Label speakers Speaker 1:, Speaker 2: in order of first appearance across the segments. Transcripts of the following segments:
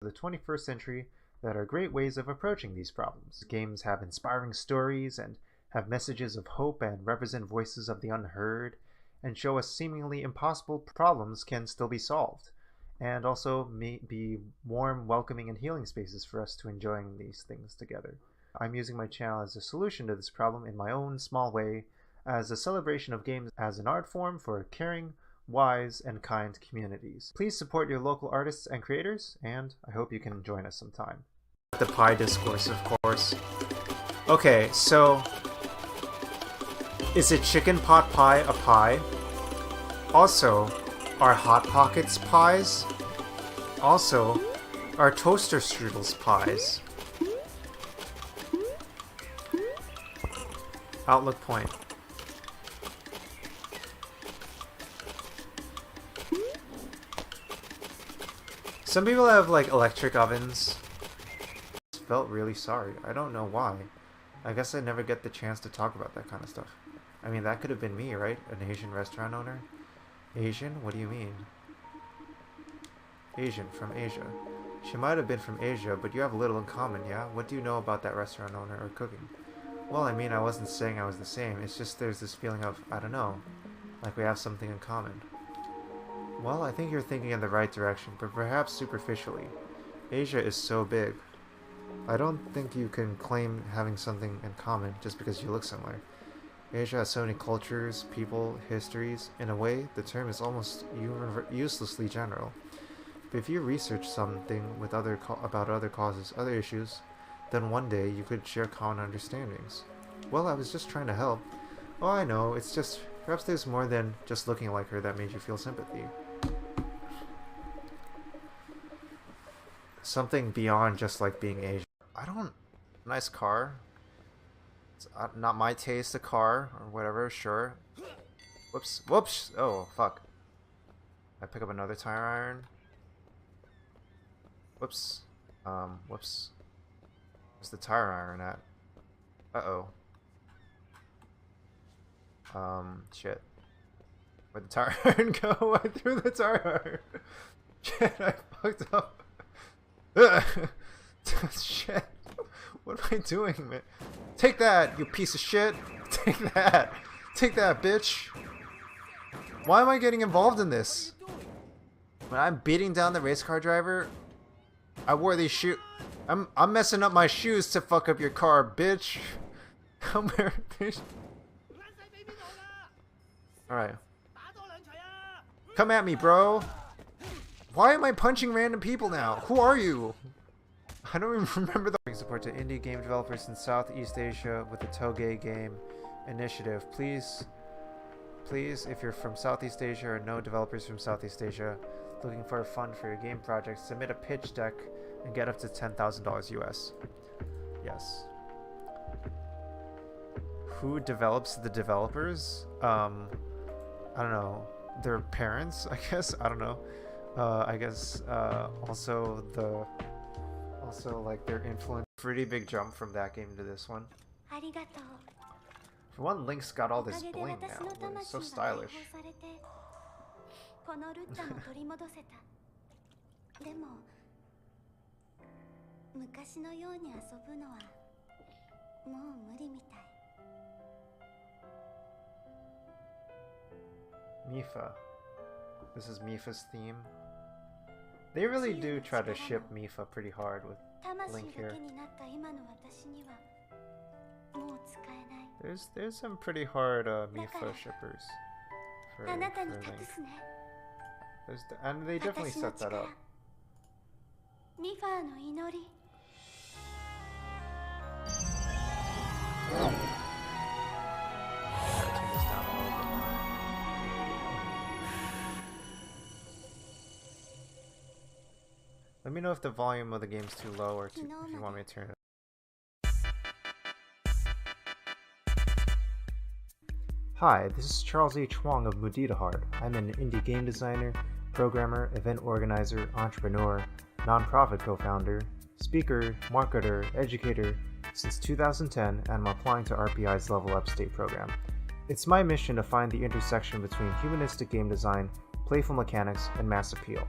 Speaker 1: the 21st century that are great ways of approaching these problems. Games have inspiring stories and have messages of hope and represent voices of the unheard and show us seemingly impossible problems can still be solved, and also may be warm, welcoming, and healing spaces for us to enjoying these things together. I'm using my channel as a solution to this problem in my own small way, as a celebration of games as an art form for caring, wise, and kind communities. Please support your local artists and creators, and I hope you can join us sometime. The pie discourse, of course. Okay, so is a chicken pot pie a pie? Also, are Hot Pockets pies? Also, are toaster strudels pies? Outlook point. Some people have like electric ovens. Felt really sorry. I don't know why. I guess I never get the chance to talk about that kind of stuff. I mean, that could have been me, right? An Asian restaurant owner? Asian? What do you mean? Asian, from Asia. She might have been from Asia, but you have little in common, yeah? What do you know about that restaurant owner or cooking? Well, I mean, I wasn't saying I was the same. It's just there's this feeling of, I don't know, like we have something in common. Well, I think you're thinking in the right direction, but perhaps superficially. Asia is so big. I don't think you can claim having something in common just because you look similar. Asia has so many cultures, people, histories. In a way, the term is almost uselessly general. But if you research something with about other causes, other issues, then one day you could share common understandings. Well, I was just trying to help. Oh, I know, it's just, perhaps there's more than just looking like her that made you feel sympathy. Something beyond just like being Asian. I don't... Nice car. It's not my taste, a car, or whatever, sure. Whoops. Whoops! Oh, fuck. I pick up another tire iron. Whoops. Whoops. Where's the tire iron at? Uh-oh. Shit. Where'd the tire iron go? I threw the tire iron. Shit, I fucked up. Shit. What am I doing, man? Take that, you piece of shit. Take that. Take that, bitch. Why am I getting involved in this? When I'm beating down the race car driver, I wore these shoes. I'm messing up my shoes to fuck up your car, bitch. I'm wearing these. Alright. Come at me, bro. Why am I punching random people now? Who are you? I don't even remember the support to indie game developers in Southeast Asia with the Toge Game Initiative. Please, if you're from Southeast Asia or know developers from Southeast Asia looking for a fund for your game project, submit a pitch deck and get up to $10,000 US. Yes. Who develops the developers? I don't know. Their parents, I guess. I don't know. I guess also like their influence. Pretty big jump from that game to this one. For one, Link's got all this bling now. It's so stylish. Mifa. This is Mifa's theme. They really do try to ship Mifa pretty hard with Link here. There's some pretty hard Mifa shippers for Link. And they definitely set that up. Let me know if the volume of the game's too low or if you want me to turn it up. Hi, this is Charles H. Huang of Muditaheart. I'm an indie game designer, programmer, event organizer, entrepreneur, nonprofit co-founder, speaker, marketer, educator since 2010, and I'm applying to RPI's Level Up State program. It's my mission to find the intersection between humanistic game design, playful mechanics, and mass appeal.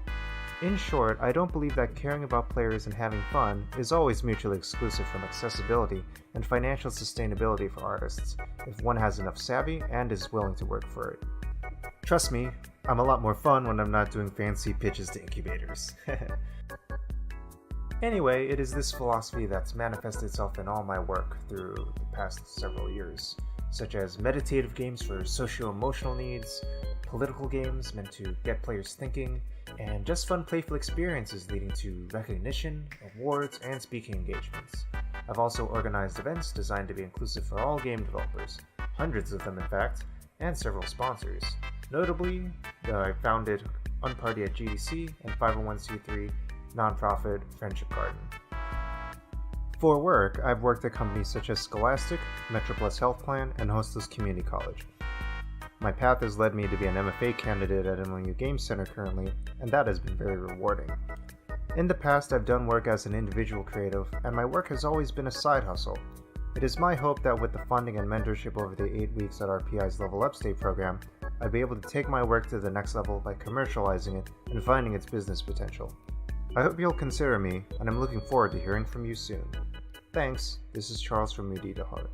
Speaker 1: In short, I don't believe that caring about players and having fun is always mutually exclusive from accessibility and financial sustainability for artists, if one has enough savvy and is willing to work for it. Trust me, I'm a lot more fun when I'm not doing fancy pitches to incubators. Anyway, it is this philosophy that's manifested itself in all my work through the past several years, such as meditative games for socio-emotional needs, political games meant to get players thinking, and just fun playful experiences leading to recognition, awards, and speaking engagements. I've also organized events designed to be inclusive for all game developers, hundreds of them in fact, and several sponsors. Notably, I founded Unparty at GDC and 501c3 nonprofit Friendship Garden. For work, I've worked at companies such as Scholastic, MetroPlus Health Plan, and Hostos Community College. My path has led me to be an MFA candidate at NYU Game Center currently, and that has been very rewarding. In the past, I've done work as an individual creative, and my work has always been a side hustle. It is my hope that with the funding and mentorship over the 8 weeks at RPI's Level Up State program, I'd be able to take my work to the next level by commercializing it and finding its business potential. I hope you'll consider me, and I'm looking forward to hearing from you soon. Thanks, this is Charles from Muditaheart.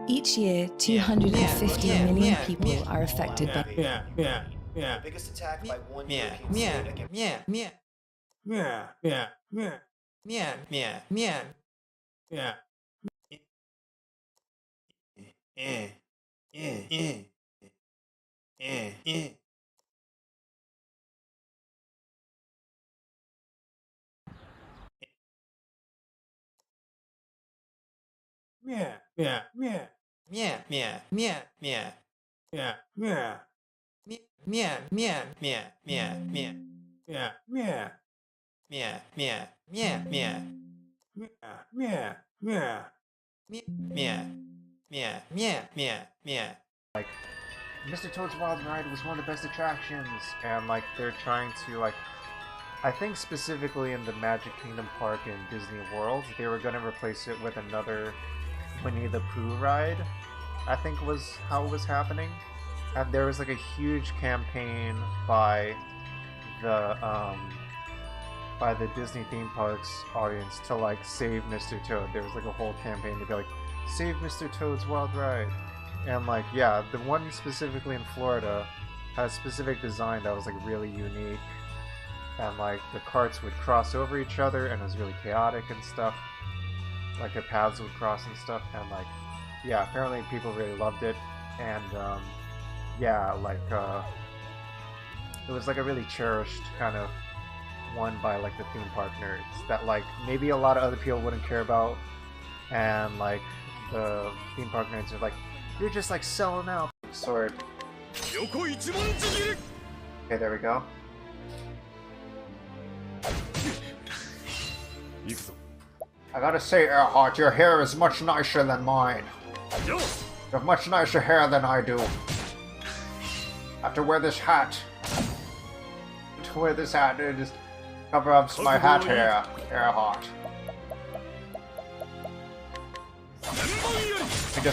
Speaker 2: Each year, 250 million people are affected by
Speaker 3: The biggest attack by one European state against
Speaker 1: Like, Mr. Toad's Wild Ride was one of the best attractions, and like they're trying to I think specifically in the Magic Kingdom Park in Disney World, they were gonna replace it with another Winnie the Pooh ride, I think was how it was happening. And there was like a huge campaign by the Disney theme parks audience to like save Mr. Toad. There was like a whole campaign to be like, save Mr. Toad's Wild Ride. And like, yeah, the one specifically in Florida had a specific design that was like really unique. And like the carts would cross over each other and it was really chaotic and stuff. Like the paths would cross and stuff, and like, yeah, apparently people really loved it. And yeah, like it was like a really cherished kind of one by like the theme park nerds that like maybe a lot of other people wouldn't care about, and like the theme park nerds are like, you're just like selling out. Sword. Okay, there we go. I gotta say, Earhart, your hair is much nicer than mine. You have much nicer hair than I do. I have to wear this hat. To wear this hat, it just cover up my hat hair, Earhart. Let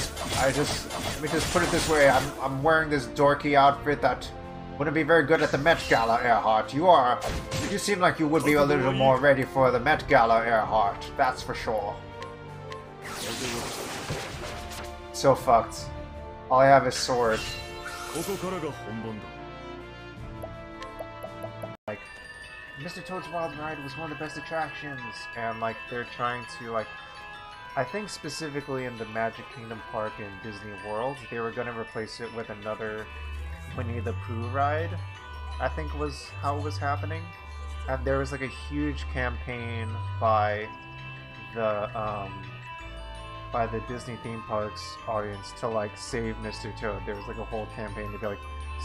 Speaker 1: me just put it this way. I'm wearing this dorky outfit that wouldn't be very good at the Met Gala, Earhart. You seem like you would be a little more ready for the Met Gala, Earhart. That's for sure. So fucked. All I have is sword. Like, Mr. Toad's Wild Ride was one of the best attractions, and like they're trying to like, I think specifically in the Magic Kingdom Park in Disney World, they were gonna replace it with another Winnie the Pooh ride, I think was how it was happening. And there was like a huge campaign by the Disney theme parks audience to like save Mr. Toad. There was like a whole campaign to be like,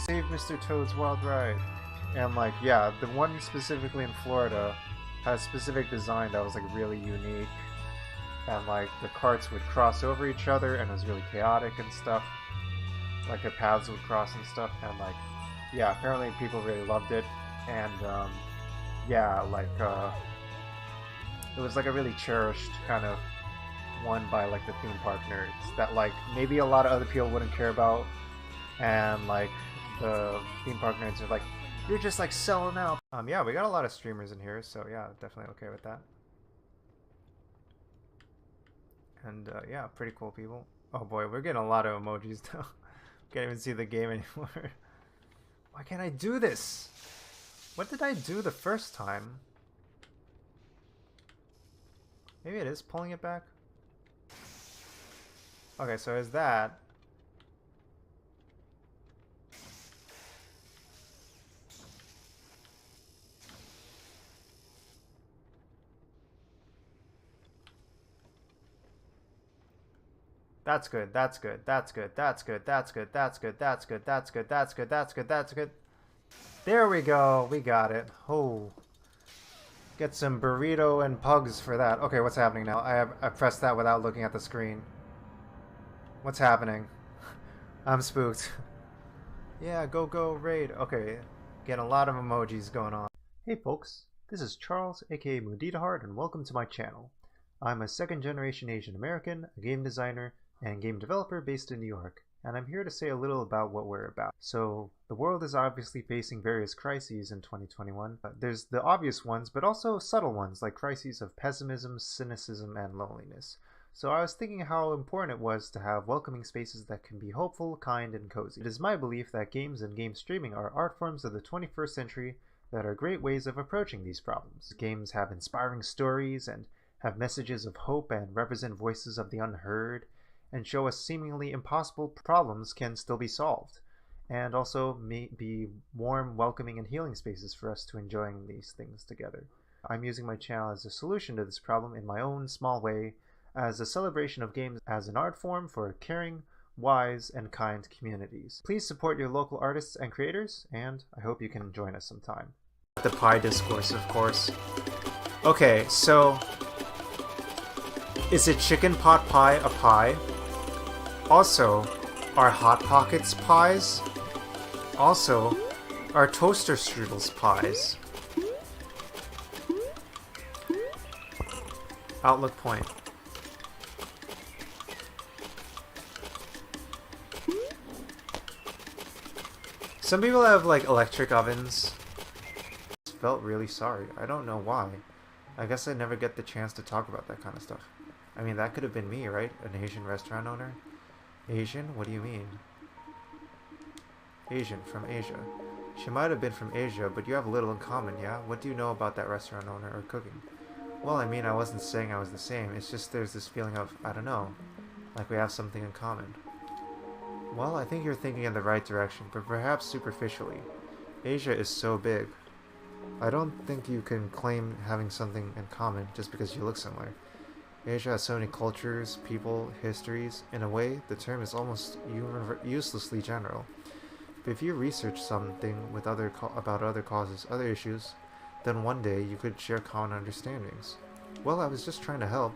Speaker 1: save Mr. Toad's Wild Ride. And like, yeah, the one specifically in Florida had a specific design that was like really unique. And like the carts would cross over each other and it was really chaotic and stuff. Like the paths would cross and stuff, and like, yeah, apparently people really loved it. And yeah, like it was like a really cherished kind of one by like the theme park nerds that like maybe a lot of other people wouldn't care about, and like the theme park nerds are like, you're just like selling out. Yeah, we got a lot of streamers in here, so yeah, definitely okay with that. And yeah, pretty cool people. Oh boy, we're getting a lot of emojis now. Can't even see the game anymore. Why can't I do this? What did I do the first time? Maybe it is pulling it back. Okay, so is that. That's good, that's good, that's good, that's good, that's good, that's good, that's good, that's good, that's good, that's good, that's good. There we go, we got it. Oh. Get some burrito and pugs for that. Okay, what's happening now? I pressed that without looking at the screen. What's happening? I'm spooked. Yeah, go raid. Okay, getting a lot of emojis going on. Hey folks, this is Charles, aka Muditaheart, and welcome to my channel. I'm a second-generation Asian American, a game designer, and game developer based in New York, and I'm here to say a little about what we're about. So, the world is obviously facing various crises in 2021. There's the obvious ones, but also subtle ones, like crises of pessimism, cynicism, and loneliness. So I was thinking how important it was to have welcoming spaces that can be hopeful, kind, and cozy. It is my belief that games and game streaming are art forms of the 21st century that are great ways of approaching these problems. Games have inspiring stories and have messages of hope and represent voices of the unheard, and show us seemingly impossible problems can still be solved, and also may be warm, welcoming, and healing spaces for us to enjoying these things together. I'm using my channel as a solution to this problem in my own small way, as a celebration of games as an art form for caring, wise, and kind communities. Please support your local artists and creators, and I hope you can join us sometime. The pie discourse, of course. Okay, so is it chicken pot pie a pie? Also, are Hot Pockets pies? Also, are toaster strudels pies? Outlook point. Some people have like electric ovens. Felt really sorry. I don't know why. I guess I never get the chance to talk about that kind of stuff. I mean, that could have been me, right? An Asian restaurant owner? Asian? What do you mean? Asian, from Asia. She might have been from Asia, but you have little in common, yeah? What do you know about that restaurant owner or cooking? Well, I mean, I wasn't saying I was the same. It's just there's this feeling of, I don't know, like we have something in common. Well, I think you're thinking in the right direction, but perhaps superficially. Asia is so big. I don't think you can claim having something in common just because you look similar. Asia has so many cultures, people, histories. In a way, the term is almost uselessly general. But if you research something with about other causes, other issues, then one day you could share common understandings. Well, I was just trying to help.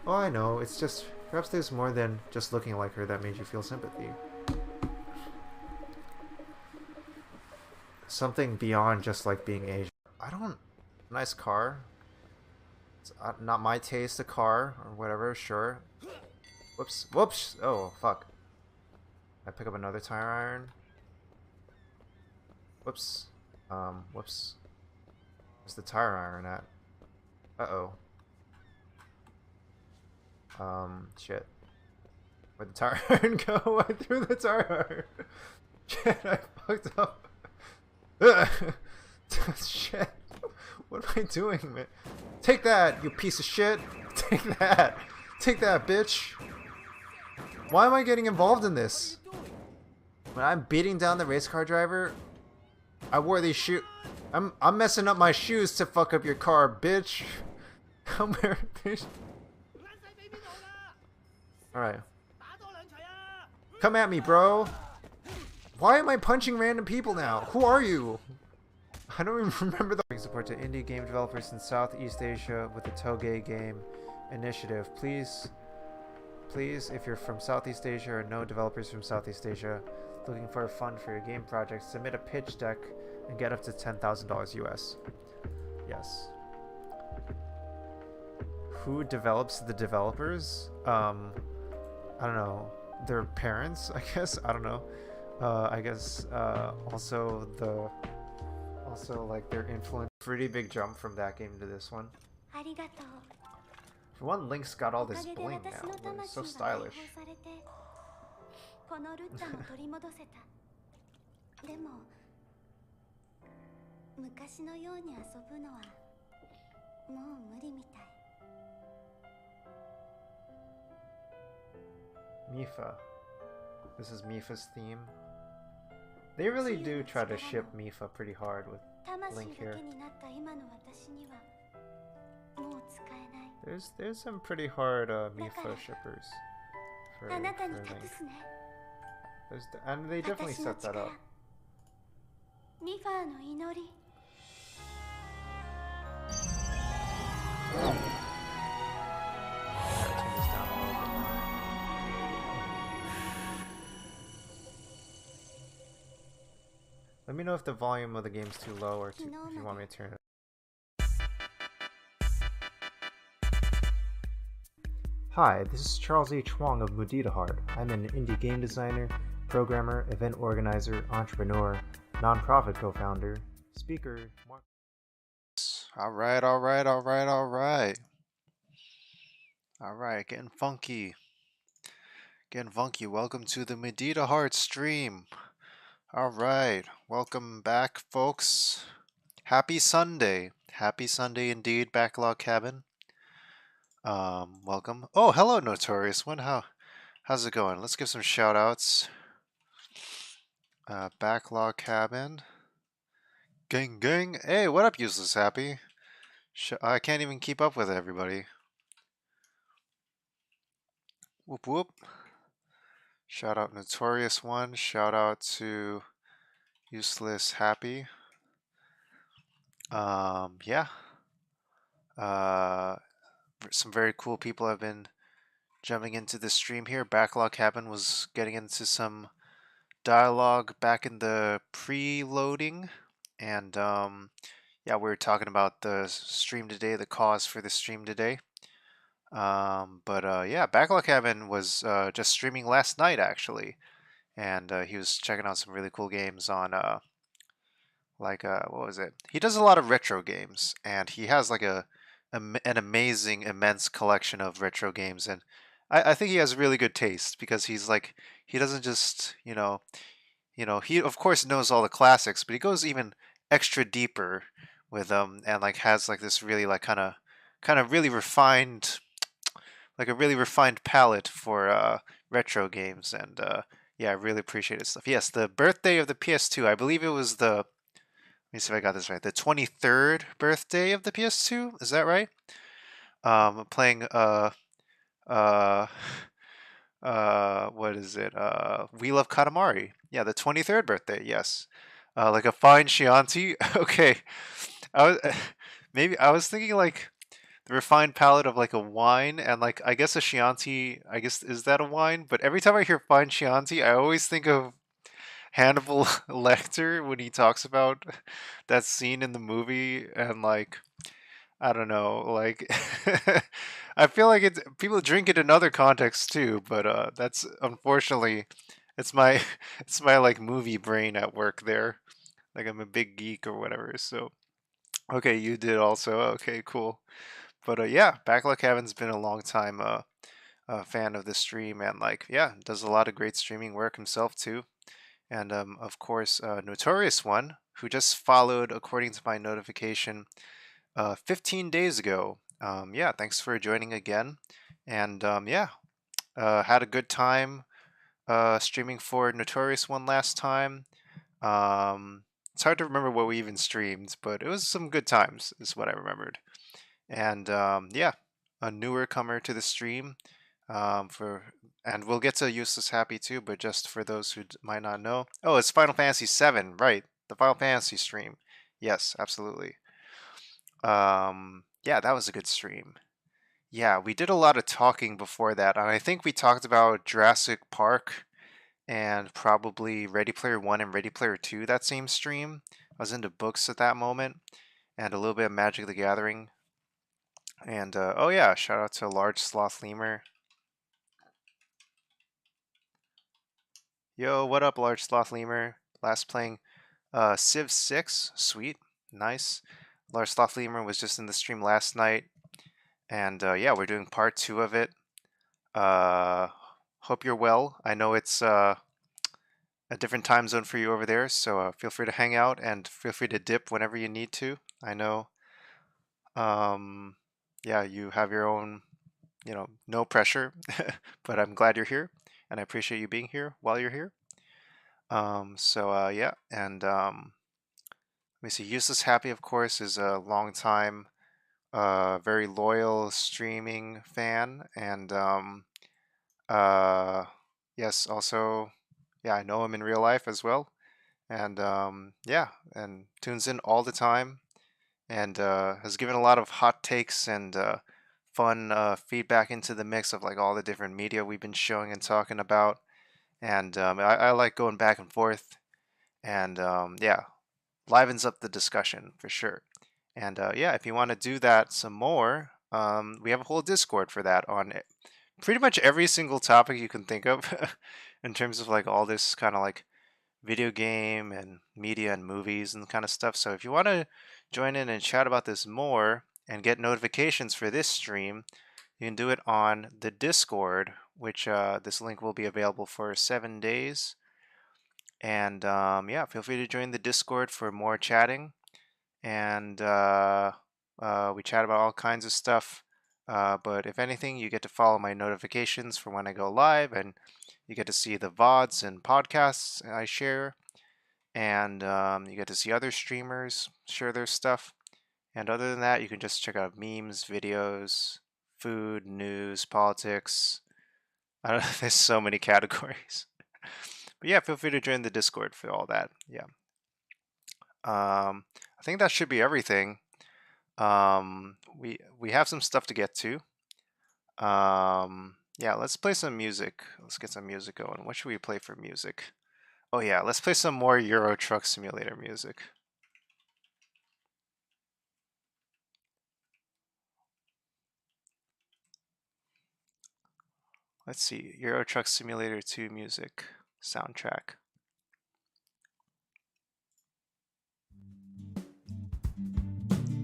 Speaker 1: Oh, I know, it's just, perhaps there's more than just looking like her that made you feel sympathy. Something beyond just like being Asian. Nice car. It's not my taste, a car, or whatever, sure. Whoops. Whoops. Oh, fuck. I pick up another tire iron. Whoops. Whoops. Where's the tire iron at? Uh-oh. Shit. Where'd the tire iron go? I threw the tire iron. Shit, I fucked up. Shit. What am I doing, man? Take that, you piece of shit. Take that. Take that, bitch. Why am I getting involved in this? When I'm beating down the race car driver, I wore these shoes. I'm messing up my shoes to fuck up your car, bitch. I'm wearing these. Alright. Come at me, bro. Why am I punching random people now? Who are you? I don't even remember the support to indie game developers in Southeast Asia with the Toge Game Initiative. Please, if you're from Southeast Asia or know developers from Southeast Asia looking for a fund for your game project, submit a pitch deck and get up to $10,000 US. Yes. Who develops the developers? I don't know. Their parents, I guess. I don't know. I guess also like their influence. Pretty big jump from that game to this one. For one, Link's got all this bling now. It's so stylish. Mifa. This is Mifa's theme. They really do try to ship Mifa pretty hard with Link here. There's some pretty hard Mifa shippers for Link. And they definitely set that up. Let me know if the volume of the game's too low or if you want me to turn it. Hi, this is Charles H. Wong of Muditaheart. I'm an indie game designer, programmer, event organizer, entrepreneur, nonprofit co-founder, speaker.
Speaker 4: Alright, getting funky. Welcome to the Muditaheart stream. Alright, welcome back, folks. Happy Sunday indeed, Backlog Cabin. Welcome. Oh, hello, Notorious One. How's it going? Let's give some shout outs. Backlog Cabin. Gang. Hey, what up, Useless Happy? I can't even keep up with everybody. Whoop. Shout out Notorious One. Shout out to Useless Happy. Yeah. Some very cool people have been jumping into the stream here. Backlog Cabin was getting into some dialogue back in the preloading, and yeah, we were talking about the stream today, the cause for the stream today. Yeah, Backlog Cabin was just streaming last night actually, and he was checking out some really cool games on what was it? He does a lot of retro games, and he has like an amazing, immense collection of retro games, and I think he has really good taste because he's like, he doesn't just he of course knows all the classics, but he goes even extra deeper with them, and like has like this really like kind of really refined, like a really refined palette for retro games, and yeah, I really appreciate his stuff. Yes, the birthday of the PS2, I believe it was let me see if I got this right. The 23rd birthday of the PS2, is that right? Playing what is it? We Love Katamari. Yeah, the 23rd birthday. Yes. Like a fine Chianti. Okay. I was thinking like the refined palate of like a wine, and like I guess a Chianti. I guess, is that a wine? But every time I hear fine Chianti, I always think of Hannibal Lecter when he talks about that scene in the movie, and like I don't know, like I feel like it's people drink it in other contexts too, but that's unfortunately it's my it's my like movie brain at work there. Like I'm a big geek or whatever. So okay, you did also. Okay, cool. But yeah, Backlog Kevin's been a long time fan of the stream and like yeah, does a lot of great streaming work himself too. And of course, Notorious One, who just followed according to my notification 15 days ago. Yeah, thanks for joining again. And yeah, had a good time streaming for Notorious One last time. It's hard to remember what we even streamed, but it was some good times, is what I remembered. And yeah, a newer comer to the stream. And we'll get to Useless Happy too, but just for those who might not know. Oh, it's Final Fantasy VII, right? The Final Fantasy stream. Yes, absolutely. Yeah, that was a good stream. Yeah, we did a lot of talking before that, and I think we talked about Jurassic Park and probably Ready Player One and Ready Player Two that same stream. I was into books at that moment, and a little bit of Magic the Gathering. And oh yeah, shout out to Large Sloth Lemur. Yo, what up, Large Sloth Lemur? Last playing Civ 6, sweet, nice. Large Sloth Lemur was just in the stream last night, and yeah, we're doing part 2 of it. Hope you're well. I know it's a different time zone for you over there, so feel free to hang out and feel free to dip whenever you need to. I know, yeah, you have your own, you know, no pressure, but I'm glad you're here, and I appreciate you being here while you're here. So yeah, and let me see. Useless Happy, of course, is a long time, very loyal streaming fan, and yes, also, yeah, I know him in real life as well, and yeah, and tunes in all the time, and has given a lot of hot takes and fun feedback into the mix of like all the different media we've been showing and talking about. And I like going back and forth, and yeah, livens up the discussion for sure. And yeah, if you want to do that some more, we have a whole Discord for that on pretty much every single topic you can think of in terms of like all this kind of like video game and media and movies and kind of stuff. So if you want to join in and chat about this more and get notifications for this stream, you can do it on the Discord, which this link will be available for 7 days. And yeah, feel free to join the Discord for more chatting. And we chat about all kinds of stuff. But if anything, you get to follow my notifications for when I go live, and you get to see the VODs and podcasts I share. And you get to see other streamers share their stuff. And other than that, you can just check out memes, videos, food, news, politics. I don't know, there's so many categories. But yeah, feel free to join the Discord for all that. Yeah. I think that should be everything. We have some stuff to get to. Yeah, let's play some music. Let's get some music going. What should we play for music? Oh yeah, let's play some more Euro Truck Simulator music. Let's see, Euro Truck Simulator 2 music soundtrack.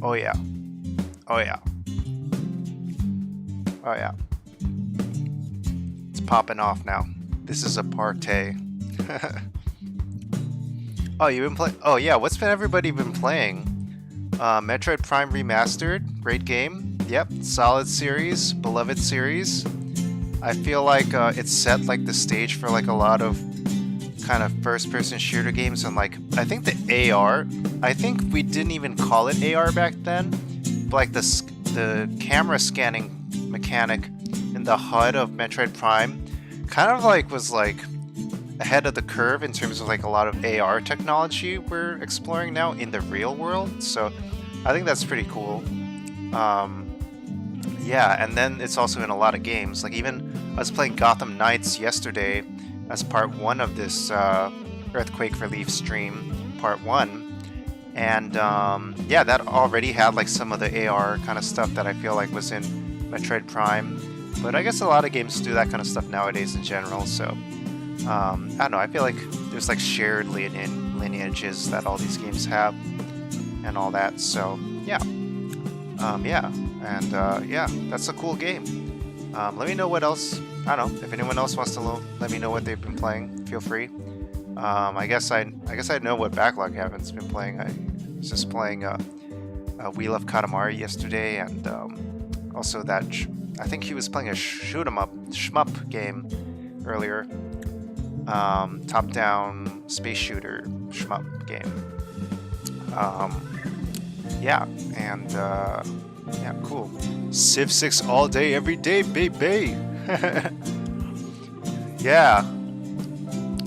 Speaker 4: Oh yeah. Oh yeah. Oh yeah. It's popping off now. This is a partay. Oh, you've been playing? Oh yeah, what's been everybody been playing? Metroid Prime Remastered, great game. Yep, solid series, beloved series. I feel like it's set like the stage for like a lot of kind of first-person shooter games, and like I think the AR. I think we didn't even call it AR back then, but like the camera scanning mechanic in the HUD of Metroid Prime kind of like was like ahead of the curve in terms of like a lot of AR technology we're exploring now in the real world. So I think that's pretty cool. Yeah, and then it's also in a lot of games. Like even I was playing Gotham Knights yesterday as part 1 of this Earthquake Relief stream, part 1. And yeah, that already had like some of the AR kind of stuff that I feel like was in Metroid Prime. But I guess a lot of games do that kind of stuff nowadays in general. So I don't know. I feel like there's like shared lineages that all these games have and all that. So yeah, yeah, and yeah, that's a cool game. Let me know what else. I don't know if anyone else wants to let me know what they've been playing. Feel free. I guess I know what Backlog Haven's been playing. I was just playing Wheel of Katamari yesterday, and also that I think he was playing a shoot 'em up shmup game earlier. Top-down space shooter shmup game. Yeah, and yeah, cool. Civ 6 all day, every day, baby. Yeah.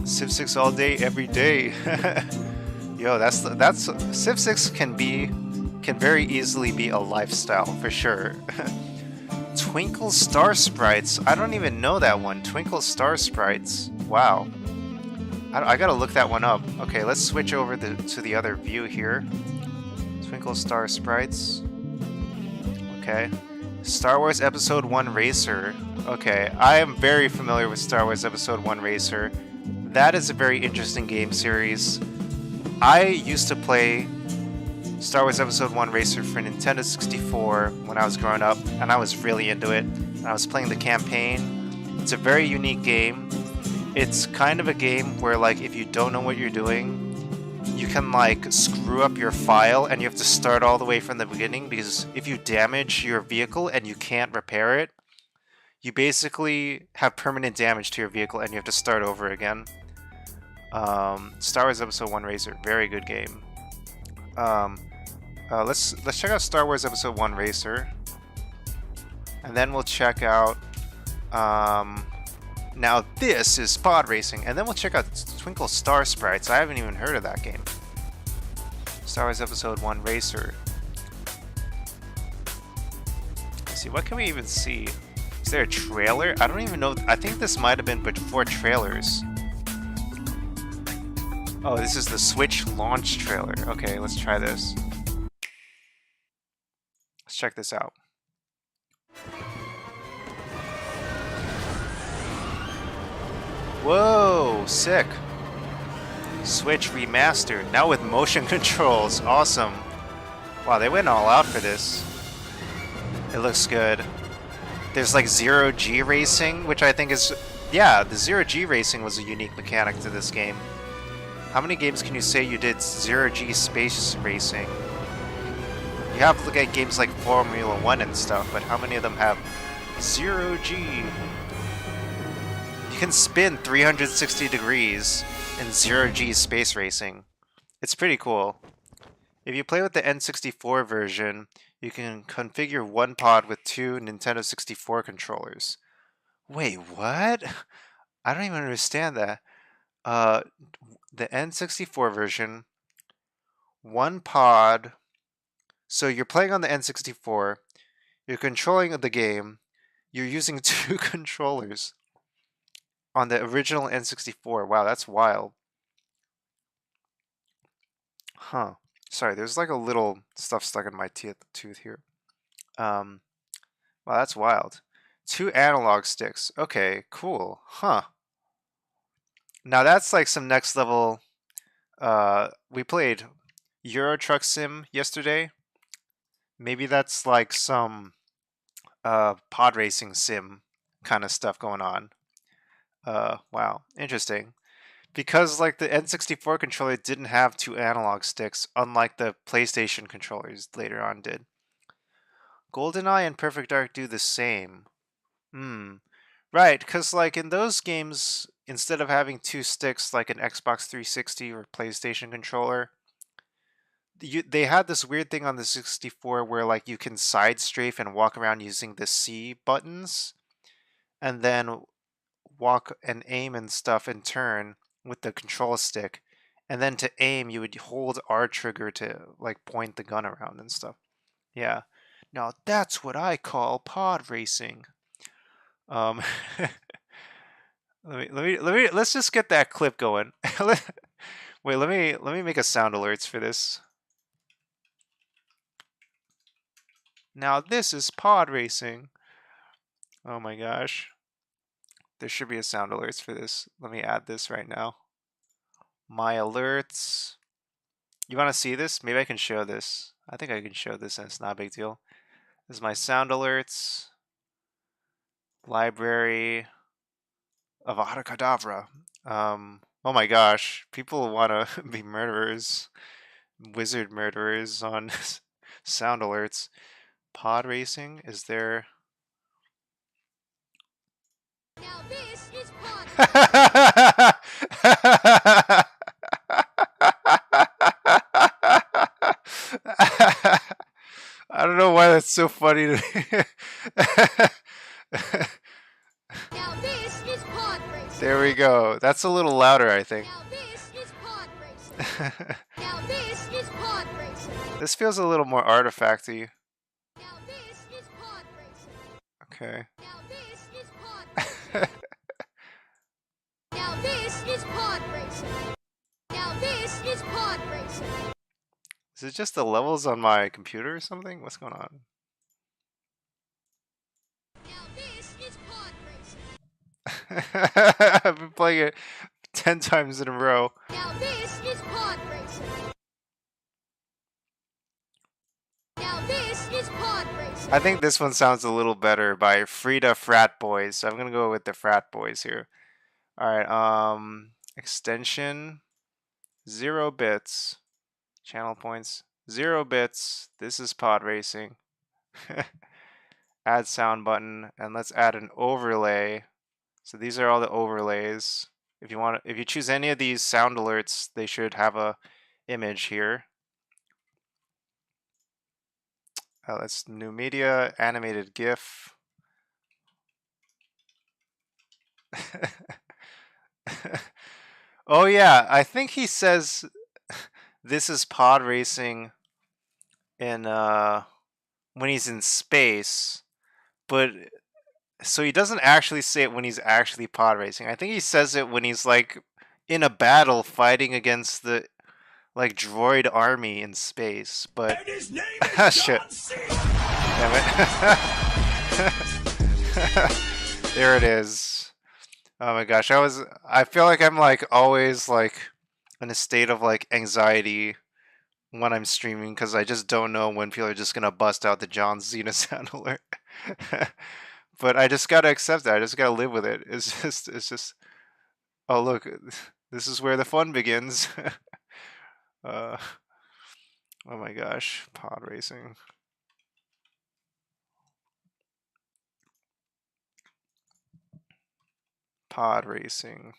Speaker 4: Civ 6 all day, every day. Yo, that's Civ 6 can very easily be a lifestyle for sure. Twinkle Star Sprites. I don't even know that one. Twinkle Star Sprites. Wow. I gotta look that one up. Okay, let's switch over to the other view here. Twinkle Star Sprites. Okay. Star Wars Episode 1 Racer. Okay, I am very familiar with Star Wars Episode 1 Racer. That is a very interesting game series. I used to play Star Wars Episode 1 Racer for Nintendo 64 when I was growing up, and I was really into it. And I was playing the campaign. It's a very unique game. It's kind of a game where, like, if you don't know what you're doing, you can, like, screw up your file and you have to start all the way from the beginning, because if you damage your vehicle and you can't repair it, you basically have permanent damage to your vehicle and you have to start over again. Star Wars Episode 1 Racer, very good game. Let's check out Star Wars Episode 1 Racer, and then we'll check out now this is pod racing, and then we'll check out Twinkle Star Sprites. I haven't even heard of that game. Star Wars Episode 1 Racer. Let's see, what can we even see? Is there a trailer? I don't even know. I think this might have been before trailers. Oh, this is the Switch launch trailer. Okay, let's try this. Let's check this out. Whoa, sick. Switch remastered, now with motion controls. Awesome. Wow, they went all out for this. It looks good. There's like zero-G racing, which I think is... Yeah, the zero-G racing was a unique mechanic to this game. How many games can you say you did zero-G space racing? You have to look at games like Formula 1 and stuff, but how many of them have zero-G? You can spin 360 degrees in zero-G space racing. It's pretty cool. If you play with the N64 version, you can configure one pod with two Nintendo 64 controllers. Wait, what? I don't even understand that. The N64 version, one pod. So you're playing on the N64, you're controlling the game, you're using two controllers on the original N64. Wow, that's wild. Huh. Sorry, there's like a little stuff stuck in my tooth here. Wow, that's wild. Two analog sticks. Okay, cool. Huh. Now that's like some next level. We played Euro Truck Sim yesterday. Maybe that's like some pod racing sim kind of stuff going on. Wow, interesting. Because like the N64 controller didn't have two analog sticks, unlike the PlayStation controllers later on did. GoldenEye and Perfect Dark do the same. Right, because like in those games, instead of having two sticks like an Xbox 360 or PlayStation controller, they had this weird thing on the 64 where like you can side strafe and walk around using the C buttons, and then walk and aim and stuff in turn with the control stick, and then to aim you would hold R trigger to like point the gun around and stuff. Yeah, now that's what I call pod racing. Let's just get that clip going. Wait, let me make a sound alerts for this. Now this is pod racing. Oh my gosh. There should be a sound alerts for this. Let me add this right now. My alerts. You want to see this? Maybe I can show this. I think I can show this and it's not a big deal. This is my sound alerts. Library of Avada oh my gosh. People want to be murderers. Wizard murderers on sound alerts. Pod racing? Is there...
Speaker 5: Now this is pod.
Speaker 4: I don't know why that's so funny to me.
Speaker 5: Now this is pod racing.
Speaker 4: There we go. That's a little louder, I think.
Speaker 5: Now this is pod racing. Now this is pod racing.
Speaker 4: This feels a little more artifacty.
Speaker 5: Now this is pod racing.
Speaker 4: Okay.
Speaker 5: Now this is pod racing. Now this is pod racing. Now this is pod racing.
Speaker 4: Is it just the levels on my computer or something? What's going on?
Speaker 5: Now this is pod racing.
Speaker 4: I've been playing it 10 times in a row.
Speaker 5: Now this is pod racing. Now this is pod racing.
Speaker 4: I think this one sounds a little better by Frida Frat Boys. So I'm gonna go with the Frat Boys here. Alright, extension 0 bits. Channel points 0 bits. This is pod racing. Add sound button, and let's add an overlay. So these are all the overlays. If you choose any of these sound alerts, they should have a image here. Let's new media, animated GIF. Oh yeah, I think he says this is pod racing in when he's in space, but so he doesn't actually say it when he's actually pod racing. I think he says it when he's like in a battle fighting against the like droid army in space. But
Speaker 6: And his name is
Speaker 4: shit.
Speaker 6: John C.
Speaker 4: Damn it. There it is. Oh my gosh, I feel like I'm like always like in a state of like anxiety when I'm streaming because I just don't know when people are just gonna bust out the John Cena sound alert. But I just gotta accept that. I just gotta live with it. It's just oh look, this is where the fun begins. Oh my gosh, pod racing. Pod racing.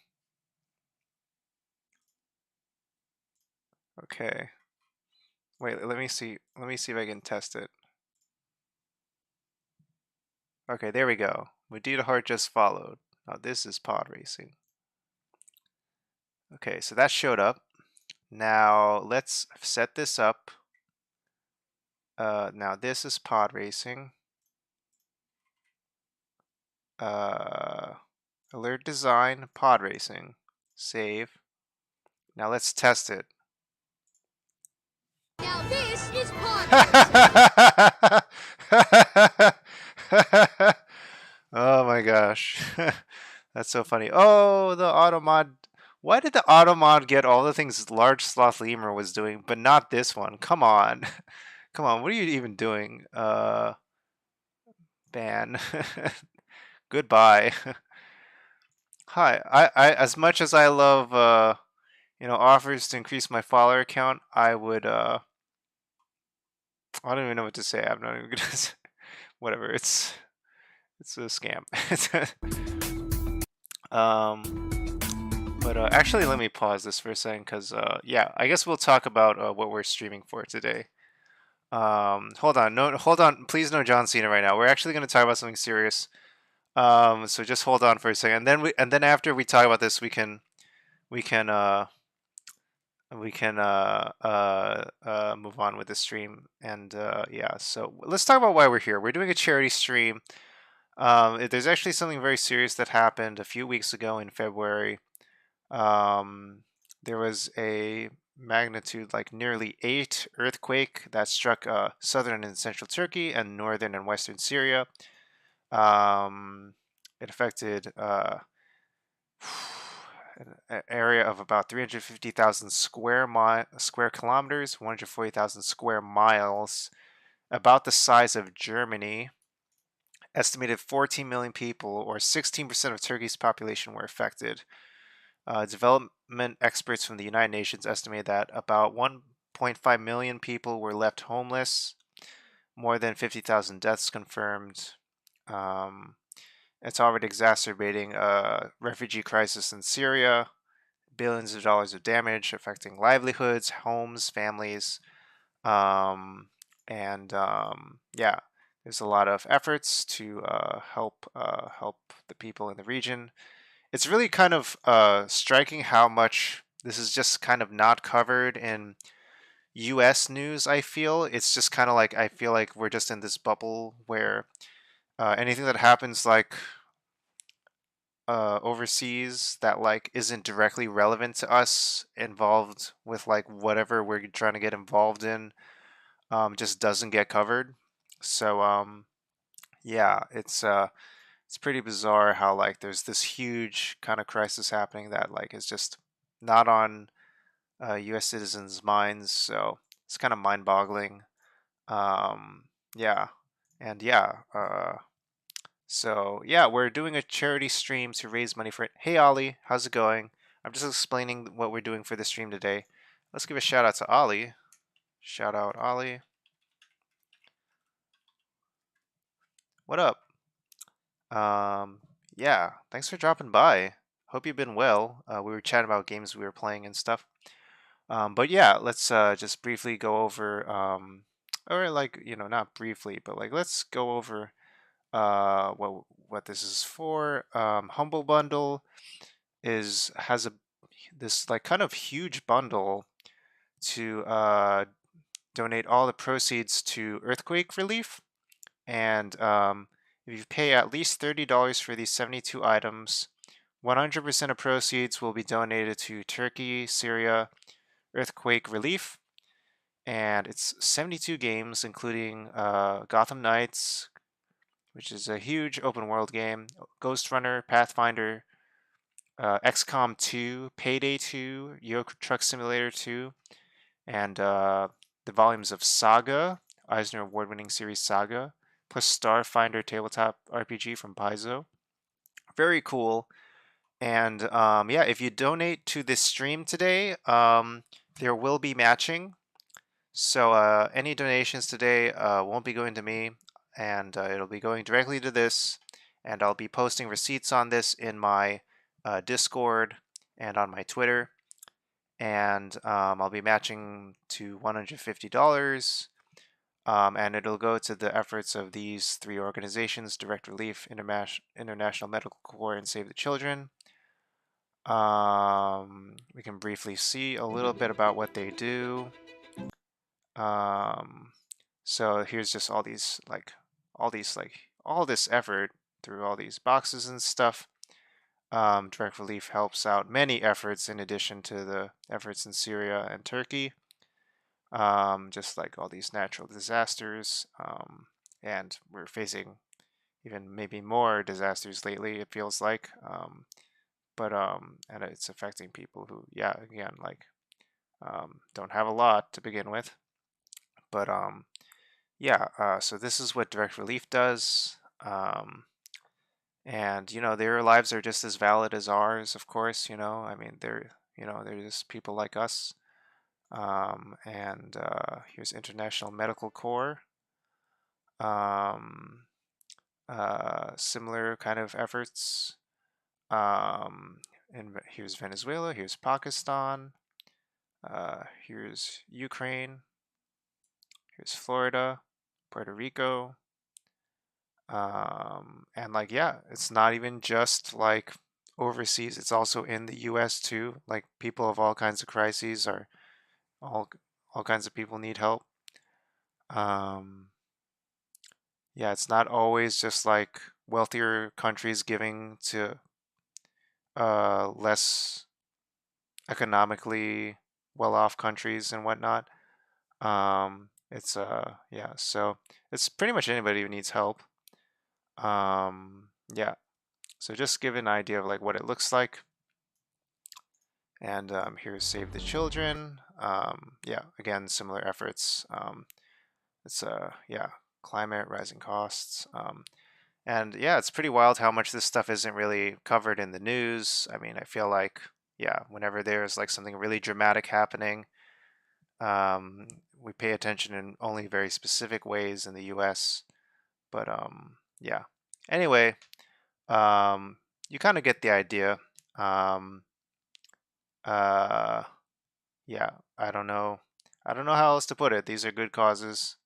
Speaker 4: Okay. Wait, let me see. Let me see if I can test it. Okay, there we go. Muditaheart just followed. Now this is pod racing. Okay, so that showed up. Now let's set this up. Now this is pod racing. Alert design, pod racing. Save. Now let's test it.
Speaker 5: Now this is pod racing.
Speaker 4: Oh my gosh. That's so funny. Oh, the automod. Why did the automod get all the things Large Sloth Lemur was doing, but not this one? Come on. Come on, what are you even doing? Ban. Goodbye. Hi. I as much as I love offers to increase my follower count, I would I don't even know what to say. I'm not even gonna say whatever. It's a scam. But actually, let me pause this for a second because yeah, I guess we'll talk about what we're streaming for today. Hold on, please no John Cena right now. We're actually going to talk about something serious. So just hold on for a second, and then after we talk about this, we can move on with the stream. And yeah, so let's talk about why we're here. We're doing a charity stream. There's actually something very serious that happened a few weeks ago in February. There was a magnitude, like nearly 8 earthquake that struck southern and central Turkey and northern and western Syria. It affected an area of about 350,000 square kilometers, 140,000 square miles, about the size of Germany. Estimated 14 million people, or 16% of Turkey's population, were affected. Development experts from the United Nations estimate that about 1.5 million people were left homeless, more than 50,000 deaths confirmed. It's already exacerbating a refugee crisis in Syria, billions of dollars of damage affecting livelihoods, homes, families, yeah, there's a lot of efforts to help the people in the region. It's really kind of striking how much this is just kind of not covered in U.S. news. I feel it's just kind of like I feel like we're just in this bubble where anything that happens like overseas that like isn't directly relevant to us, involved with like whatever we're trying to get involved in, just doesn't get covered. So yeah, it's pretty bizarre how like there's this huge kind of crisis happening that like is just not on U.S. citizens' minds. So it's kind of mind-boggling. Um, yeah, and yeah. So yeah, we're doing a charity stream to raise money for it. Hey Ollie, how's it going? I'm just explaining what we're doing for the stream today. Let's give a shout out to Ollie. Shout out Ollie. What up? Yeah, thanks for dropping by. Hope you've been well. We were chatting about games we were playing and stuff. But yeah, let's just briefly go over, or like, not briefly, but like let's go over what this is for. Humble Bundle has this like kind of huge bundle to donate all the proceeds to earthquake relief. And if you pay at least $30 for these 72 items, 100% of proceeds will be donated to Turkey, Syria, earthquake relief. And it's 72 games, including Gotham Knights, which is a huge open world game, Ghost Runner, Pathfinder, XCOM 2, Payday 2, Euro Truck Simulator 2, and the volumes of Saga, Eisner Award-winning series Saga, plus Starfinder tabletop RPG from Paizo. Very cool. And yeah, if you donate to this stream today, there will be matching. So any donations today won't be going to me, and it'll be going directly to this. And I'll be posting receipts on this in my Discord and on my Twitter. And I'll be matching to $150. And it'll go to the efforts of these three organizations: Direct Relief, International Medical Corps, and Save the Children. We can briefly see a little bit about what they do. So here's just all this effort through all these boxes and stuff. Direct Relief helps out many efforts in addition to the efforts in Syria and Turkey. Just like all these natural disasters, and we're facing even maybe more disasters lately, it feels like. And it's affecting people who, yeah, again, like don't have a lot to begin with. But yeah, so this is what Direct Relief does. And their lives are just as valid as ours, of course. I mean, they're just people like us. And here's International Medical Corps. Similar kind of efforts. And here's Venezuela. Here's Pakistan. Here's Ukraine. Here's Florida, Puerto Rico. And like, yeah, it's not even just like overseas, it's also in the US too. Like people of all kinds of crises are all kinds of people need help. Yeah, it's not always just like wealthier countries giving to less economically well-off countries and whatnot. It's yeah, so it's pretty much anybody who needs help. Yeah, so just give an idea of like what it looks like. And here's Save the Children. Yeah, again, similar efforts. It's yeah, climate, rising costs. And yeah, it's pretty wild how much this stuff isn't really covered in the news. I mean, I feel like, yeah, whenever there's like something really dramatic happening, we pay attention in only very specific ways in the US. But yeah. Anyway, you kind of get the idea. Um, uh, yeah, I don't know. I don't know how else to put it. These are good causes.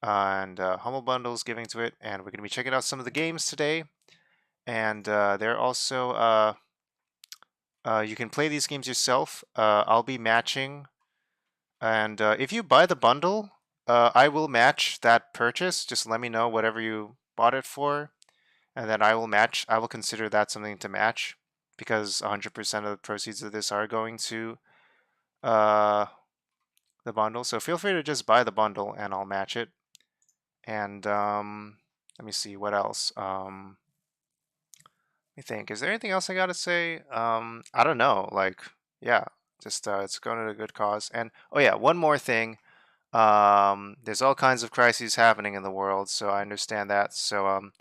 Speaker 4: And Humble Bundle's giving to it. And we're going to be checking out some of the games today. And they're also, you can play these games yourself. I'll be matching. And if you buy the bundle, I will match that purchase. Just let me know whatever you bought it for. And then I will match. I will consider that something to match because 100% of the proceeds of this are going to uh, the bundle. So feel free to just buy the bundle and I'll match it. And let me see what else. Let me think. Is there anything else I gotta say? I don't know. Like, yeah, just it's going to a good cause. And oh yeah, one more thing. There's all kinds of crises happening in the world, so I understand that. So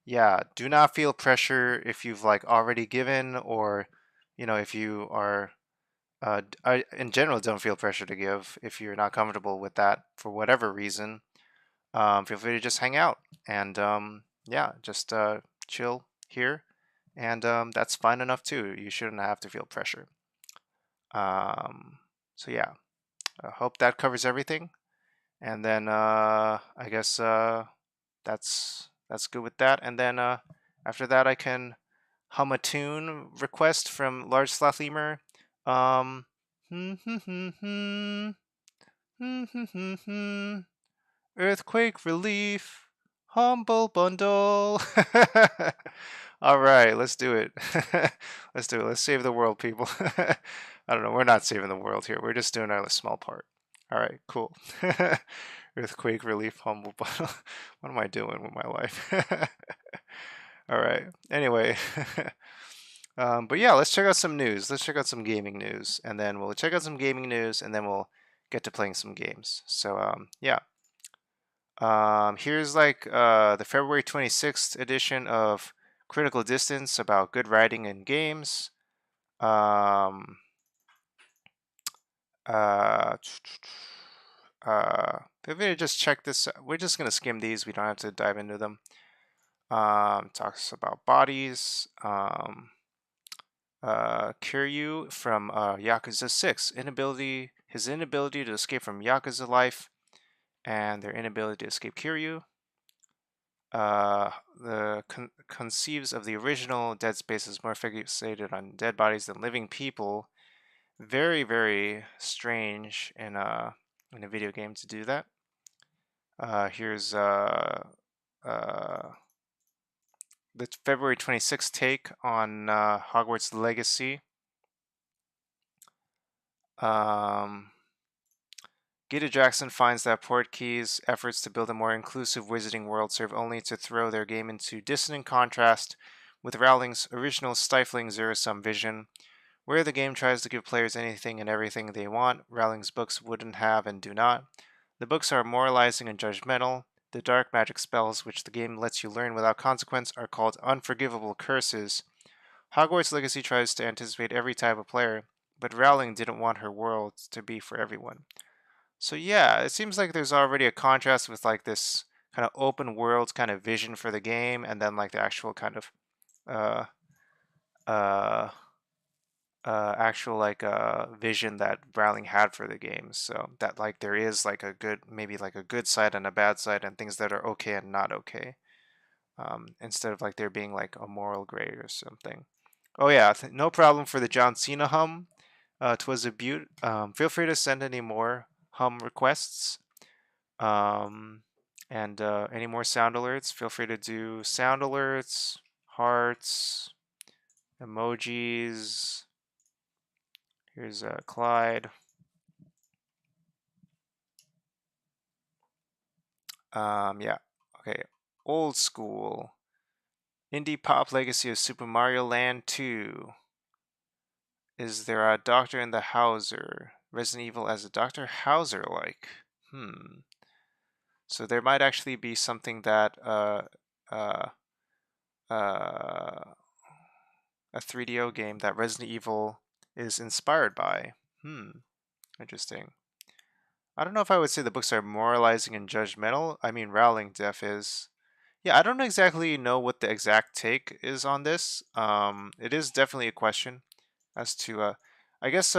Speaker 4: yeah, do not feel pressure if you've like already given, or if you are in general, don't feel pressure to give if you're not comfortable with that for whatever reason. Feel free to just hang out and yeah, just chill here, and that's fine enough too. You shouldn't have to feel pressure. So yeah, I hope that covers everything. And then I guess that's good with that. And then after that, I can hum a tune request from Large Sloth Lemur. Um, Earthquake relief, humble bundle. All right, let's do it. Let's do it. Let's save the world, people. I don't know. We're not saving the world here. We're just doing our small part. All right, cool. Earthquake relief, humble bundle. What am I doing with my life? All right. Anyway, but yeah, let's check out some news. Let's check out some gaming news, and then we'll check out some gaming news, and then we'll get to playing some games. So yeah. Here's like the February 26th edition of Critical Distance about good writing in games. Um, uh, Feel free to just check this. We're just gonna skim these. We don't have to dive into them. Talks about bodies. Kiryu from Yakuza 6. His inability to escape from Yakuza life, and their inability to escape Kiryu. The conceives of the original Dead Space as more fixated on dead bodies than living people. Very, very strange in a video game to do that. Here's the February 26th take on Hogwarts Legacy. Gita Jackson finds that Portkey's efforts to build a more inclusive wizarding world serve only to throw their game into dissonant contrast with Rowling's original stifling zero-sum vision. Where the game tries to give players anything and everything they want, Rowling's books wouldn't have and do not. The books are moralizing and judgmental. The dark magic spells, which the game lets you learn without consequence, are called unforgivable curses. Hogwarts Legacy tries to anticipate every type of player, but Rowling didn't want her world to be for everyone. So yeah, it seems like there's already a contrast with like this kind of open world kind of vision for the game, and then like the actual kind of uh uh actual like vision that Rowling had for the game. So that like there is like a good, maybe like a good side and a bad side, and things that are okay and not okay. Instead of like there being like a moral gray or something. Oh yeah, no problem for the John Cena hum. 'Twas a beaut. Feel free to send any more hum requests. And any more sound alerts, feel free to do sound alerts, hearts, emojis. Here's Clyde. Yeah. Okay. Old school. Indie pop legacy of Super Mario Land 2. Is there a Doctor in the Hauser? Resident Evil as a Dr. Hauser like. So there might actually be something that uh, a 3DO game that Resident Evil is inspired by. Interesting. I don't know if I would say the books are moralizing and judgmental. I mean, Rowling Def is. Yeah, I don't exactly know what the exact take is on this. It is definitely a question as to, I guess,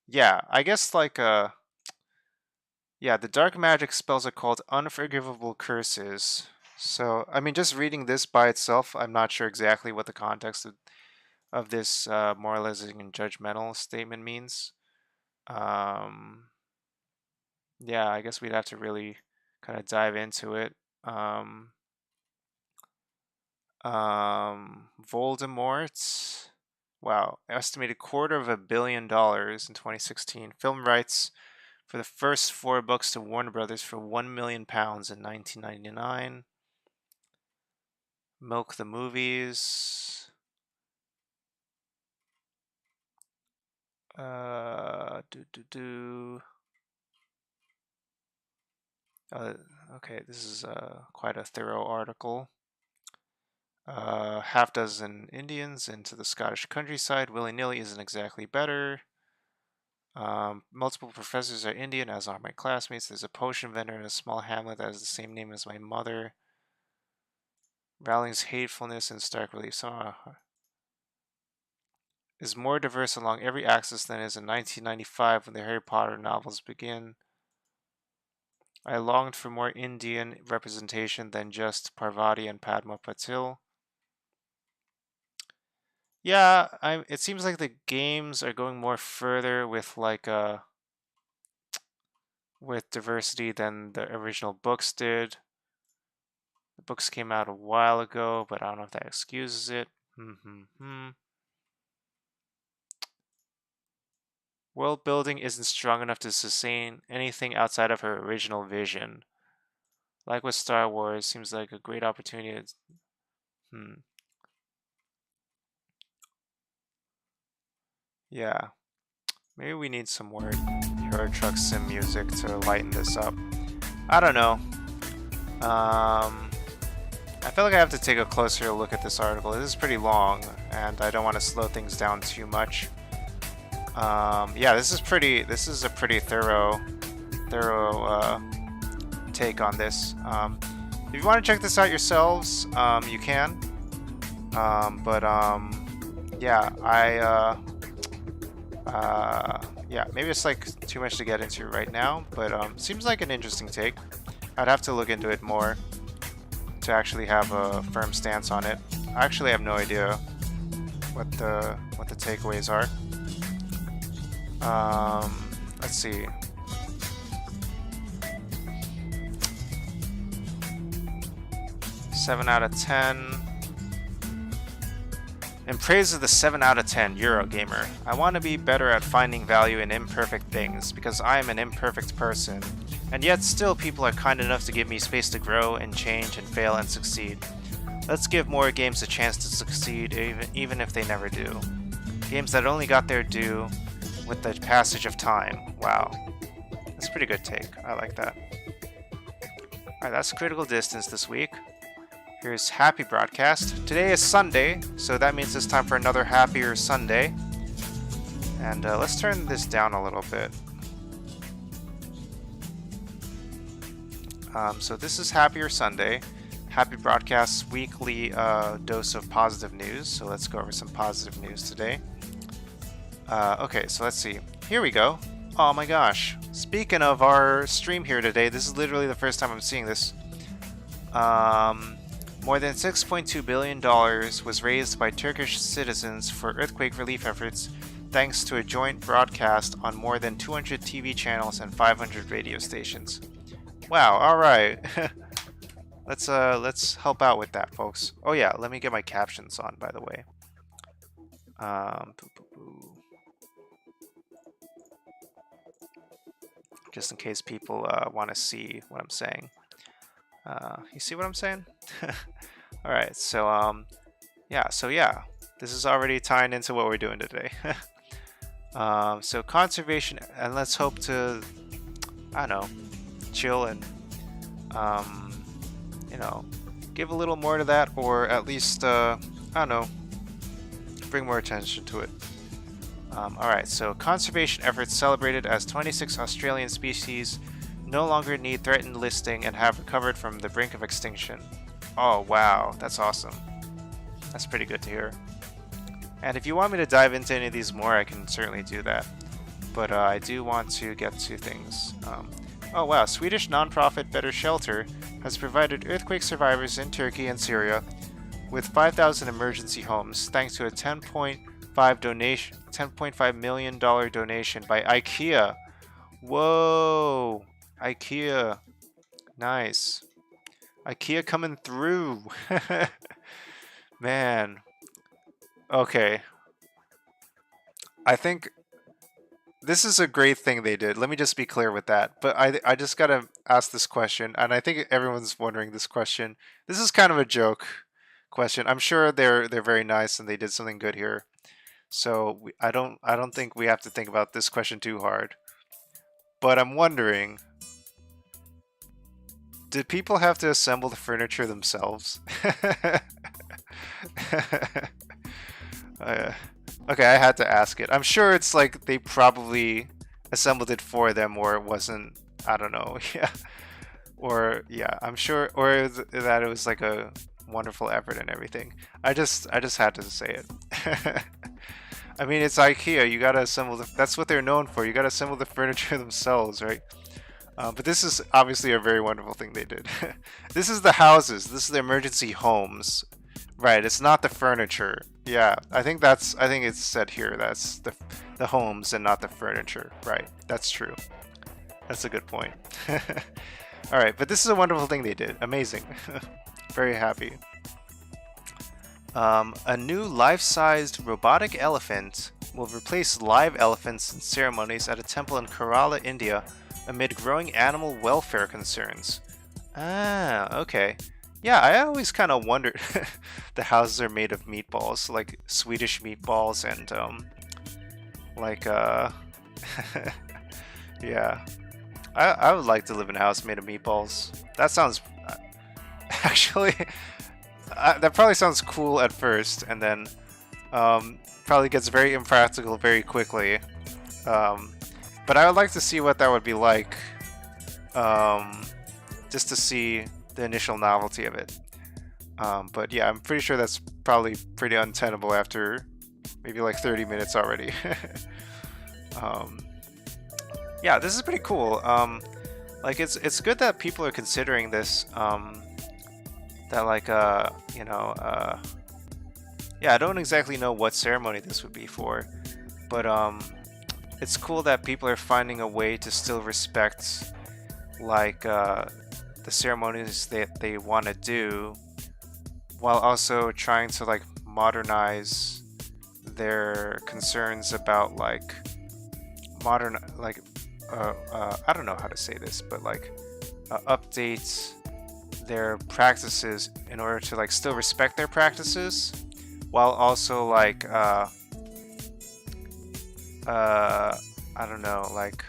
Speaker 4: yeah, I guess like, yeah, the dark magic spells are called unforgivable curses. So, I mean, just reading this by itself, I'm not sure exactly what the context of this moralizing and judgmental statement means. Yeah, I guess we'd have to really kind of dive into it. Voldemort. Wow, estimated $250 million in 2016. Film rights for the first 4 books to Warner Brothers for £1 million in 1999. Milk the movies. Do do do. Okay, this is quite a thorough article. Half dozen Indians into the Scottish countryside willy-nilly isn't exactly better. Multiple professors are Indian, as are my classmates. There's a potion vendor in a small hamlet that has the same name as my mother. Rowling's hatefulness and stark relief is more diverse along every axis than it is in 1995 when the Harry Potter novels begin. I longed for more Indian representation than just Parvati and Padma Patil. Yeah, it seems like the games are going more further with like with diversity than the original books did. The books came out a while ago, but I don't know if that excuses it. World building isn't strong enough to sustain anything outside of her original vision. Like with Star Wars, seems like a great opportunity. Yeah. Maybe we need some more Euro Truck Sim music to lighten this up. I don't know. I feel like I have to take a closer look at this article. This is pretty long, and I don't want to slow things down too much. Yeah, this is a pretty thorough take on this. If you want to check this out yourselves, you can. Yeah, yeah, maybe it's like too much to get into right now, but seems like an interesting take. I'd have to look into it more to actually have a firm stance on it. I actually have no idea what the takeaways are. Let's see. Seven out of 10. In praise of the 7 out of 10 Eurogamer, I want to be better at finding value in imperfect things because I am an imperfect person, and yet still people are kind enough to give me space to grow and change and fail and succeed. Let's give more games a chance to succeed even if they never do. Games that only got their due with the passage of time. Wow. That's a pretty good take. I like that. Alright, that's Critical Distance this week. Here's Happy Broadcast. Today is Sunday, so that means it's time for another Happier Sunday. And let's turn this down a little bit. So this is Happier Sunday. Happy Broadcast's weekly dose of positive news. So let's go over some positive news today. Okay, so let's see. Here we go. Oh my gosh. Speaking of our stream here today, this is literally the first time I'm seeing this. More than $6.2 billion was raised by Turkish citizens for earthquake relief efforts thanks to a joint broadcast on more than 200 TV channels and 500 radio stations. Wow, alright. Let's help out with that, folks. Oh yeah, let me get my captions on, by the way. just in case people want to see what I'm saying. You see what I'm saying? All right, so yeah, this is already tying into what we're doing today. So conservation, and let's hope to, I don't know, chill and you know, give a little more to that, or at least I don't know, bring more attention to it. Alright, so conservation efforts celebrated as 26 Australian species no longer need threatened listing and have recovered from the brink of extinction. Oh wow, that's awesome. That's pretty good to hear. And if you want me to dive into any of these more, I can certainly do that. But I do want to get to things. Oh wow, Swedish nonprofit Better Shelter has provided earthquake survivors in Turkey and Syria with 5,000 emergency homes thanks to a $10.5 million donation by IKEA. Whoa, IKEA, nice. IKEA coming through. Man. Okay. I think this is a great thing they did. Let me just be clear with that. But I just gotta ask this question, and I think everyone's wondering this question. This is kind of a joke question. I'm sure they're very nice and they did something good here. So I don't think we have to think about this question too hard. But I'm wondering, did people have to assemble the furniture themselves? Okay, I had to ask it. I'm sure it's like they probably assembled it for them, or it wasn't, I don't know. Yeah. Or yeah, I'm sure, or that it was like a wonderful effort and everything. I just had to say it. I mean, it's IKEA. You gotta assemble that's what they're known for. You gotta assemble the furniture themselves, right? But this is obviously a very wonderful thing they did. This is the houses. This is the emergency homes. Right, it's not the furniture. Yeah, I think it's said here. That's the homes and not the furniture. Right, that's true. That's a good point. All right, but this is a wonderful thing they did. Amazing. Very happy. A new life-sized robotic elephant will replace live elephants in ceremonies at a temple in Kerala, India, amid growing animal welfare concerns. Ah, okay. Yeah, I always kind of wondered. The houses are made of meatballs, like Swedish meatballs, and yeah. I would like to live in a house made of meatballs. That sounds actually that probably sounds cool at first, and then probably gets very impractical very quickly. But I would like to see what that would be like, just to see the initial novelty of it. But yeah, I'm pretty sure that's probably pretty untenable after maybe like 30 minutes already. Yeah, this is pretty cool. Like it's good that people are considering this. That like yeah, I don't exactly know what ceremony this would be for, but it's cool that people are finding a way to still respect like the ceremonies that they want to do, while also trying to like modernize their concerns about like modern, like I don't know how to say this, but like update their practices in order to like still respect their practices, while also like I don't know, like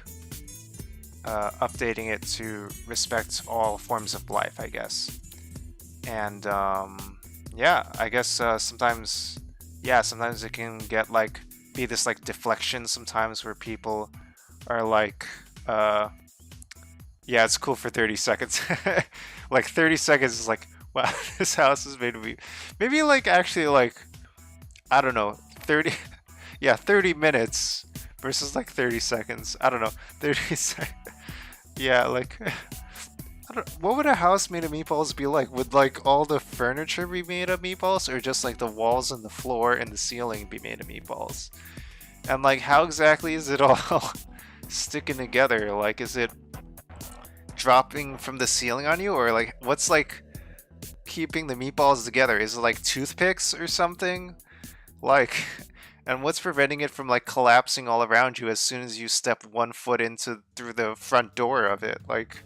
Speaker 4: updating it to respect all forms of life, I guess. And yeah, I guess sometimes it can get like be this like deflection sometimes, where people are like yeah, it's cool for 30 seconds. Like 30 seconds is like, wow, this house is made of me. Maybe like actually like, I don't know, 30 yeah, 30 minutes versus like 30 seconds. I don't know, 30 seconds. Yeah, like what would a house made of meatballs be like? Would like all the furniture be made of meatballs, or just like the walls and the floor and the ceiling be made of meatballs? And like how exactly is it all sticking together? Like, is it dropping from the ceiling on you, or like what's like keeping the meatballs together? Is it like toothpicks or something? Like, And what's preventing it from like collapsing all around you as soon as you step 1 foot through the front door of it? Like,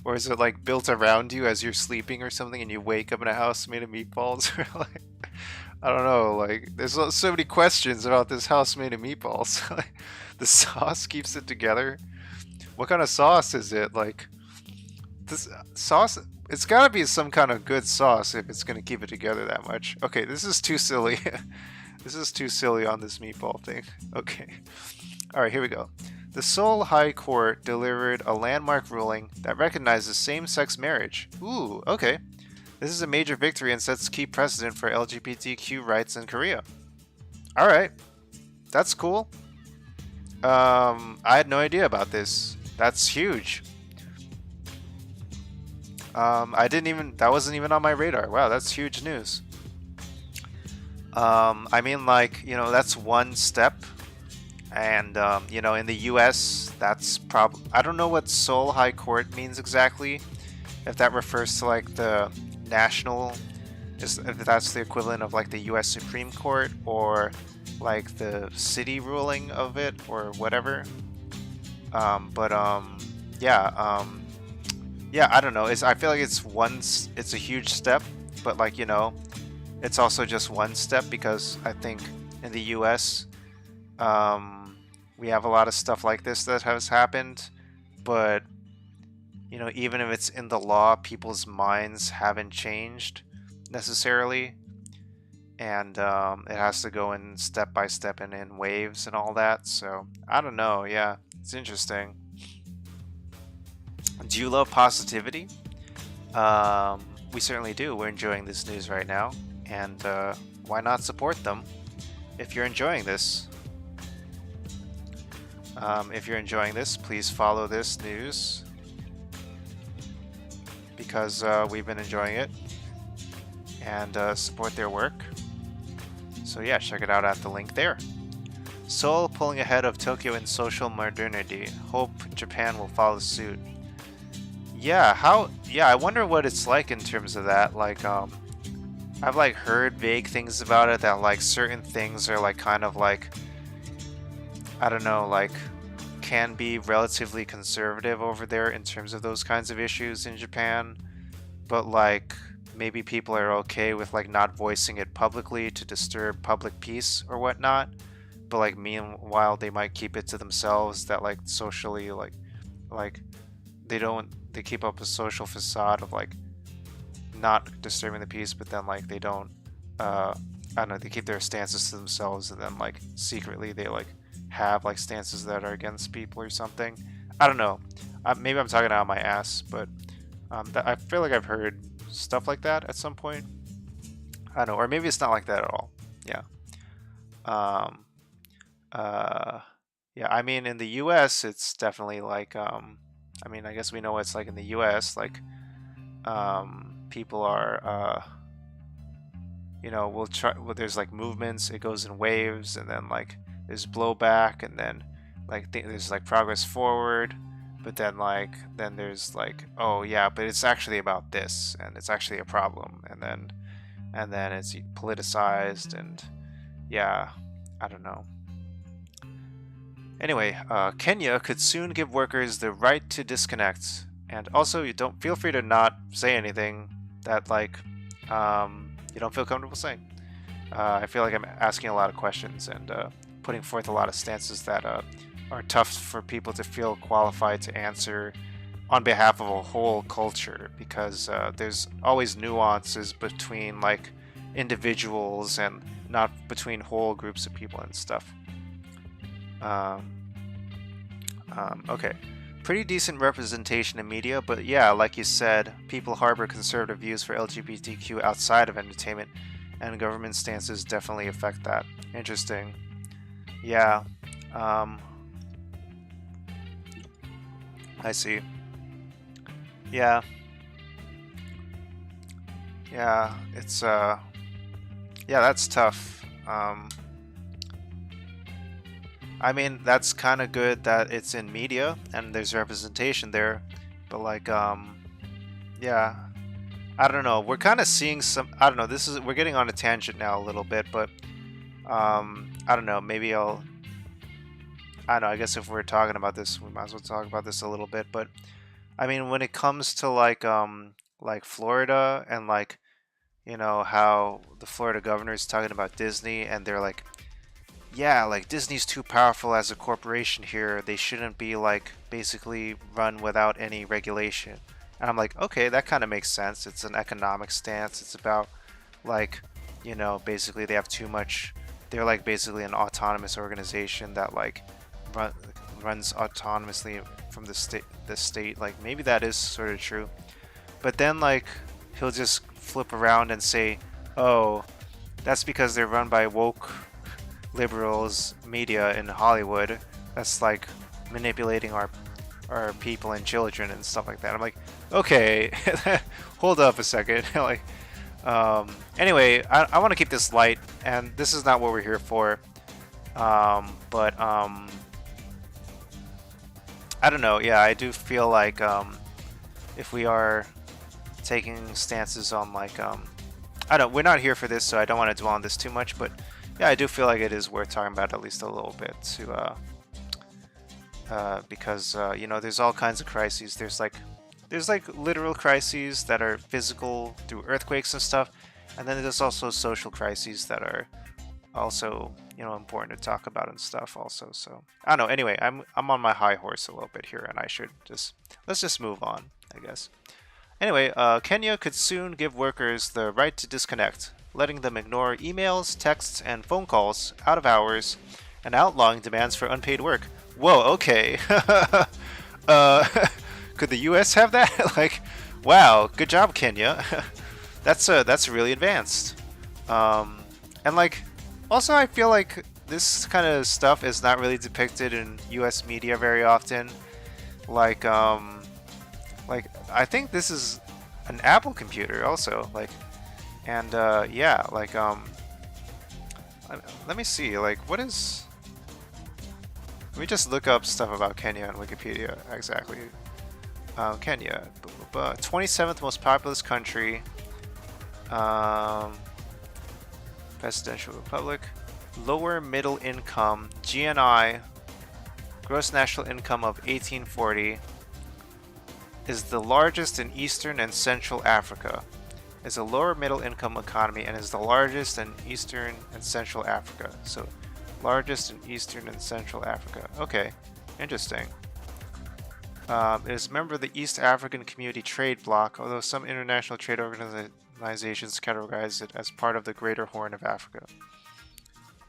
Speaker 4: or is it like built around you as you're sleeping or something, and you wake up in a house made of meatballs? Or like, I don't know. Like, there's so many questions about this house made of meatballs. The sauce keeps it together. What kind of sauce is it? Like, this sauce, it's gotta be some kind of good sauce if it's gonna keep it together that much. Okay, this is too silly. This is too silly on this meatball thing. Okay. Alright, here we go. The Seoul High Court delivered a landmark ruling that recognizes same-sex marriage. Ooh, okay. This is a major victory and sets key precedent for LGBTQ rights in Korea. Alright. That's cool. I had no idea about this. That's huge. That wasn't even on my radar. Wow, that's huge news. I mean, like, you know, that's one step. And, you know, in the US, that's I don't know what Seoul High Court means exactly. If that refers to, like, the national, if that's the equivalent of, like, the US Supreme Court, or, like, the city ruling of it, or whatever. Yeah, I don't know. I feel like it's a huge step, but, like, you know, it's also just one step, because I think in the US, we have a lot of stuff like this that has happened, but, you know, even if it's in the law, people's minds haven't changed necessarily, and it has to go in step by step and in waves and all that. So I don't know. Yeah, it's interesting. Do you love positivity? We certainly do. We're enjoying this news right now, and why not support them if you're enjoying this? If you're enjoying this, please follow this news, because we've been enjoying it, and support their work. So yeah, check it out at the link there. Seoul pulling ahead of Tokyo in social modernity. Hope Japan will follow suit. Yeah, I wonder what it's like in terms of that. Like, I've like heard vague things about it, that like certain things are like kind of like, I don't know, like can be relatively conservative over there in terms of those kinds of issues in Japan, but like maybe people are okay with like not voicing it publicly to disturb public peace or whatnot, but like meanwhile they might keep it to themselves, that like socially like they keep up a social facade of like not disturbing the peace, but then like they don't I don't know, they keep their stances to themselves, and then like secretly they like have like stances that are against people or something. I don't know, maybe I'm talking out of my ass, but I feel like I've heard stuff like that at some point. I don't know, or maybe it's not like that at all. Yeah. Yeah, I mean, in the US it's definitely like I mean, I guess we know what it's like in the US, like people are you know, there's like movements, it goes in waves, and then like there's blowback, and then like there's like progress forward, but then there's like, oh yeah, but it's actually about this, and it's actually a problem, and then it's politicized, and yeah, I don't know. Anyway, Kenya could soon give workers the right to disconnect, and also you don't feel free to not say anything that like you don't feel comfortable saying. I feel like I'm asking a lot of questions and putting forth a lot of stances that are tough for people to feel qualified to answer on behalf of a whole culture, because there's always nuances between like individuals and not between whole groups of people and stuff. Okay, pretty decent representation in media, but yeah, like you said, people harbor conservative views for LGBTQ outside of entertainment, and government stances definitely affect that. Interesting. Yeah. I see. Yeah. Yeah, it's yeah, that's tough. I mean, that's kind of good that it's in media and there's representation there, but like yeah, I don't know, we're kind of seeing some, I don't know, we're getting on a tangent now a little bit, but I don't know, maybe I don't know, I guess if we're talking about this, we might as well talk about this a little bit, but I mean, when it comes to like Florida and like, you know, how the Florida governor is talking about Disney and they're like, yeah, like Disney's too powerful as a corporation here. They shouldn't be like basically run without any regulation. And I'm like, okay, that kind of makes sense. It's an economic stance. It's about like, you know, basically they have too much. They're like basically an autonomous organization that like runs autonomously from the state. The state, like maybe that is sort of true. But then like he'll just flip around and say, oh, that's because they're run by woke liberals media in Hollywood that's like manipulating our people and children and stuff like that. I'm like, okay, hold up a second. Like, anyway, I want to keep this light, and this is not what we're here for. But I don't know. Yeah, I do feel like if we are taking stances on like I don't. We're not here for this, so I don't want to dwell on this too much, but. Yeah, I do feel like it is worth talking about at least a little bit to, because you know, there's all kinds of crises. There's like literal crises that are physical through earthquakes and stuff, and then there's also social crises that are also, you know, important to talk about and stuff also. So I don't know. Anyway, I'm on my high horse a little bit here, and I should let's just move on, I guess. Anyway, Kenya could soon give workers the right to disconnect, letting them ignore emails, texts, and phone calls out of hours, and outlawing demands for unpaid work. Whoa, okay. Could the U.S. have that? Like, wow, good job, Kenya. That's really advanced. And like, also I feel like this kind of stuff is not really depicted in U.S. media very often. Like I think this is an Apple computer also. Like. And yeah, like let me see, like what is, let me just look up stuff about Kenya on Wikipedia exactly. Kenya, 27th most populous country, presidential republic, lower middle income, GNI, gross national income of 1840, is the largest in Eastern and Central Africa. Is a lower middle income economy and is the largest in Eastern and Central Africa. So, largest in Eastern and Central Africa. Okay, interesting. It is a member of the East African Community Trade Bloc, although some international trade organizations categorize it as part of the Greater Horn of Africa.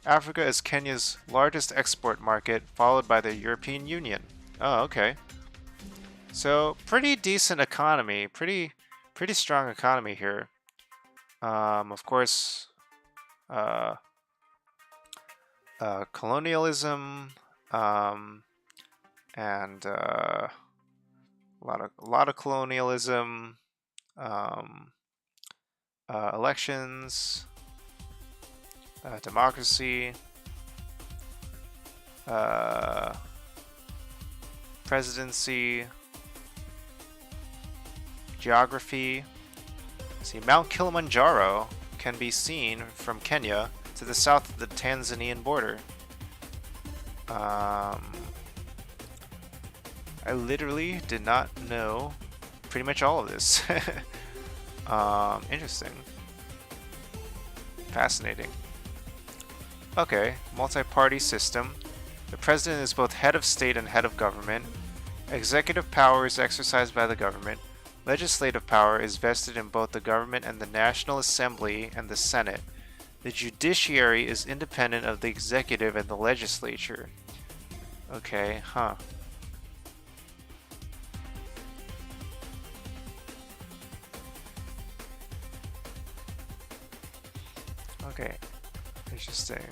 Speaker 4: Africa is Kenya's largest export market, followed by the European Union. Oh, okay. So, pretty decent economy. Pretty strong economy here. Of course, colonialism, and a lot of colonialism, elections, democracy, presidency. Geography. See, Mount Kilimanjaro can be seen from Kenya to the south of the Tanzanian border. I literally did not know pretty much all of this. Interesting. Fascinating. Okay, multi-party system. The president is both head of state and head of government. Executive power is exercised by the government. Legislative power is vested in both the government and the National Assembly and the Senate. The judiciary is independent of the executive and the legislature. Okay, huh. Okay, interesting.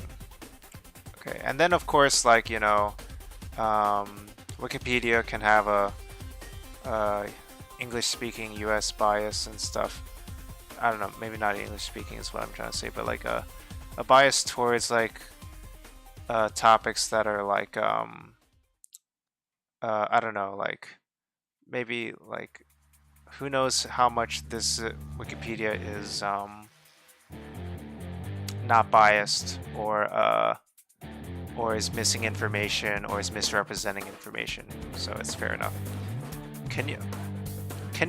Speaker 4: Okay, and then of course, like, you know, Wikipedia can have a English-speaking U.S. bias and stuff. I don't know, maybe not English-speaking is what I'm trying to say, but like a bias towards like topics that are like I don't know, like maybe like who knows how much this Wikipedia is not biased or or is missing information, or is misrepresenting information. So it's fair enough. Kenya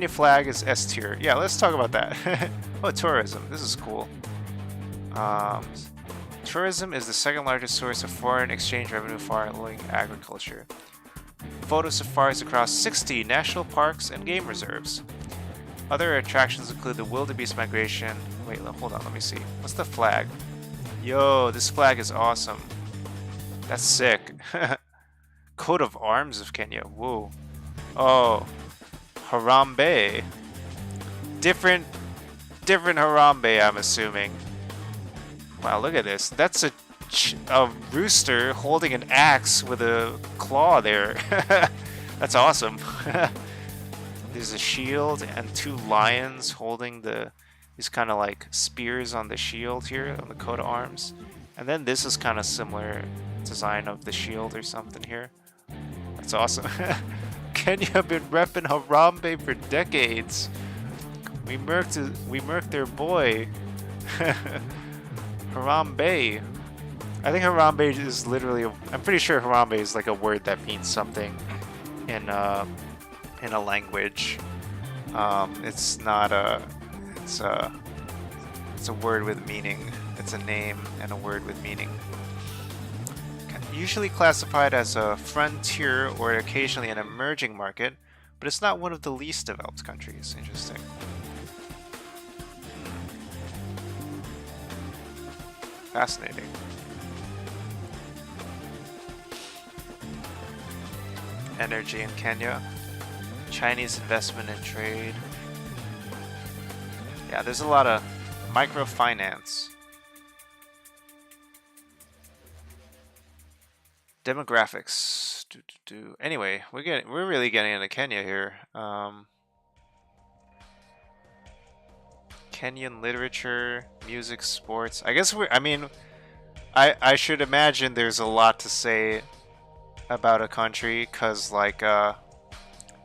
Speaker 4: flag is S tier. Yeah, let's talk about that. Oh, tourism. This is cool. Tourism is the second largest source of foreign exchange revenue following agriculture. Photo safaris across 60 national parks and game reserves. Other attractions include the wildebeest migration. Wait, hold on, let me see. What's the flag? Yo, this flag is awesome. That's sick. Coat of arms of Kenya. Whoa. Oh, Harambe. Different Harambe, I'm assuming. Wow, look at this. That's a rooster holding an axe with a claw there. That's awesome. There's a shield and two lions holding these kind of like spears on the shield here on the coat of arms. And then this is kind of similar design of the shield or something here. That's awesome. Kenya have been repping Harambe for decades. We murked their boy. Harambe. I think Harambe is literally I'm pretty sure Harambe is like a word that means something in a language. It's not it's a word with meaning. It's a name and a word with meaning. Usually classified as a frontier or occasionally an emerging market, but it's not one of the least developed countries. Interesting. Fascinating. Energy in Kenya. Chinese investment and trade. Yeah, there's a lot of microfinance. Demographics. Anyway, we're really getting into Kenya here. Kenyan literature, music, sports. I guess I should imagine there's a lot to say about a country, cause like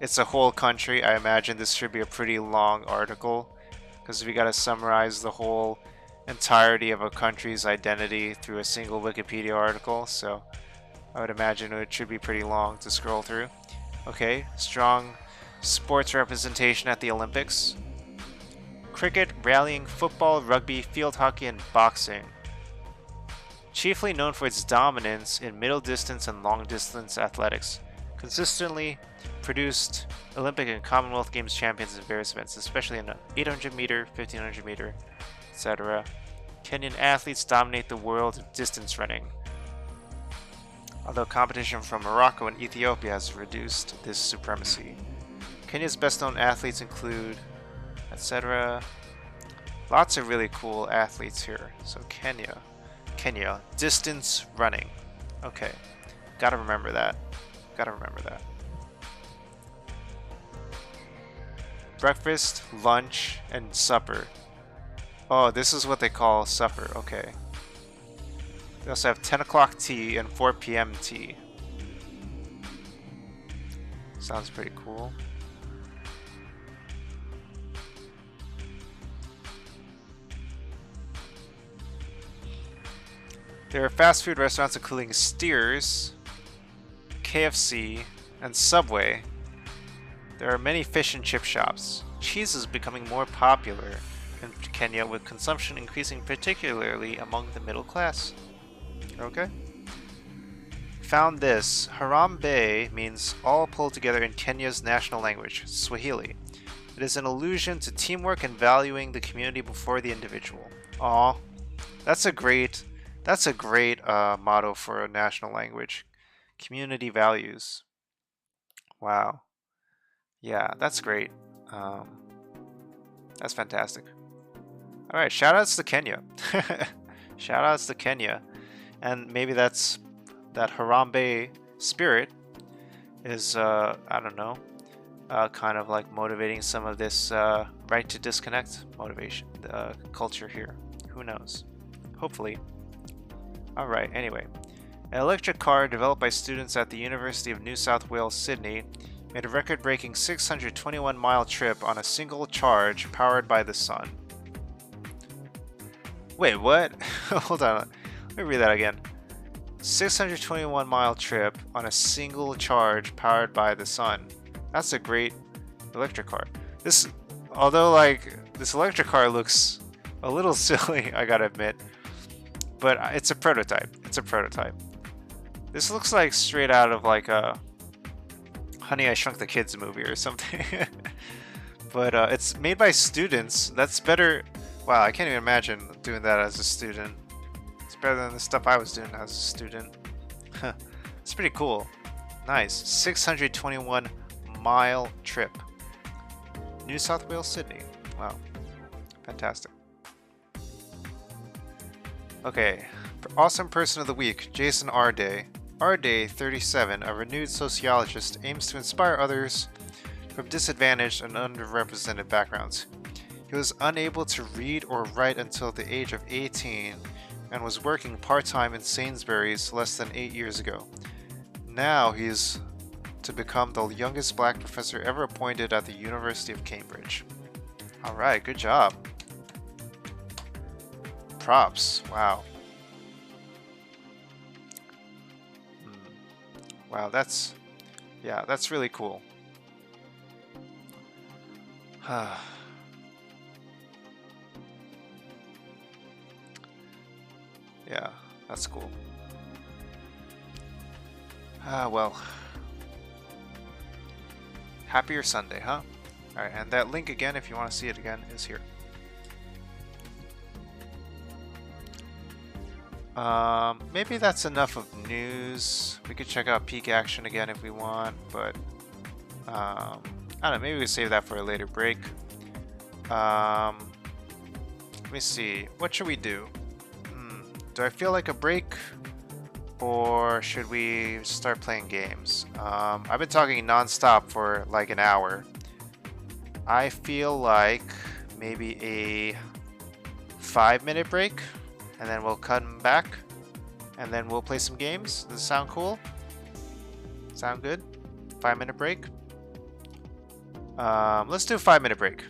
Speaker 4: it's a whole country. I imagine this should be a pretty long article, because we gotta summarize the whole entirety of a country's identity through a single Wikipedia article. So I would imagine it should be pretty long to scroll through. Okay, strong sports representation at the Olympics. Cricket, rallying, football, rugby, field hockey, and boxing. Chiefly known for its dominance in middle distance and long distance athletics. Consistently produced Olympic and Commonwealth Games champions in various events, especially in 800 meter, 1500 meter, etc. Kenyan athletes dominate the world of distance running, although competition from Morocco and Ethiopia has reduced this supremacy. Kenya's best known athletes include etc. Lots of really cool athletes here. So Kenya, distance running. Okay, gotta remember that. Breakfast, lunch, and supper. Oh, this is what they call supper. Okay. They also have 10 o'clock tea and 4 p.m. tea. Sounds pretty cool. There are fast food restaurants including Steers, KFC, and Subway. There are many fish and chip shops. Cheese is becoming more popular in Kenya, with consumption increasing particularly among the middle class. Okay. Found this. Harambe means all pulled together in Kenya's national language, Swahili. It is an allusion to teamwork and valuing the community before the individual. Aw, that's a great motto for a national language. Community values. Wow. Yeah, that's great. That's fantastic. Alright, shoutouts to Kenya. Shoutouts to Kenya. And maybe that Harambe spirit is, I don't know, kind of like motivating some of this right to disconnect motivation, culture here. Who knows? Hopefully. Alright, anyway. An electric car developed by students at the University of New South Wales, Sydney, made a record-breaking 621-mile trip on a single charge powered by the sun. Wait, what? Hold on. Let me read that again. 621-mile trip on a single charge powered by the sun. That's a great electric car. This, although like this electric car looks a little silly, I gotta admit, but it's a prototype. It's a prototype. This looks like straight out of like a Honey, I Shrunk the Kids movie or something. But it's made by students. That's better. Wow, I can't even imagine doing that as a student. It's better than the stuff I was doing as a student. It's pretty cool. Nice. 621-mile trip. New South Wales, Sydney. Wow. Fantastic. Okay. Awesome Person of the Week, Jason Arday. Arday, 37, a renewed sociologist, aims to inspire others from disadvantaged and underrepresented backgrounds. He was unable to read or write until the age of 18 and was working part-time in Sainsbury's less than 8 years ago. Now he's to become the youngest black professor ever appointed at the University of Cambridge. Alright, good job. Props. Wow. Wow, that's really cool. Yeah, that's cool. Well. Happier Sunday, huh? Alright, and that link again, if you want to see it again, is here. Maybe that's enough of news. We could check out peak action again if we want, but I don't know, maybe we save that for a later break. Let me see, what should we do? Do I feel like a break, or should we start playing games? I've been talking non-stop for like an hour. I feel like maybe a 5-minute break, and then we'll come back, and then we'll play some games. Does it sound cool? Sound good? 5-minute break? Let's do a 5-minute break,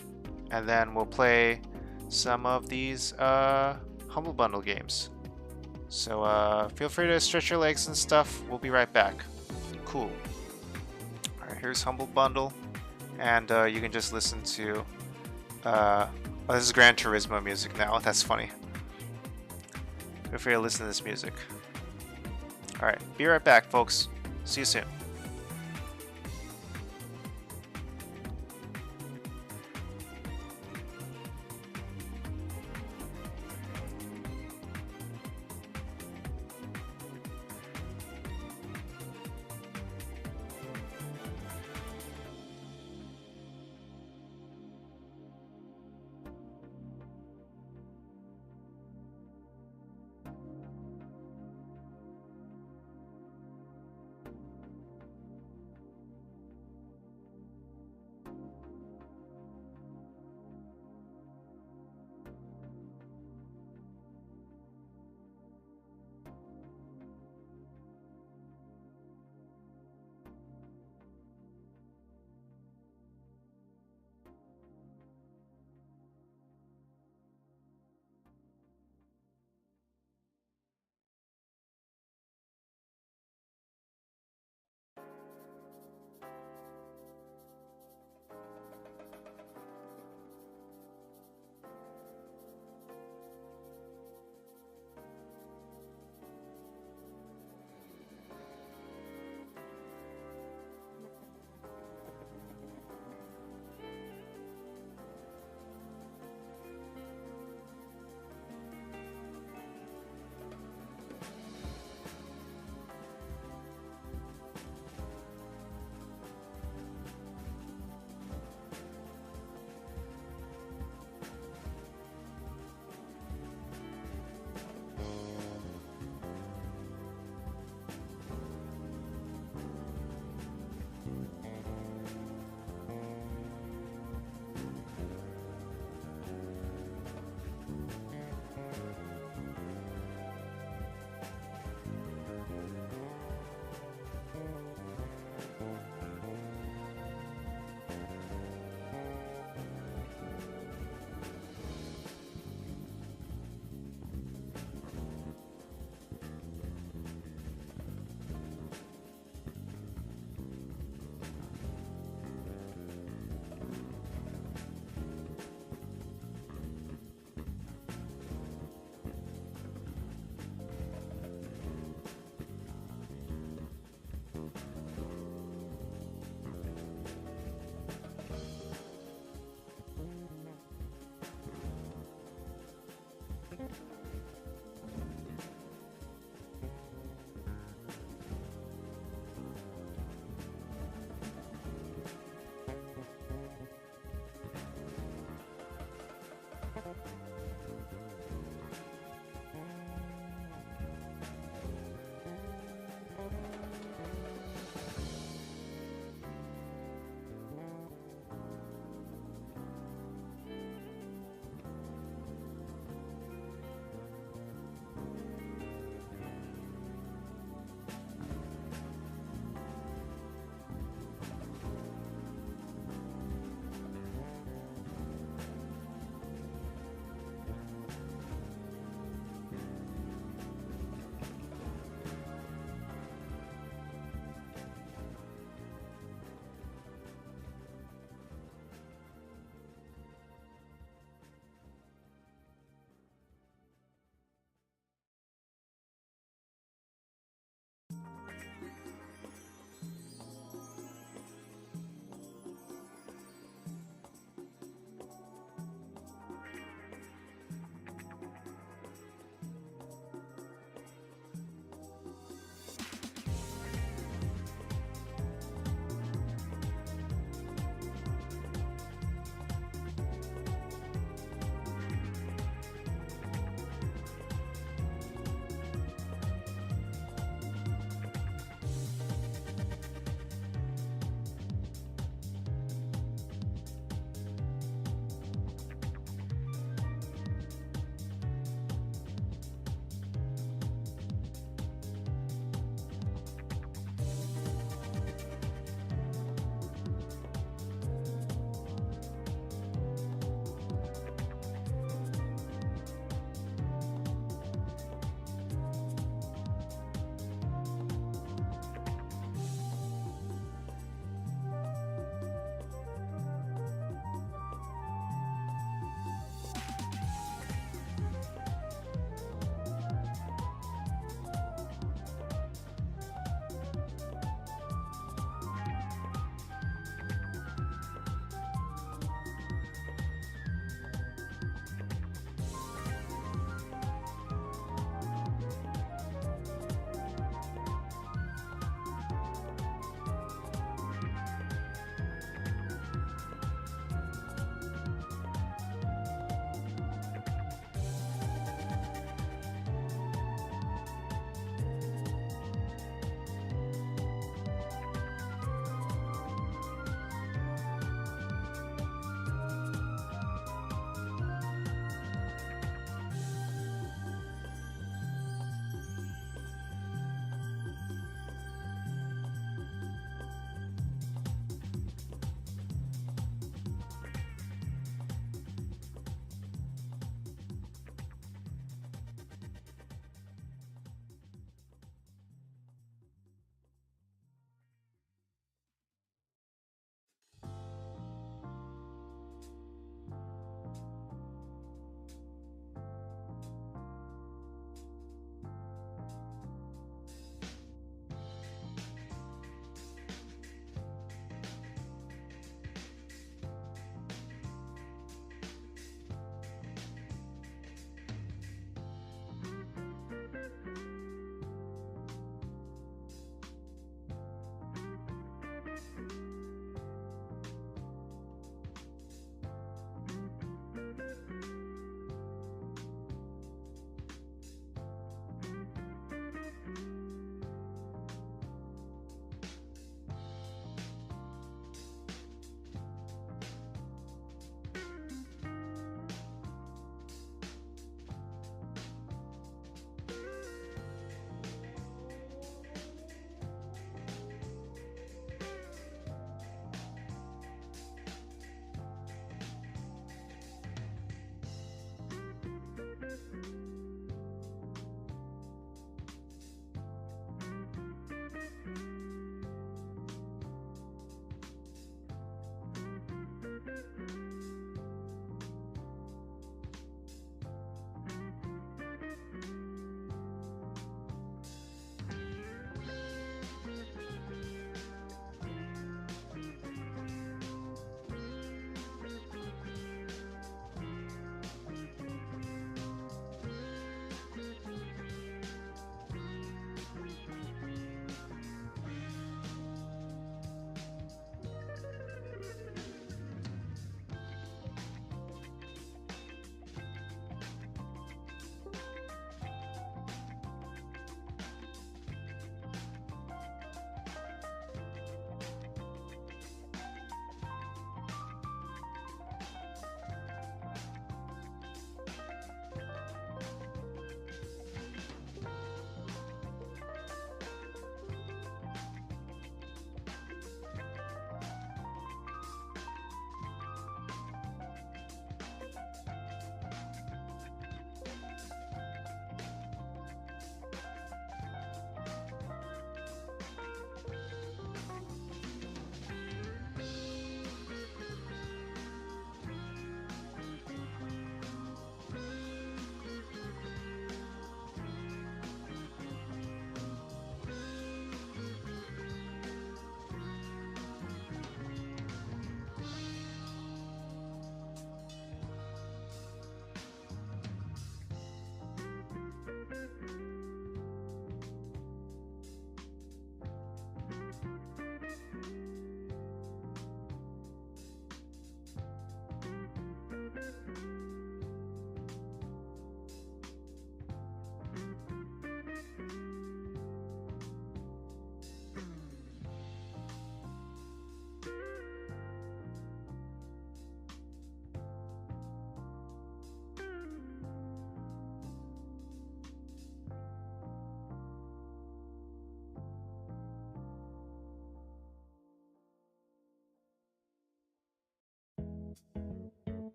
Speaker 4: and then we'll play some of these Humble Bundle games. So feel free to stretch your legs and stuff. We'll be right back. Cool. Alright, here's Humble Bundle, and you can just listen to oh, this is Gran Turismo music now. That's funny. Feel free to listen to this music. Alright, be right back, folks. See you soon.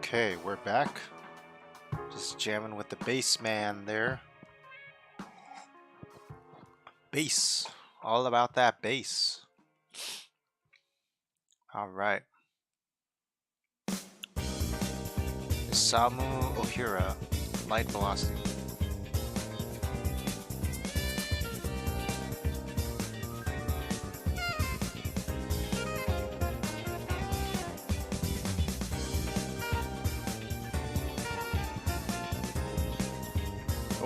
Speaker 4: Okay, we're back. Just jamming with the bass man there. Bass. All about that bass. Alright. Samu Ohira. Light velocity.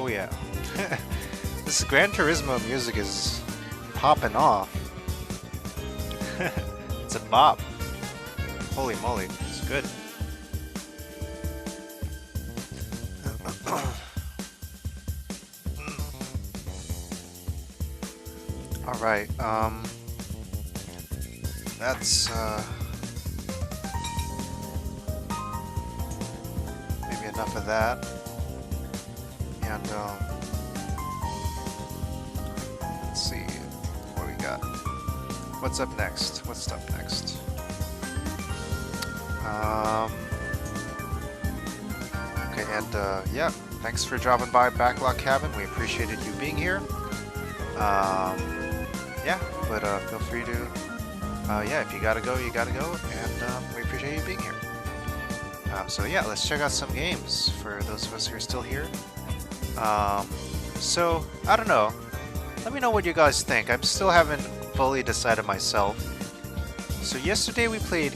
Speaker 4: Oh yeah. This Gran Turismo music is popping off. It's a bop. Holy moly, it's good. Alright, that's maybe enough of that. And let's see what we got. What's up next? What's up next? Okay, and yeah, thanks for dropping by Backlog Cabin. We appreciated you being here. Yeah, but feel free to, yeah, if you gotta go, you gotta go, and we appreciate you being here. So yeah, let's check out some games for those of us who are still here. So, I don't know. Let me know what you guys think. I still haven't fully decided myself. So yesterday we played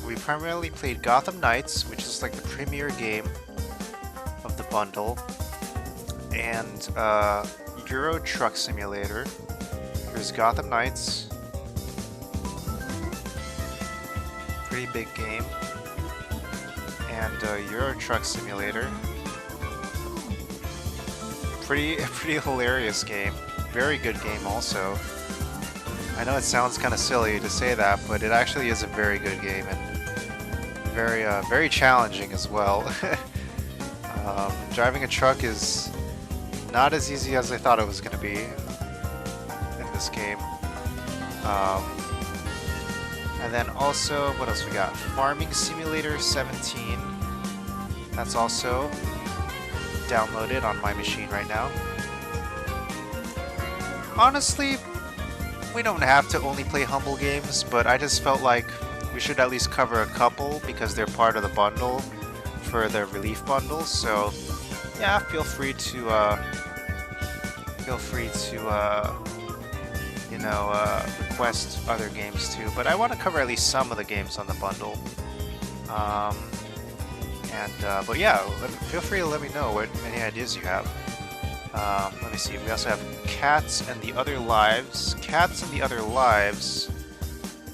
Speaker 4: we primarily played Gotham Knights, which is like the premier game of the bundle, and Euro Truck Simulator. Here's Gotham Knights. Pretty big game. And Euro Truck Simulator. Pretty hilarious game. Very good game also. I know it sounds kind of silly to say that, but it actually is a very good game and very challenging as well. Driving a truck is not as easy as I thought it was going to be in this game. And then also, what else we got? Farming Simulator 17. That's also downloaded on my machine right now. Honestly, we don't have to only play humble games, but I just felt like we should at least cover a couple because they're part of the bundle for the relief bundle. So yeah, feel free to you know, request other games too. But I want to cover at least some of the games on the bundle. But yeah, feel free to let me know what any ideas you have. Let me see. We also have Cats and the Other Lives. Cats and the Other Lives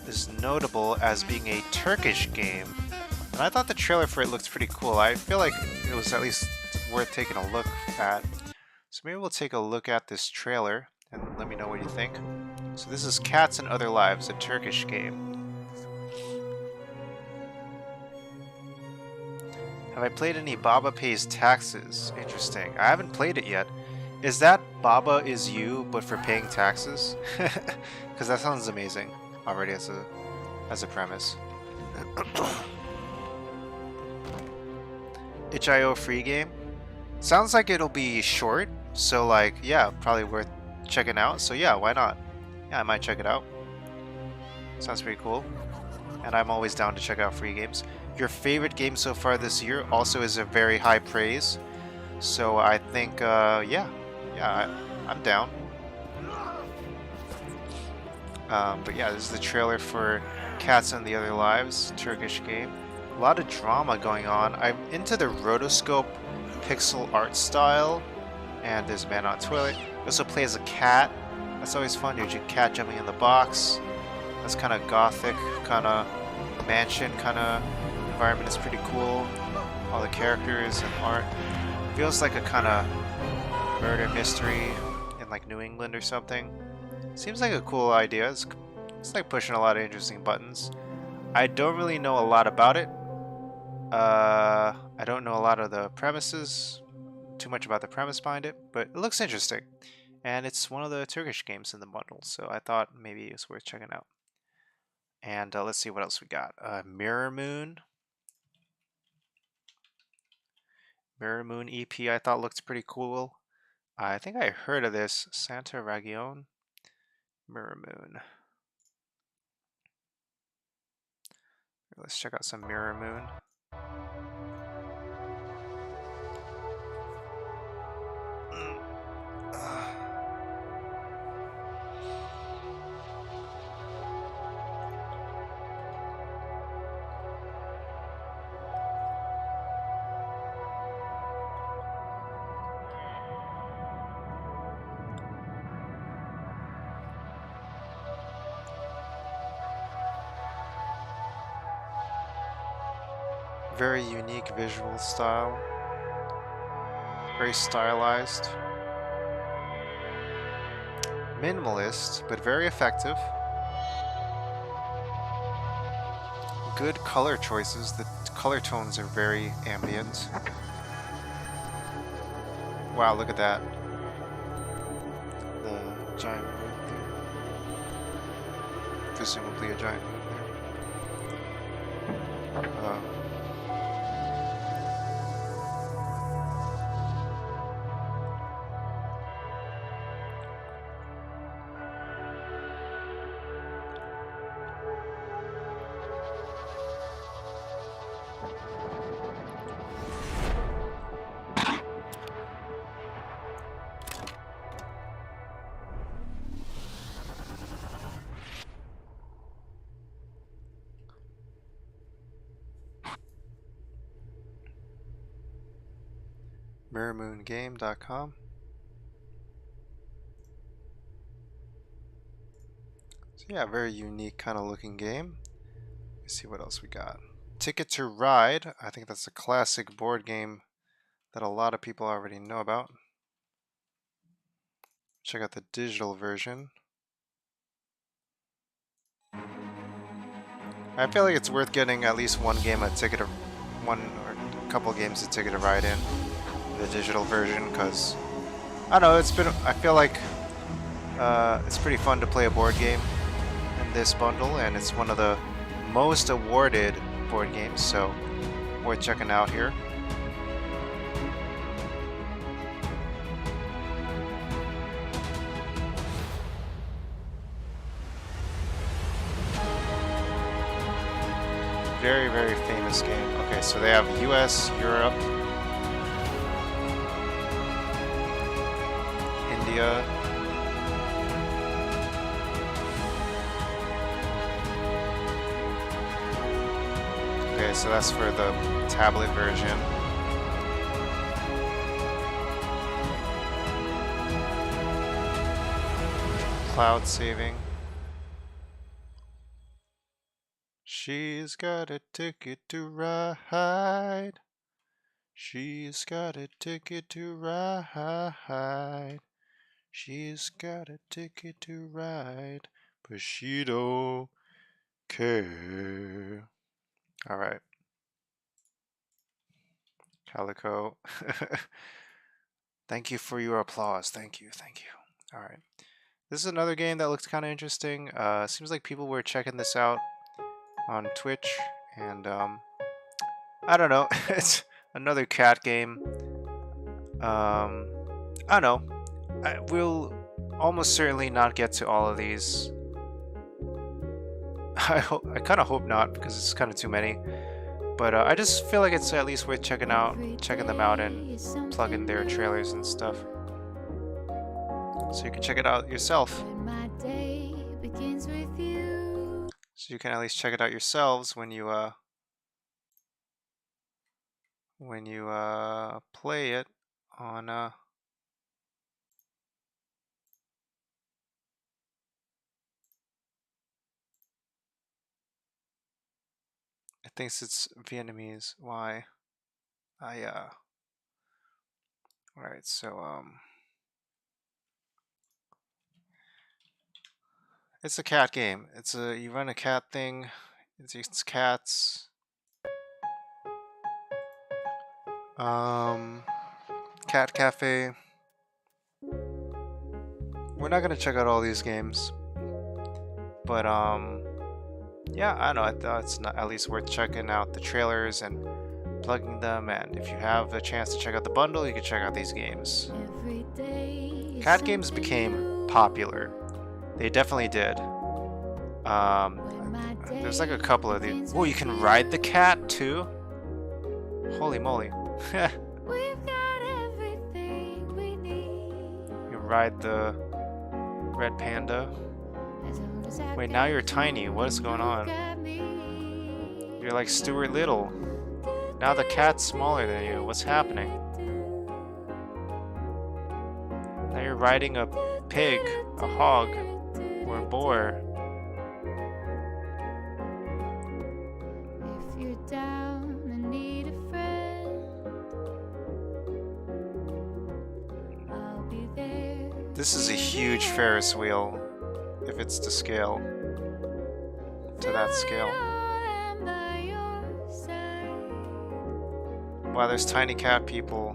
Speaker 4: is notable as being a Turkish game, and I thought the trailer for it looked pretty cool. I feel like it was at least worth taking a look at. So maybe we'll take a look at this trailer and let me know what you think. So this is Cats and Other Lives, a Turkish game. Have I played any Baba Pays Taxes? Interesting. I haven't played it yet. Is that Baba is you, but for paying taxes? Because that sounds amazing already as a premise. itch.io free game. Sounds like it'll be short, so like, yeah, probably worth checking out. So yeah, why not? Yeah, I might check it out. Sounds pretty cool. And I'm always down to check out free games. Your favorite game so far this year also is a very high praise. So I think, yeah, I'm down. But yeah, this is the trailer for Cats and the Other Lives, Turkish game. A lot of drama going on. I'm into the rotoscope pixel art style, and there's a man on a toilet. You also play as a cat. That's always fun, dude. Your cat jumping in the box. That's kind of gothic, kind of mansion, kind of environment is pretty cool. All the characters and art. Feels like a kind of murder mystery in like New England or something. Seems like a cool idea. It's like pushing a lot of interesting buttons. I don't really know a lot about it. I don't know a lot of the premises, too much about the premise behind it, but it looks interesting. And it's one of the Turkish games in the bundle, so I thought maybe it's worth checking out. And let's see what else we got. Mirror Moon. Mirror Moon EP I thought looked pretty cool. I think I heard of this. Santa Ragione. Mirror Moon. Let's check out some Mirror Moon. Very unique visual style. Very stylized. Minimalist, but very effective. Good color choices. The color tones are very ambient. Wow, look at that. The giant moon there. Presumably a giant moon there. MirrorMoonGame.com. So yeah, very unique kind of looking game. Let's see what else we got. Ticket to Ride. I think that's a classic board game that a lot of people already know about. Check out the digital version. I feel like it's worth getting at least one game a ticket, one or a couple games a ticket to ride in the digital version, because I don't know, I feel like it's pretty fun to play a board game in this bundle, and it's one of the most awarded board games, so worth checking out here. Very, very famous game. Okay, so they have US, Europe, India, okay, so that's for the tablet version. Cloud saving. She's got a ticket to ride. She's got a ticket to ride. She's got a ticket to ride, but she don't care. All right. Calico. Thank you for your applause. Thank you. Thank you. All right. This is another game that looks kind of interesting. Seems like people were checking this out on Twitch, and I don't know. It's another cat game. I don't know. I will almost certainly not get to all of these. I kind of hope not, because it's kind of too many. But I just feel like it's at least worth checking them out, and plugging their trailers and stuff, so you can check it out yourself. So you can at least check it out yourselves when you play it on I think it's Vietnamese. Why? Alright, so it's a cat game. You run a cat thing. It's cats. Cat Cafe. We're not gonna check out all these games, but yeah, I don't know. I thought it's not at least worth checking out the trailers and unplugging them, and if you have a chance to check out the bundle, you can check out these games. Cat games became popular. They definitely did. There's like a couple of these. Oh, you can ride the cat too? Holy moly. You ride the red panda. Wait, now you're tiny. What is going on? You're like Stuart Little. Now the cat's smaller than you. What's happening? Now you're riding a pig, a hog, or a boar.
Speaker 6: If you're down and need a friend, I'll be there.
Speaker 4: This is a huge Ferris wheel, if it's to scale. To that scale. Wow, there's tiny cat people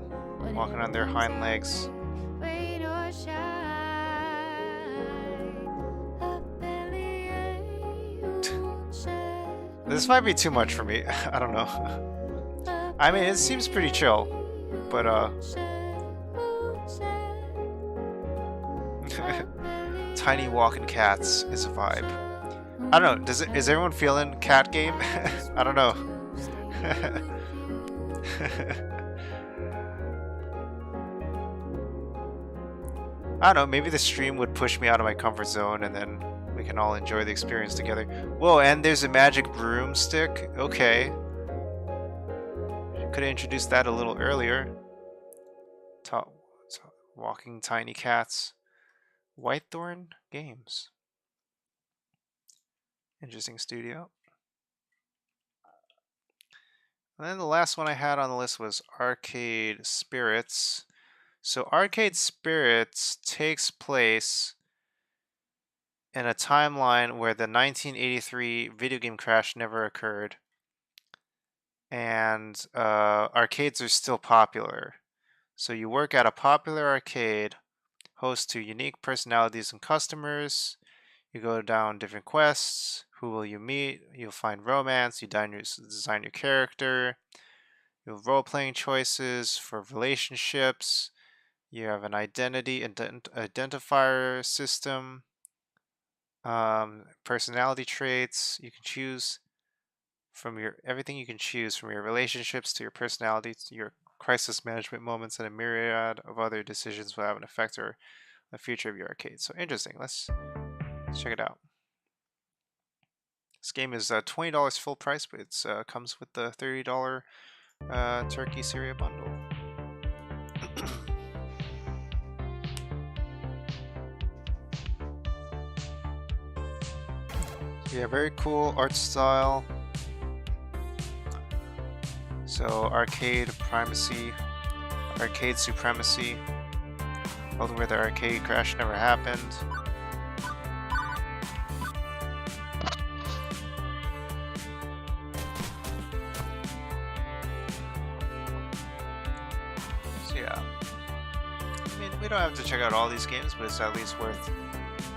Speaker 4: walking on their hind legs. This might be too much for me. I don't know. I mean, it seems pretty chill, but tiny walking cats is a vibe. I don't know. Is everyone feeling cat game? I don't know. I don't know. Maybe the stream would push me out of my comfort zone, and then we can all enjoy the experience together. Whoa! And there's a magic broomstick. Okay. Could have introduced that a little earlier. Walking tiny cats. Whitethorn Games. Interesting studio. And then the last one I had on the list was Arcade Spirits. So Arcade Spirits takes place in a timeline where the 1983 video game crash never occurred. And arcades are still popular. So you work at a popular arcade, host to unique personalities and customers. You go down different quests. Who will you meet? You'll find romance. You design your character. You have role-playing choices for relationships. You have an identity identifier system. Personality traits. You can choose from everything you can choose, from your relationships to your personality to your crisis management moments, and a myriad of other decisions will have an effect or the future of your arcade. So interesting. Let's check it out. This game is $20 full price, but it comes with the $30 Turkey Syria bundle. Yeah, very cool art style. So arcade primacy, arcade supremacy, world where the arcade crash never happened. So yeah, I mean, we don't have to check out all these games, but it's at least worth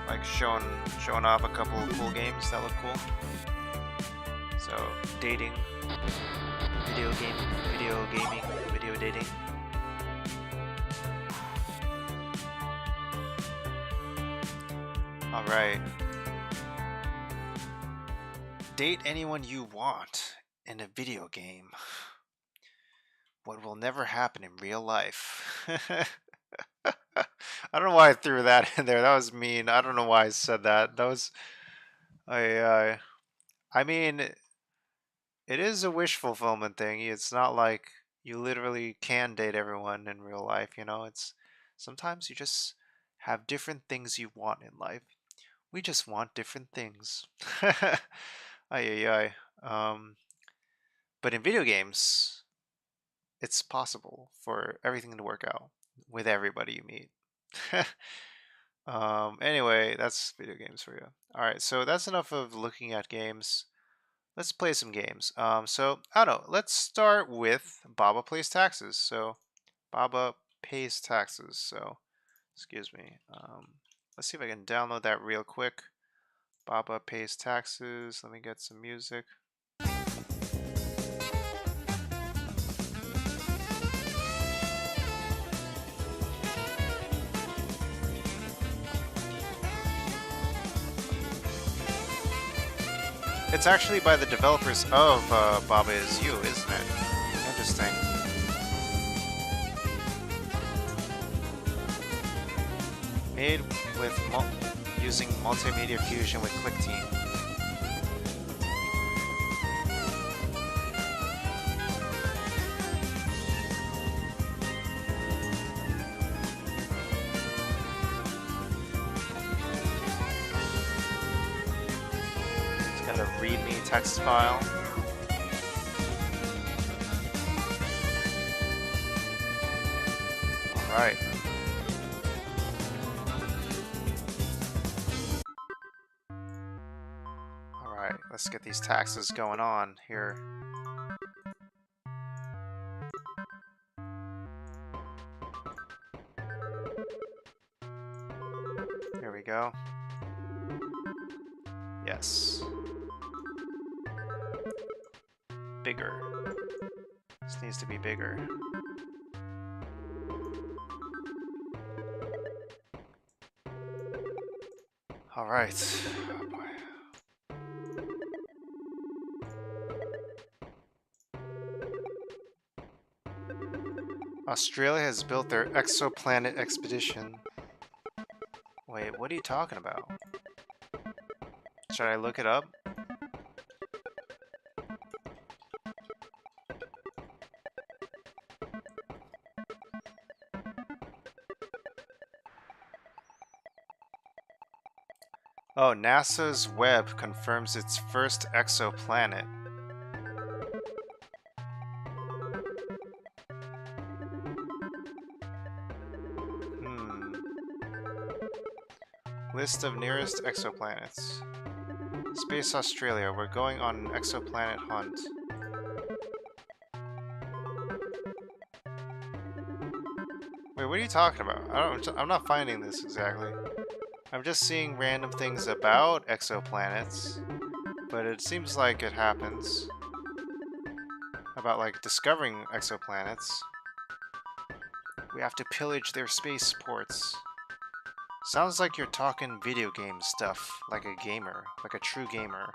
Speaker 4: like showing off a couple of cool games that look cool. So dating, video gaming, video dating. All right. Date anyone you want in a video game. What will never happen in real life. I don't know why I threw that in there. That was mean. I don't know why I said that. That was I mean, it is a wish fulfillment thing. It's not like you literally can date everyone in real life, you know? It's sometimes you just have different things you want in life. We just want different things. Ay ay ay. But in video games, it's possible for everything to work out with everybody you meet. Anyway, that's video games for you. Alright, so that's enough of looking at games. Let's play some games. So, I don't know. Let's start with Baba Plays Taxes. So, Baba Pays Taxes. So, excuse me. Let's see if I can download that real quick. Baba Pays Taxes. Let me get some music. it's actually by the developers of Baba Is You, isn't it? Interesting. Made with using multimedia fusion with QuickTeam. It's got a README text file. All right. Let's get these taxes going on here. Here we go. Yes. Bigger. This needs to be bigger. All right. Oh boy. Australia has built their exoplanet expedition. Wait, what are you talking about? Should I look it up? Oh, NASA's Webb confirms its first exoplanet. List of nearest exoplanets. Space Australia, we're going on an exoplanet hunt. Wait, what are you talking about? I'm not finding this exactly. I'm just seeing random things about exoplanets, but it seems like it happens. About like discovering exoplanets. We have to pillage their spaceports. Sounds like you're talking video game stuff, like a gamer, like a true gamer.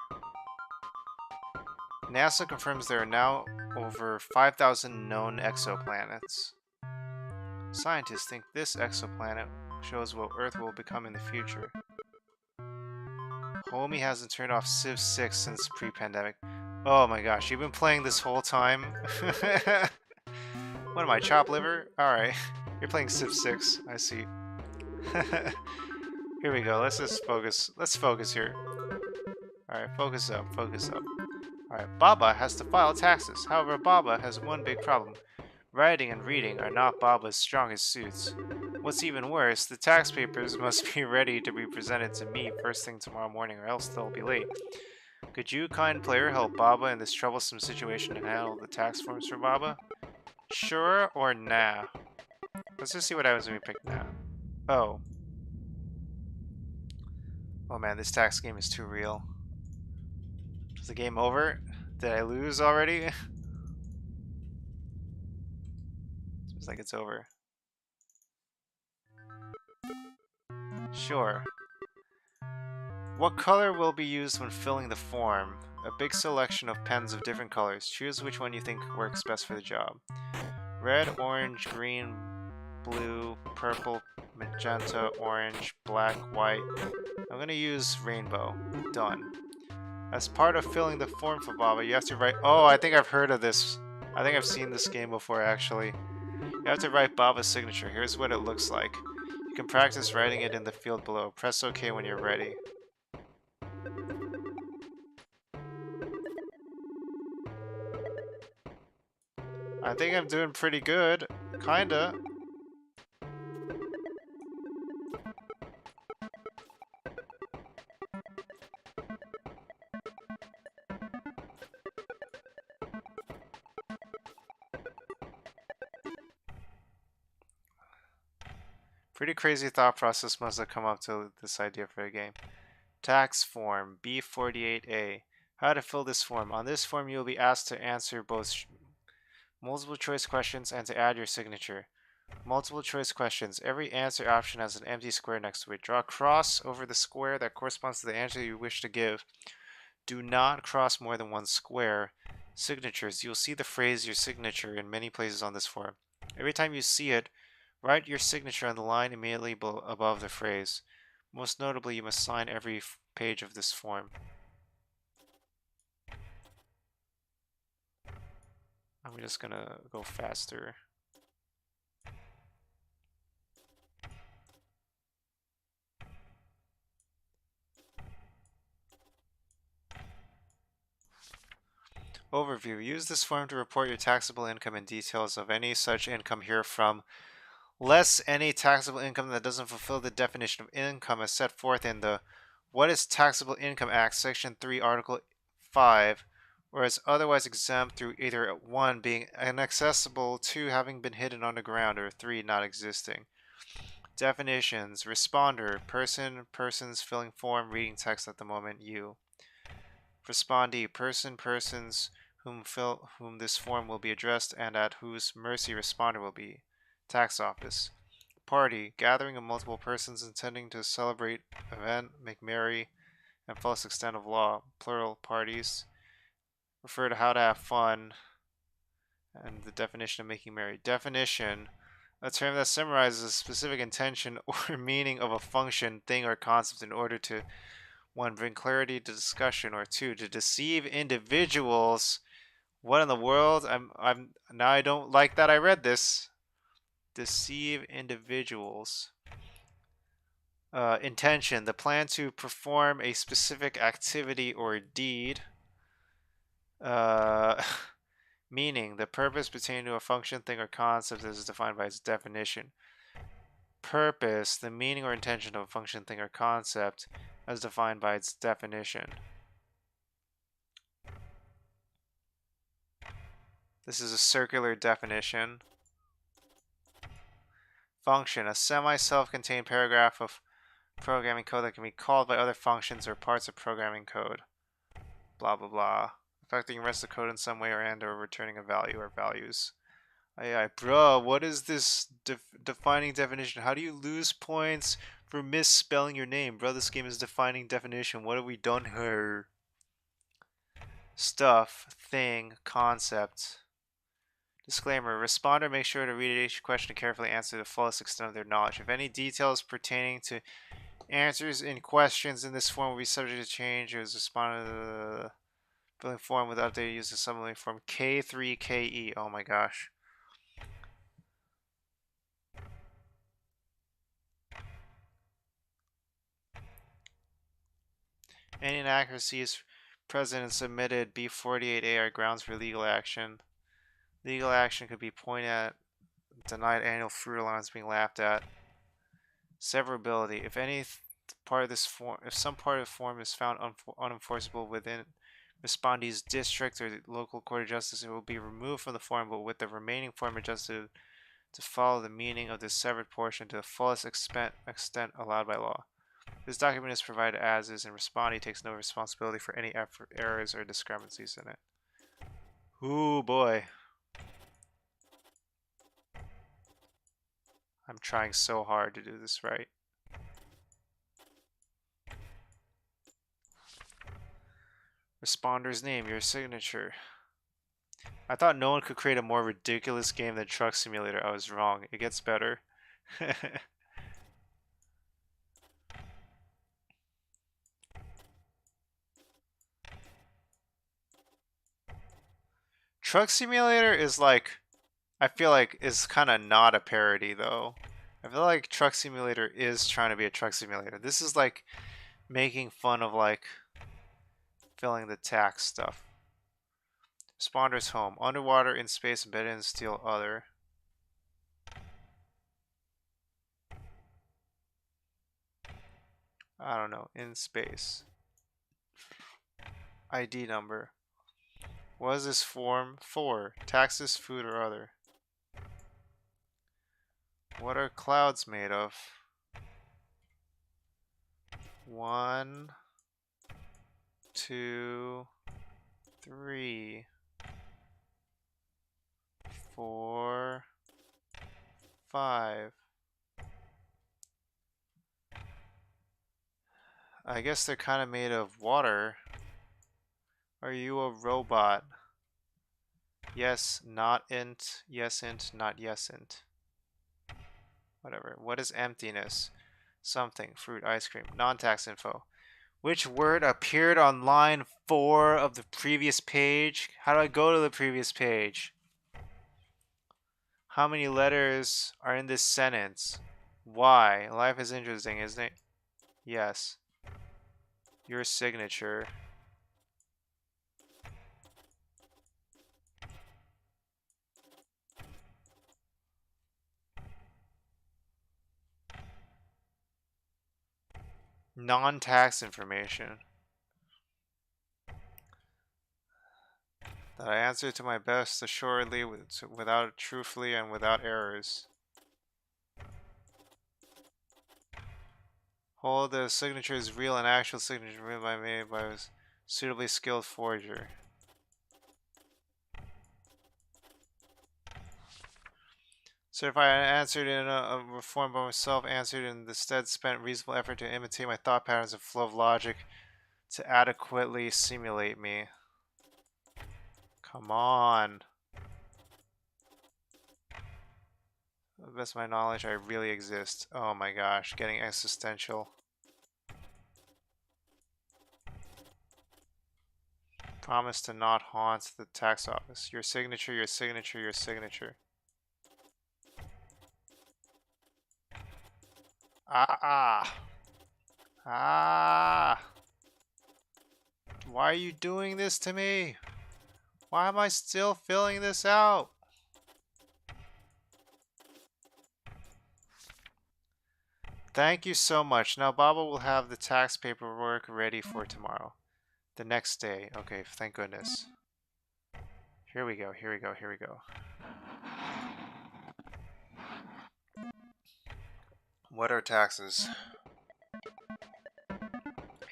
Speaker 4: NASA confirms there are now over 5,000 known exoplanets. Scientists think this exoplanet shows what Earth will become in the future. Homie hasn't turned off Civ 6 since pre-pandemic. Oh my gosh, you've been playing this whole time? What am I, chopped liver? Alright, you're playing Civ 6, I see. Here we go, let's just focus. Let's focus here. Alright, focus up, focus up. Alright, Baba has to file taxes. However, Baba has one big problem. Writing and reading are not Baba's strongest suits. What's even worse, the tax papers must be ready to be presented to me first thing tomorrow morning or else they'll be late. Could you, kind player, help Baba in this troublesome situation and handle the tax forms for Baba? Sure or nah? Let's just see what happens when we pick nah. Oh. Oh man, this tax game is too real. Is the game over? Did I lose already? Seems like it's over. Sure. What color will be used when filling the form? A big selection of pens of different colors. Choose which one you think works best for the job. Red, orange, green, blue, purple, magenta, orange, black, white. I'm gonna use rainbow. Done. As part of filling the form for Baba, you have to write... Oh, I think I've heard of this. I think I've seen this game before, actually. You have to write Baba's signature. Here's what it looks like. You can practice writing it in the field below. Press OK when you're ready. I think I'm doing pretty good. Kinda. Pretty crazy thought process must have come up to this idea for a game. Tax form B48A. How to fill this form. On this form, you'll be asked to answer both multiple choice questions and to add your signature. Multiple choice questions. Every answer option has an empty square next to it. Draw a cross over the square that corresponds to the answer you wish to give. Do not cross more than one square. Signatures. You'll see the phrase your signature in many places on this form. Every time you see it, write your signature on the line immediately above the phrase. Most notably, you must sign every page of this form. I'm just gonna go faster. Overview. Use this form to report your taxable income and details of any such income herefrom, less any taxable income that doesn't fulfill the definition of income as set forth in the What is Taxable Income Act, Section 3, Article 5, or is otherwise exempt through either 1. Being inaccessible, 2. Having been hidden underground, or 3. Not existing. Definitions. Responder. Person, persons filling form, reading text at the moment, you. Respondee. Person, persons whom this form will be addressed and at whose mercy responder will be. Tax office. Party. Gathering of multiple persons intending to celebrate, event, make merry, and fullest extent of law. Plural. Parties. Refer to how to have fun and the definition of making merry. Definition. A term that summarizes a specific intention or meaning of a function, thing, or concept in order to 1. Bring clarity to discussion, or 2. To deceive individuals. What in the world? Now I don't like that I read this. Deceive individuals. Intention. The plan to perform a specific activity or deed. Meaning. The purpose pertaining to a function, thing, or concept as defined by its definition. Purpose. The meaning or intention of a function, thing, or concept as defined by its definition. This is a circular definition. Function. A semi-self-contained paragraph of programming code that can be called by other functions or parts of programming code. Blah, blah, blah. Affecting the rest of the code in some way or returning a value or values. Bro, what is this defining definition? How do you lose points for misspelling your name? Bro, this game is defining definition. What have we done here? Stuff, thing, concept. Disclaimer. Responder makes sure to read each question and carefully answer to the fullest extent of their knowledge. If any details pertaining to answers in questions in this form will be subject to change, it was responded to the filling form with updated use of supplementing form K3KE. Oh my gosh. Any inaccuracies present and submitted B48A are grounds for legal action. Legal action could be pointed at, denied annual fruit allowance being laughed at. Severability. If any part of this form, if some part of the form is found unenforceable within respondee's district or the local court of justice, it will be removed from the form, but with the remaining form adjusted to follow the meaning of the severed portion to the fullest extent allowed by law. This document is provided as is, and respondee takes no responsibility for any errors or discrepancies in it. Ooh boy. I'm trying so hard to do this right. Responder's name, your signature. I thought no one could create a more ridiculous game than Truck Simulator. I was wrong. It gets better. Truck Simulator is like, I feel like is kind of not a parody though. I feel like Truck Simulator is trying to be a truck simulator. This is like making fun of like filling the tax stuff. Responder's home. Underwater, in space, embedded in steel, other. I don't know. In space. ID number. What is this form for? Taxes, food, or other? What are clouds made of? 1, 2, 3, 4, 5. I guess they're kind of made of water. Are you a robot? Yes, not int. Yes, int, not yes, int. Whatever. What is emptiness? Something. Fruit, ice cream. Non-tax info. Which word appeared on line 4 of the previous page? How do I go to the previous page? How many letters are in this sentence? Why? Life is interesting, isn't it? Yes. Your signature. Non-tax information. That I answer to my best assuredly, without truthfully, and without errors. Hold the signature is real and actual signature made by a suitably skilled forger. Certify I answered in a form by myself, answered and instead spent reasonable effort to imitate my thought patterns and flow of logic to adequately simulate me. Come on. To the best of my knowledge, I really exist. Oh my gosh, getting existential. Promise to not haunt the tax office. Your signature, your signature, your signature. Ah! Ah! Why are you doing this to me? Why am I still filling this out? Thank you so much. Now Baba will have the tax paperwork ready for tomorrow. The next day. Okay, thank goodness. Here we go, here we go, here we go. What are taxes?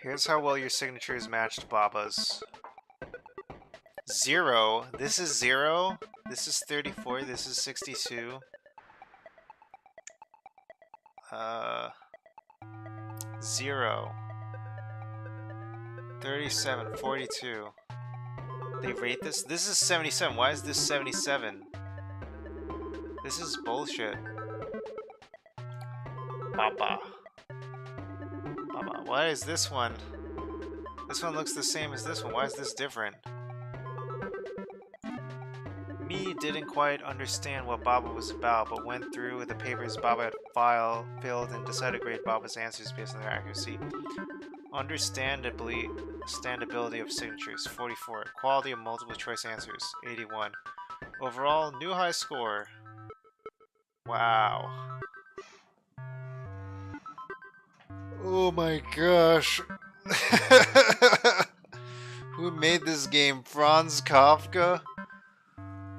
Speaker 4: Here's how well your signature is matched to Baba's. 0. This is 0. This is 34. This is 62. 0. 37. 42. They rate this? This is 77. Why is this 77? This is bullshit. Baba. Baba. Why is this one? This one looks the same as this one. Why is this different? Me didn't quite understand what Baba was about, but went through the papers Baba had filled and decided to grade Baba's answers based on their accuracy. Understandability of signatures, 44. Quality of multiple choice answers, 81. Overall, new high score. Wow. Oh my gosh. Who made this game? Franz Kafka?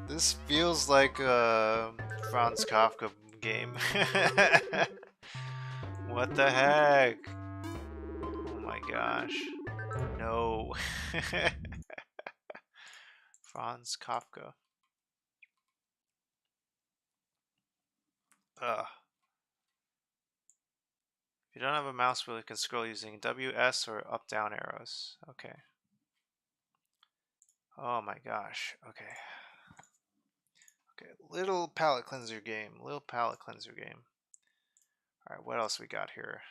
Speaker 4: This feels like a Franz Kafka game. What the heck? Oh my gosh. No. Franz Kafka. Ugh. If you don't have a mouse wheel, you can scroll using WS or up-down arrows. Okay. Oh my gosh. Okay. Okay, little palette cleanser game. Little palette cleanser game. Alright, what else we got here?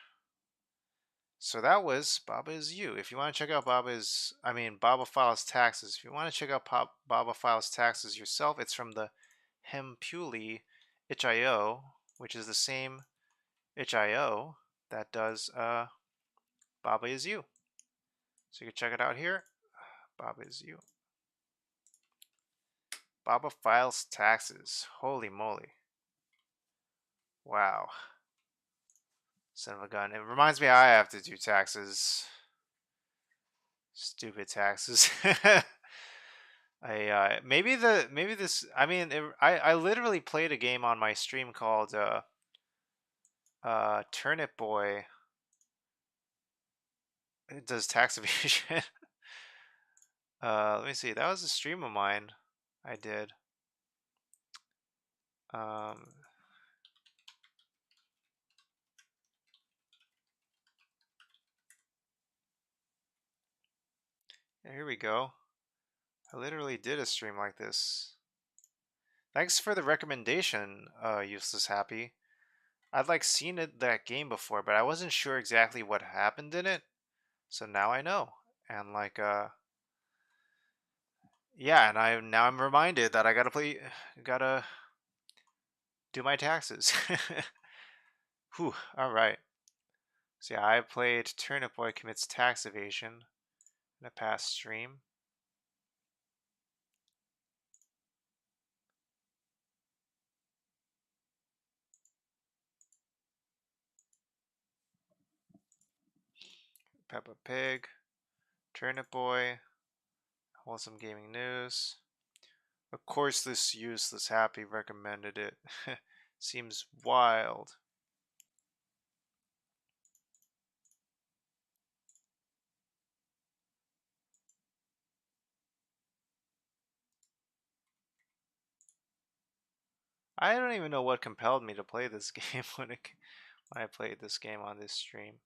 Speaker 4: So that was Baba Is You. If you want to check out Baba Files Taxes, if you want to check out Baba Files Taxes yourself, it's from the Hempuli itch.io, which is the same itch.io that does Baba Is You. So you can check it out here. Baba Is You. Baba Files Taxes. Holy moly. Wow. Son of a gun. It reminds me I have to do taxes. Stupid taxes. I literally played a game on my stream called Turnip Boy. It does tax evasion. Let me see. That was a stream of mine. I did. Here we go. I literally did a stream like this. Thanks for the recommendation, Useless Happy. I'd like seen that game before, but I wasn't sure exactly what happened in it. So now I know. And like yeah, and now I'm reminded that I gotta do my taxes. Whew, alright. So yeah, I played Turnip Boy Commits Tax Evasion in a past stream. Peppa Pig, Turnip Boy, Wholesome Gaming News. Of course this Useless Happy recommended it. Seems wild. I don't even know what compelled me to play this game when I played this game on this stream.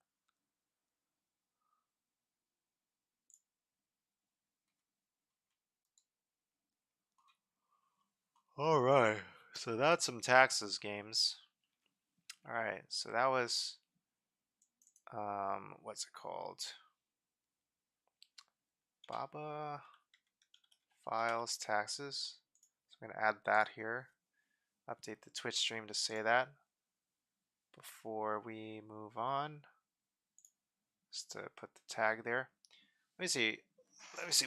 Speaker 4: Alright, so that's some taxes games. Alright, so that was, what's it called? Baba Files Taxes. So I'm going to add that here. Update the Twitch stream to say that. Before we move on, just to put the tag there. Let me see.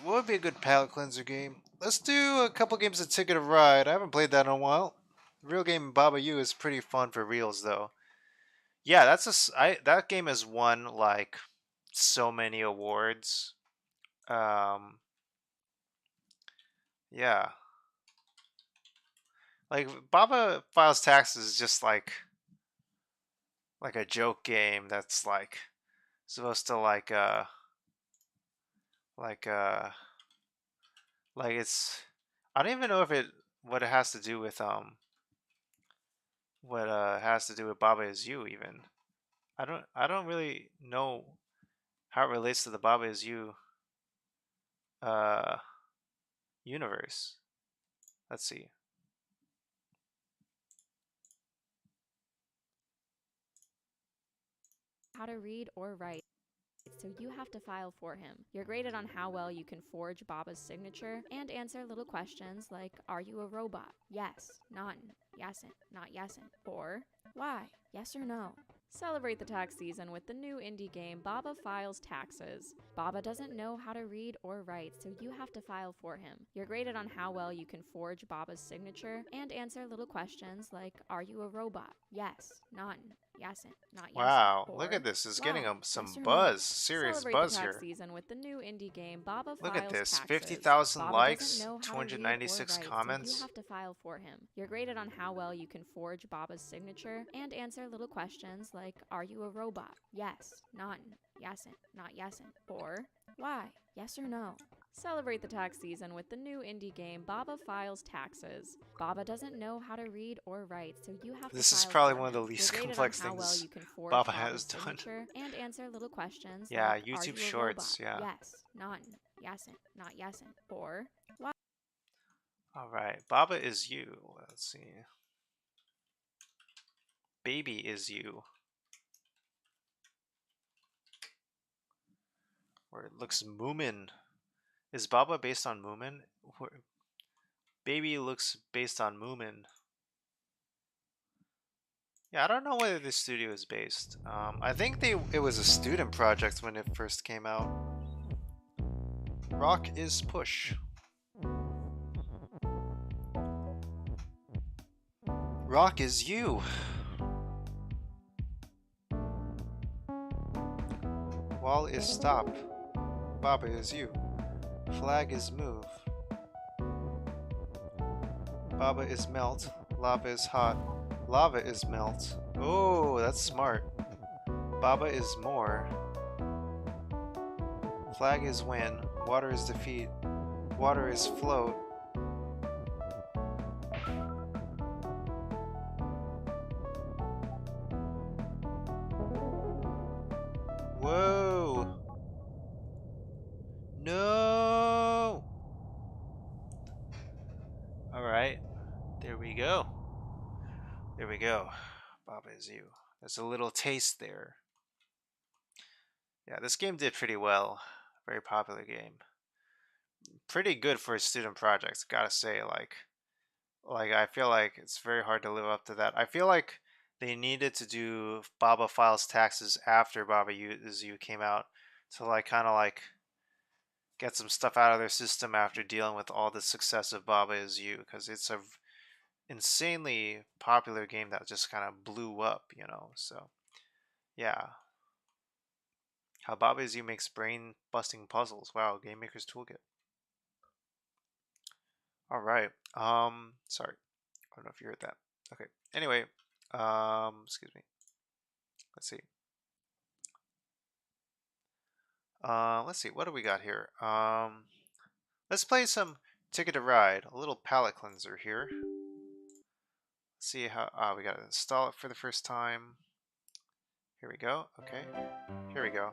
Speaker 4: What would be a good palate cleanser game? Let's do a couple games of Ticket of Ride. I haven't played that in a while. The real game Baba U is pretty fun for reals, though. Yeah, that game has won like so many awards. Yeah, like Baba Files Taxes is just like a joke game that's like supposed to like uh like it's I don't even know if what it has to do with what it has to do with Baba Is You even. I don't really know how it relates to the Baba Is You uh universe. Let's see.
Speaker 7: How to read or write, so you have to file for him. You're graded on how well you can forge Baba's signature and answer little questions like, are you a robot? Yes, none, yesn't, not yesn't, or why? Yes or no? Celebrate the tax season with the new indie game Baba Files Taxes. Baba doesn't know how to read or write, so you have to file for him. You're graded on how well you can forge Baba's signature and answer little questions like, are you a robot? Yes, none, yesn't, not yes'nt,
Speaker 4: Wow,
Speaker 7: or
Speaker 4: look at this. It's
Speaker 7: why?
Speaker 4: getting
Speaker 7: Yes
Speaker 4: some
Speaker 7: or no?
Speaker 4: buzz. Serious
Speaker 7: Celebrate the
Speaker 4: buzz
Speaker 7: tax
Speaker 4: here.
Speaker 7: season with the new indie game Baba
Speaker 4: Look
Speaker 7: Files
Speaker 4: at this.
Speaker 7: Taxes.
Speaker 4: 50,000
Speaker 7: Baba
Speaker 4: likes,
Speaker 7: doesn't know how to read or
Speaker 4: 296
Speaker 7: write, so
Speaker 4: comments.
Speaker 7: you have to file for him. You're graded on how well you can forge Baba's signature and answer little questions like, are you a robot? Yes, none, yes'nt, not yes'nt, or why? Yes or no? Celebrate the tax season with the new indie game Baba Files Taxes. Baba doesn't know how to read or write, so you have
Speaker 4: This
Speaker 7: to
Speaker 4: is
Speaker 7: file
Speaker 4: probably
Speaker 7: for
Speaker 4: one of the
Speaker 7: him.
Speaker 4: least
Speaker 7: You're graded
Speaker 4: complex
Speaker 7: on how well
Speaker 4: things
Speaker 7: you can forge
Speaker 4: Baba
Speaker 7: Baba's
Speaker 4: has done.
Speaker 7: signature and answer little questions
Speaker 4: Yeah,
Speaker 7: like, are
Speaker 4: YouTube
Speaker 7: you a
Speaker 4: Shorts,
Speaker 7: robot?
Speaker 4: yeah.
Speaker 7: Yes, none, yes'nt, not yes'nt, or why?
Speaker 4: Alright, Baba Is You. Let's see. Baby Is You. Where it looks Moomin. Is Baba based on Moomin? Baby looks based on Moomin. Yeah, I don't know whether this studio is based. I think it was a student project when it first came out. Rock is Push. Rock is You. Wall is Stop. Baba is You. Flag is Move. Baba is Melt. Lava is Hot. Lava is Melt. Oh, that's smart. Baba is More. Flag is Win. Water is Defeat. Water is Float. Whoa! No! go. There we go. Baba Is You. There's a little taste there. Yeah, this game did pretty well. Very popular game. Pretty good for a student project, gotta say. Like I feel like it's very hard to live up to that. I feel like they needed to do Baba Files Taxes after Baba Is You came out to like kind of like get some stuff out of their system after dealing with all the success of Baba Is You, because it's a insanely popular game that just kind of blew up, you know. So yeah, how Baba Is You makes brain busting puzzles. Wow, Game Maker's Toolkit. All right. Sorry, I don't know if you heard that. Okay. Anyway, excuse me. Let's see. Let's see. What do we got here? Let's play some Ticket to Ride. A little palette cleanser here. Let's see how. We gotta install it for the first time. Here we go. Okay. Here we go.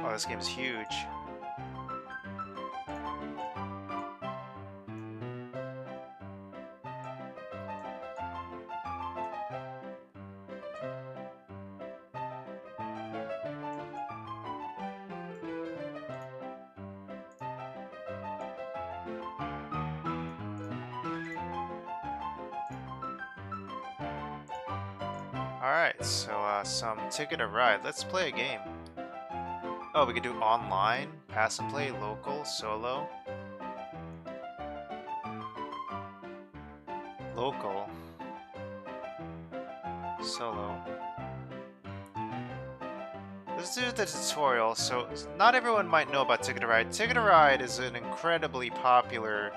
Speaker 4: Oh, this game is huge. Alright, so some Ticket to Ride. Let's play a game. Oh, we could do online, pass and play, local, solo. Local. Solo. Let's do the tutorial. So, not everyone might know about Ticket to Ride. Ticket to Ride is an incredibly popular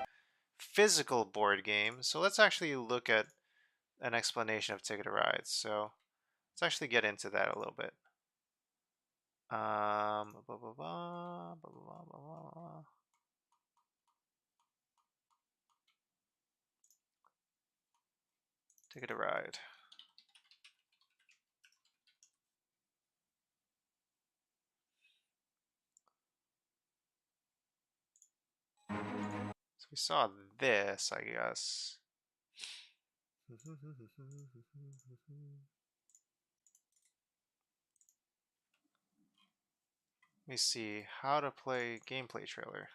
Speaker 4: physical board game. So let's actually look at an explanation of Ticket to Ride. So let's actually get into that a little bit. Ticket to Ride. So we saw this, I guess. Let me see how to play gameplay trailer.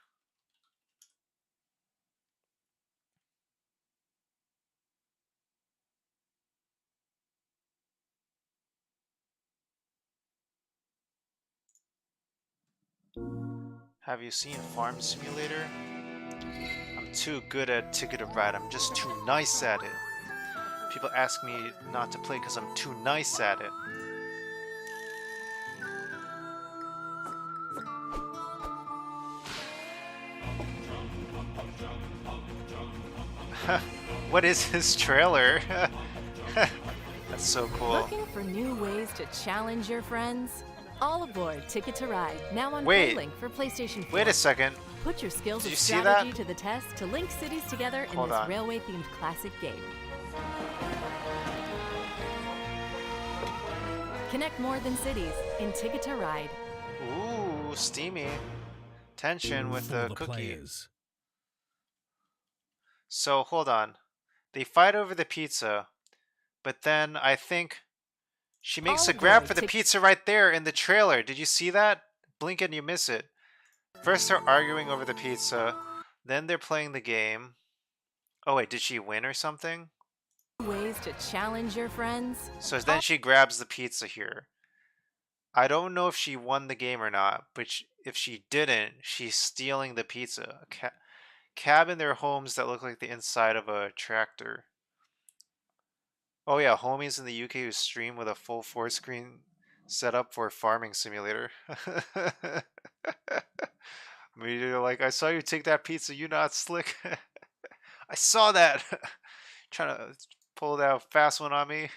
Speaker 4: Have you seen Farm Simulator? I'm too good at Ticket to Ride. I'm just too nice at it. People ask me not to play because I'm too nice at it. What is this trailer? That's so cool.
Speaker 8: Looking for new ways to challenge your friends? All aboard Ticket to Ride, now on
Speaker 4: Wait.
Speaker 8: Link for PlayStation 4.
Speaker 4: Wait a second.
Speaker 8: Put your skills
Speaker 4: Did
Speaker 8: of
Speaker 4: you see
Speaker 8: strategy
Speaker 4: that?
Speaker 8: to the test to link cities together in
Speaker 4: Hold
Speaker 8: this
Speaker 4: on.
Speaker 8: railway-themed classic game. Connect more than cities in Ticket to Ride.
Speaker 4: Ooh, steamy. Tension with the cookie.
Speaker 9: Players.
Speaker 4: So, hold on. They fight over the pizza, but then I think she makes
Speaker 8: All
Speaker 4: a grab
Speaker 8: aboard
Speaker 4: for the
Speaker 8: Tick-
Speaker 4: pizza right there in the trailer. Did you see that? Blink and you miss it. First they're arguing over the pizza, then they're playing the game. Oh wait, did she win or something?
Speaker 8: Ways to challenge your friends?
Speaker 4: So then she grabs the pizza here. I don't know if she won the game or not, but if she didn't, she's stealing the pizza. Cab in their homes that look like the inside of a tractor. Oh yeah, homies in the UK who stream with a full 4-screen setup for farming simulator. I mean, you're like, I saw you take that pizza, you not slick. I saw that. Trying to pull that fast one on me.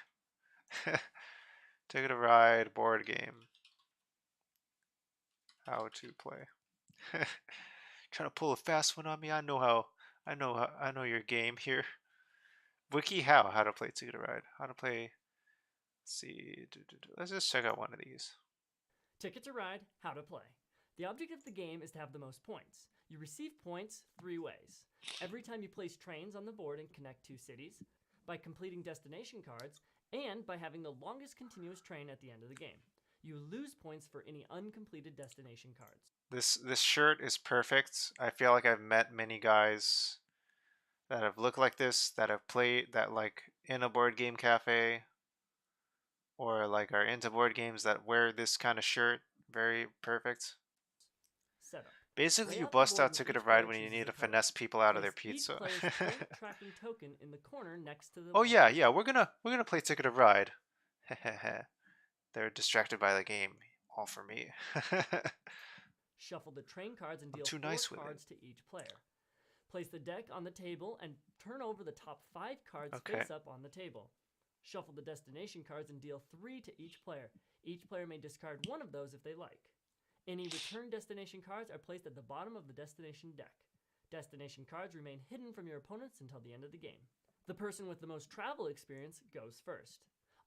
Speaker 4: Ticket to Ride board game. How to play. Trying to pull a fast one on me. I know your game here. Wiki how to play Ticket to Ride. How to play. Let's see. Let's just check out one of these.
Speaker 9: Ticket to Ride, how to play. The object of the game is to have the most points. You receive points 3 ways. Every time you place trains on the board and connect 2 cities, by completing destination cards, and by having the longest continuous train at the end of the game. You lose points for any uncompleted destination cards.
Speaker 4: This shirt is perfect. I feel like I've met many guys that have looked like this, that have played that like in a board game cafe, or like are into board games that wear this kind of shirt. Very perfect.
Speaker 9: Setup.
Speaker 4: Basically,
Speaker 9: Lay
Speaker 4: you
Speaker 9: out the
Speaker 4: bust
Speaker 9: board
Speaker 4: out
Speaker 9: and
Speaker 4: Ticket to
Speaker 9: each
Speaker 4: Ride
Speaker 9: player
Speaker 4: when you
Speaker 9: chooses
Speaker 4: need
Speaker 9: a
Speaker 4: to
Speaker 9: color.
Speaker 4: finesse people out of their
Speaker 9: Place
Speaker 4: pizza.
Speaker 9: each player's point tracking token in the corner next to the
Speaker 4: Oh yeah,
Speaker 9: board.
Speaker 4: yeah. We're gonna play Ticket to Ride. They're distracted by the game. All for me.
Speaker 9: Shuffle the train cards and deal
Speaker 4: too
Speaker 9: 4
Speaker 4: nice with
Speaker 9: cards to each player. Place the deck on the table and turn over the top 5 cards
Speaker 4: Okay.
Speaker 9: face up on the table. Shuffle the destination cards and deal 3 to each player. Each player may discard one of those if they like. Any return destination cards are placed at the bottom of the destination deck. Destination cards remain hidden from your opponents until the end of the game. The person with the most travel experience goes first.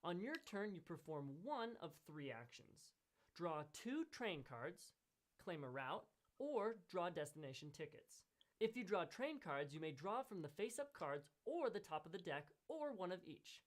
Speaker 9: On your turn, you perform one of 3 actions. Draw 2 train cards, claim a route, or draw destination tickets. If you draw train cards, you may draw from the face-up cards or the top of the deck, or one of each.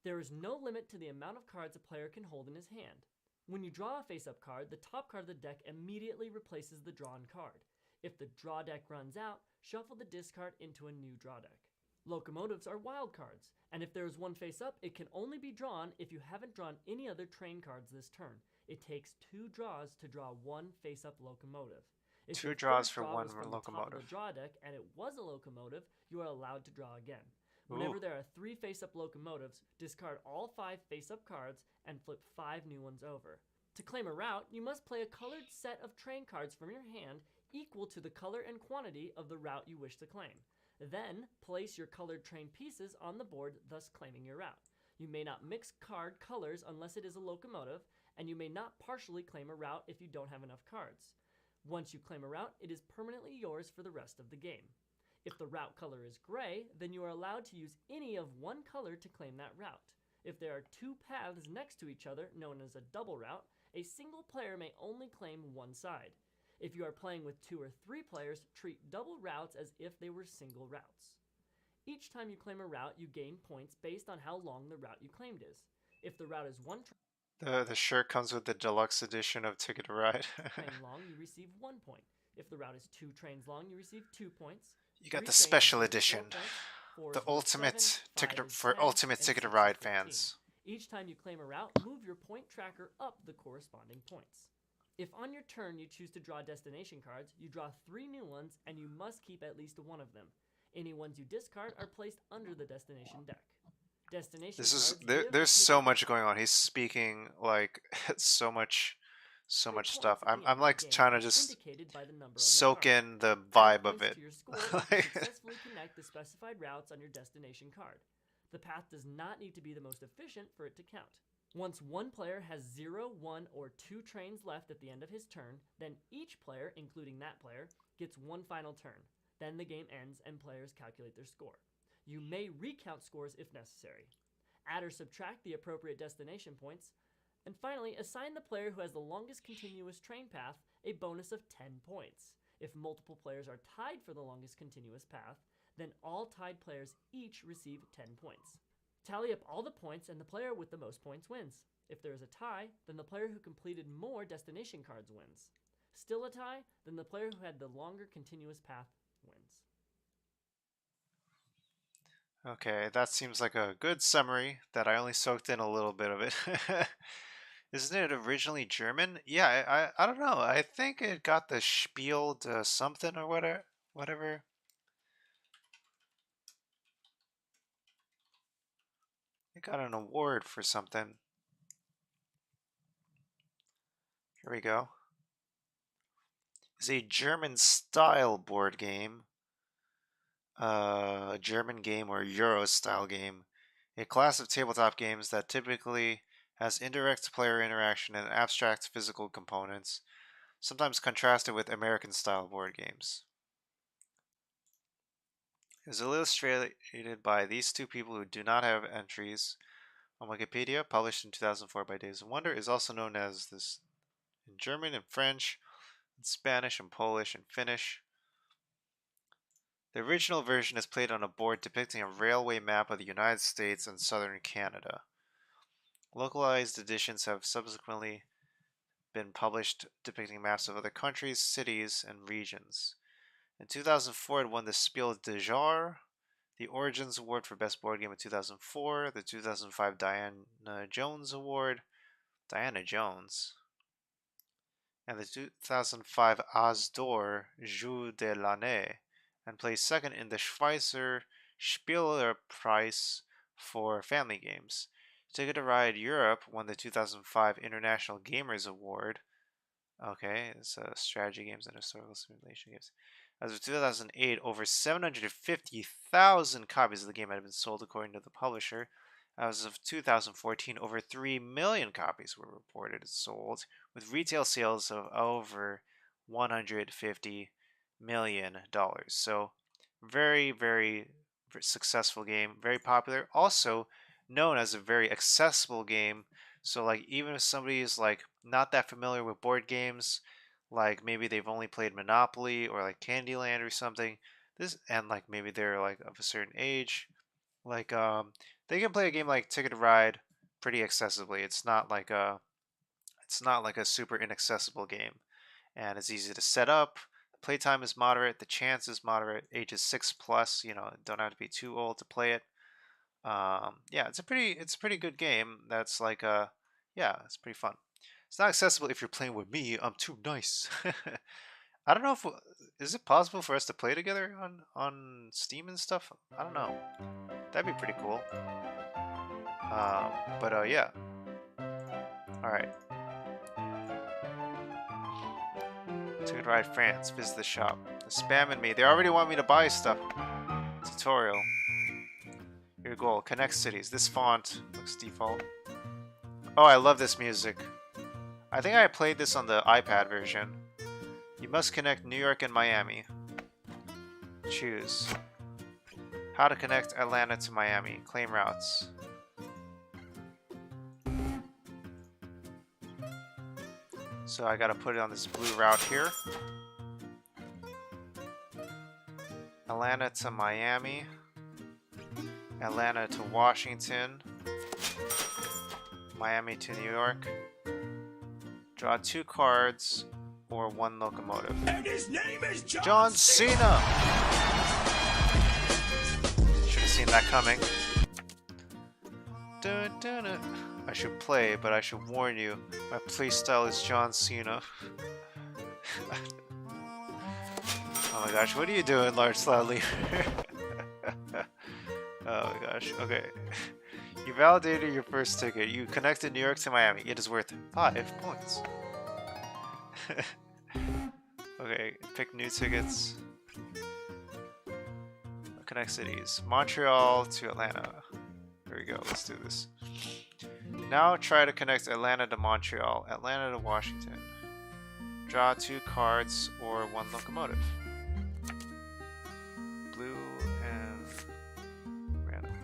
Speaker 9: There is no limit to the amount of cards a player can hold in his hand. When you draw a face-up card, the top card of the deck immediately replaces the drawn card. If the draw deck runs out, shuffle the discard into a new draw deck. Locomotives are wild cards, and if there is one face-up, it can only be drawn if you haven't drawn any other train cards this turn. It takes 2 draws to draw one face-up locomotive. If
Speaker 4: 2
Speaker 9: your
Speaker 4: draws
Speaker 9: first
Speaker 4: for
Speaker 9: draw
Speaker 4: one
Speaker 9: was from the top of
Speaker 4: locomotive.
Speaker 9: the draw deck and it was a locomotive, you are allowed to draw again. Whenever
Speaker 4: Ooh.
Speaker 9: there are 3 face-up locomotives, discard all 5 face-up cards and flip 5 new ones over. To claim a route, you must play a colored set of train cards from your hand equal to the color and quantity of the route you wish to claim. Then, place your colored train pieces on the board, thus claiming your route. You may not mix card colors unless it is a locomotive, and you may not partially claim a route if you don't have enough cards. Once you claim a route, it is permanently yours for the rest of the game. If the route color is gray, then you are allowed to use any of one color to claim that route. If there are 2 paths next to each other, known as a double route, a single player may only claim one side. If you are playing with 2 or 3 players, treat double routes as if they were single routes. Each time you claim a route, you gain points based on how long the route you claimed is. If the route is 1
Speaker 4: The shirt comes with the deluxe edition of Ticket to Ride.
Speaker 9: train long, you receive 1 point. If the route is 2 trains long, you receive 2 points.
Speaker 4: You got
Speaker 9: 3
Speaker 4: the
Speaker 9: trains
Speaker 4: special
Speaker 9: is worth 4
Speaker 4: edition.
Speaker 9: points, 4
Speaker 4: The
Speaker 9: is worth
Speaker 4: ultimate
Speaker 9: 7,
Speaker 4: ticket
Speaker 9: 5 is
Speaker 4: for
Speaker 9: 10,
Speaker 4: ultimate
Speaker 9: and
Speaker 4: Ticket to
Speaker 9: 6 is
Speaker 4: Ride
Speaker 9: 15.
Speaker 4: fans.
Speaker 9: Each time you claim a route, move your point tracker up the corresponding points. If on your turn you choose to draw destination cards, you draw 3 new ones and you must keep at least 1 of them. Any ones you discard are placed under the destination deck. Destination
Speaker 4: This is
Speaker 9: cards give or
Speaker 4: there's
Speaker 9: take
Speaker 4: so
Speaker 9: a
Speaker 4: much
Speaker 9: value.
Speaker 4: going on. He's speaking like so much
Speaker 9: Your
Speaker 4: much
Speaker 9: points
Speaker 4: stuff.
Speaker 9: at the
Speaker 4: I'm
Speaker 9: end of the
Speaker 4: like
Speaker 9: game
Speaker 4: trying to
Speaker 9: are
Speaker 4: just
Speaker 9: indicated by the number on the
Speaker 4: soak
Speaker 9: card.
Speaker 4: in the
Speaker 9: Add
Speaker 4: vibe of
Speaker 9: points
Speaker 4: it.
Speaker 9: to your score if you
Speaker 4: Like-
Speaker 9: successfully connect the specified routes on your destination card. The path does not need to be the most efficient for it to count. Once one player has 0, 1, or 2 trains left at the end of his turn, then each player, including that player, gets one final turn. Then the game ends and players calculate their score. You may recount scores if necessary. Add or subtract the appropriate destination points. And finally, assign the player who has the longest continuous train path a bonus of 10 points. If multiple players are tied for the longest continuous path, then all tied players each receive 10 points. Tally up all the points and the player with the most points wins. If there is a tie, then the player who completed more destination cards wins. Still a tie, then the player who had the longer continuous path wins.
Speaker 4: Okay, that seems like a good summary that I only soaked in a little bit of it. Isn't it originally German? Yeah, I don't know. I think it got the Spiel to something or whatever. It got an award for something. Here we go. It's a German style board game. A German game or Euro style game. A class of tabletop games that typically has indirect player interaction and abstract physical components, sometimes contrasted with American style board games. It was illustrated by these two people who do not have entries on Wikipedia, published in 2004 by Days of Wonder. It is also known as this in German and French, in Spanish and Polish and Finnish. The original version is played on a board depicting a railway map of the United States and southern Canada. Localized editions have subsequently been published depicting maps of other countries, cities, and regions. In 2004, it won the Spiel des Jahres, the Origins Award for Best Board Game in 2004, the 2005 Diana Jones Award, Diana Jones, and the 2005 As d'Or Jeu de l'année, and placed second in the Schweizer Spielerpreis for family games. Ticket to Ride Europe won the 2005 International Gamers Award. Okay, it's strategy games and historical simulation games. As of 2008, over 750,000 copies of the game had been sold according to the publisher. As of 2014, over 3 million copies were reported sold, with retail sales of over $150 million. So, very, very successful game, very popular. Also known as a very accessible game. So, like, even if somebody is like not that familiar with board games, like maybe they've only played Monopoly or like Candyland or something, and like maybe they're like of a certain age, like they can play a game like Ticket to Ride pretty accessibly. It's not like a super inaccessible game, and it's easy to set up. The playtime is moderate. The chance is moderate. Ages 6+. You know, don't have to be too old to play it. Yeah, it's a pretty good game. That's like yeah, it's pretty fun. It's not accessible if you're playing with me. I'm too nice. I don't know if is it possible for us to play together on Steam and stuff. I don't know. That'd be pretty cool. But yeah. All right. Ticket to Ride France. Visit the shop. They're spamming me. They already want me to buy stuff. Tutorial. Your goal. Connect cities. This font looks default. Oh, I love this music. I think I played this on the iPad version. You must connect New York and Miami. Choose. How to connect Atlanta to Miami. Claim routes. So I gotta put it on this blue route here. Atlanta to Miami. Atlanta to Washington. Miami to New York. Draw 2 cards or 1 locomotive.
Speaker 10: And his name is
Speaker 4: John Cena! Should have seen that coming. Dun, dun, dun. I should play, but I should warn you, my playstyle is John Cena. Oh my gosh, what are you doing, Large Slot Leader? Oh my gosh, okay. You validated your first ticket. You connected New York to Miami. It is worth 5 points. Okay, pick new tickets. Connect cities. Montreal to Atlanta. Here we go, let's do this. Now try to connect Atlanta to Montreal, Atlanta to Washington. Draw 2 cards or 1 locomotive. Blue and random.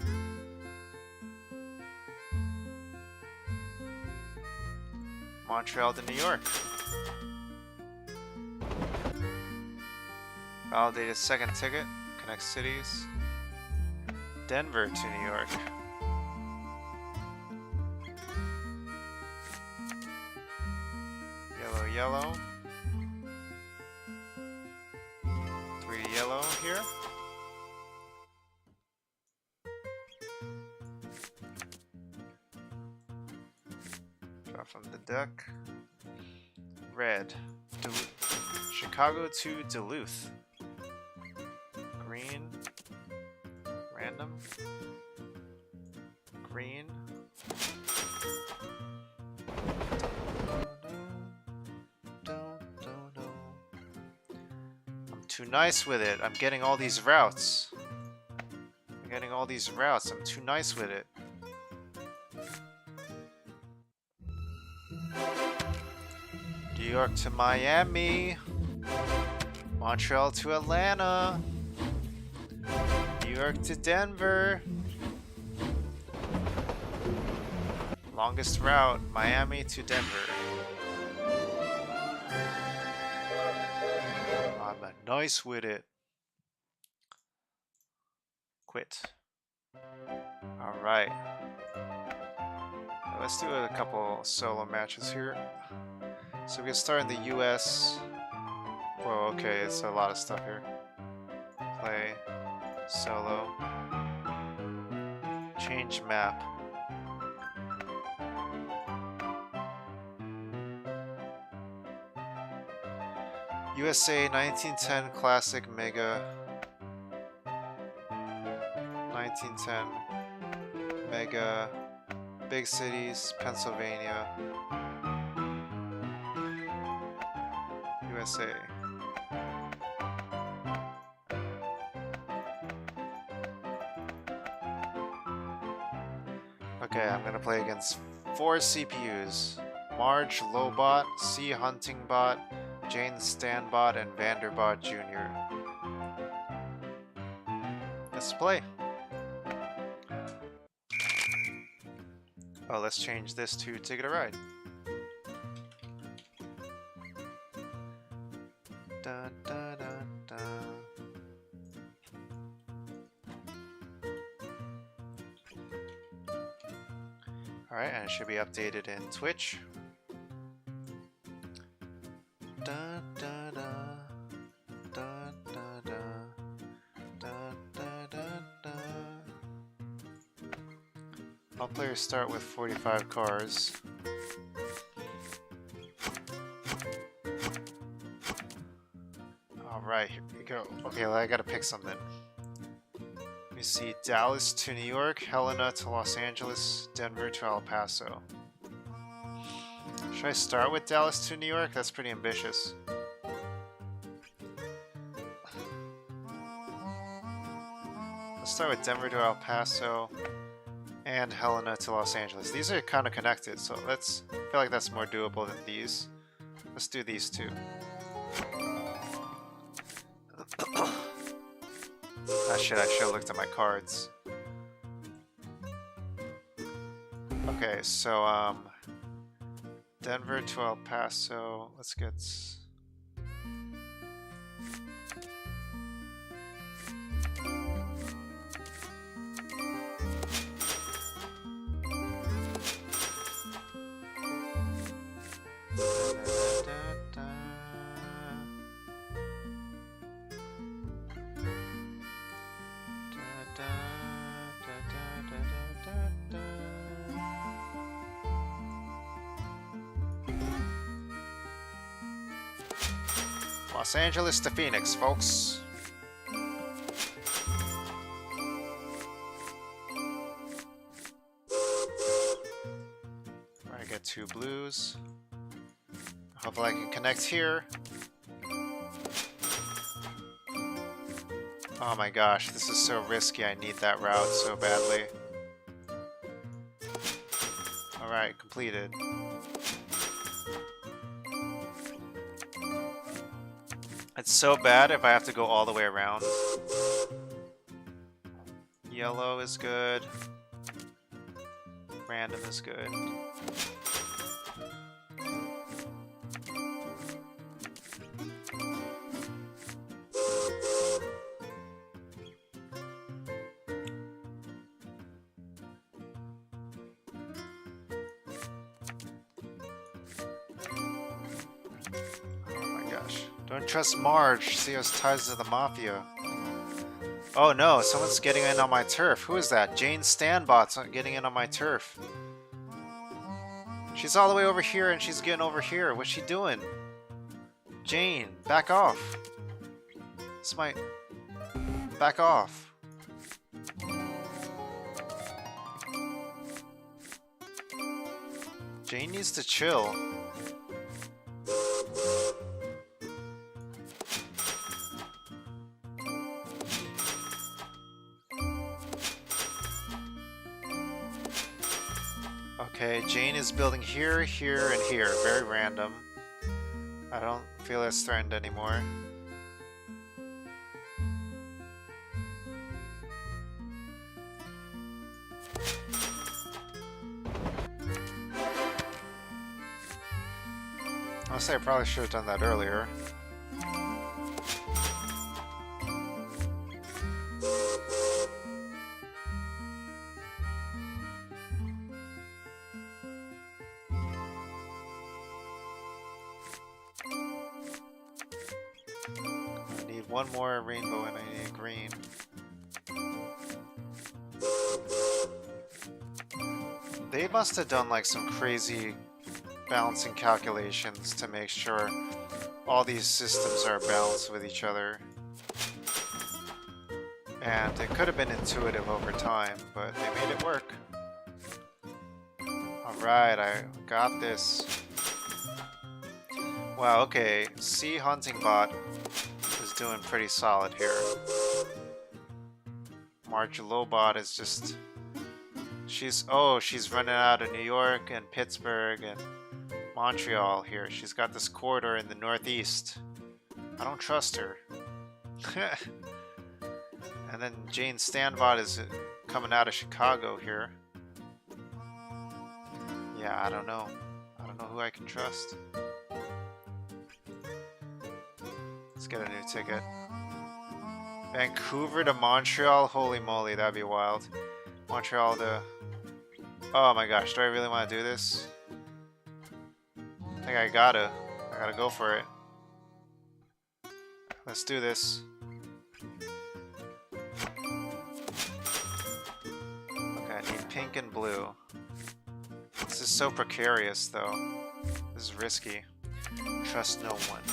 Speaker 4: Montreal to New York. Validated second ticket. Connect cities. Denver to New York. Yellow, yellow. 3 yellow here. Draw from the deck. Red. Chicago to Duluth. Green. Random. Green. I'm too nice with it. I'm getting all these routes. I'm too nice with it. New York to Miami. Montreal to Atlanta. York to Denver. Longest route, Miami to Denver. I'm nice with it. Quit. Alright. Let's do a couple solo matches here. So we can start in the US. Whoa, okay, it's a lot of stuff here. Play. Solo. Change map. USA 1910 Classic Mega. 1910 Mega. Big cities, Pennsylvania. USA. Okay, I'm gonna play against 4 CPUs. Marge Lobot, C Huntingbot, Jane Stanbot, and Vanderbot Jr. Let's play. Oh, let's change this to Ticket a Ride. Dun, dun, dun, dun. Alright, and it should be updated in Twitch. Dun, dun, dun. Dun, dun, dun. Dun, dun, dun, dun. All players start with 45 cars. Alright, here we go. Okay, well, I gotta pick something. Let me see. Dallas to New York, Helena to Los Angeles, Denver to El Paso. Should I start with Dallas to New York? That's pretty ambitious. Let's start with Denver to El Paso and Helena to Los Angeles. These are kind of connected, so I feel like that's more doable than these. Let's do these two. Ah shit, I should have looked at my cards. Okay, so Denver to El Paso. Let's get Los Angeles to Phoenix, folks. I get 2 blues. Hopefully I can connect here. Oh my gosh, this is so risky. I need that route so badly. Alright, completed. It's so bad if I have to go all the way around. Yellow is good. Random is good. Don't trust Marge. She has ties to the Mafia. Oh no, someone's getting in on my turf. Who is that? Jane Stanbot's getting in on my turf. She's all the way over here and she's getting over here. What's she doing? Jane, back off. It's my... Back off. Jane needs to chill. Okay, Jane is building here, here, and here. Very random. I don't feel as threatened anymore. Honestly, I probably should have done that earlier. I need one more rainbow and I need green. They must have done like some crazy balancing calculations to make sure all these systems are balanced with each other. And it could have been intuitive over time, but they made it work. Alright, I got this. Wow, okay. C Hunting Bot is doing pretty solid here. Marge Lobot is just... she's running out of New York and Pittsburgh and Montreal here. She's got this corridor in the Northeast. I don't trust her. And then Jane Stanbot is coming out of Chicago here. Yeah, I don't know. I don't know who I can trust. Let's get a new ticket. Vancouver to Montreal? Holy moly, that'd be wild. Montreal to... oh my gosh, do I really want to do this? I think I gotta go for it. Let's do this. Okay, I need pink and blue. This is so precarious though. This is risky. Trust no one.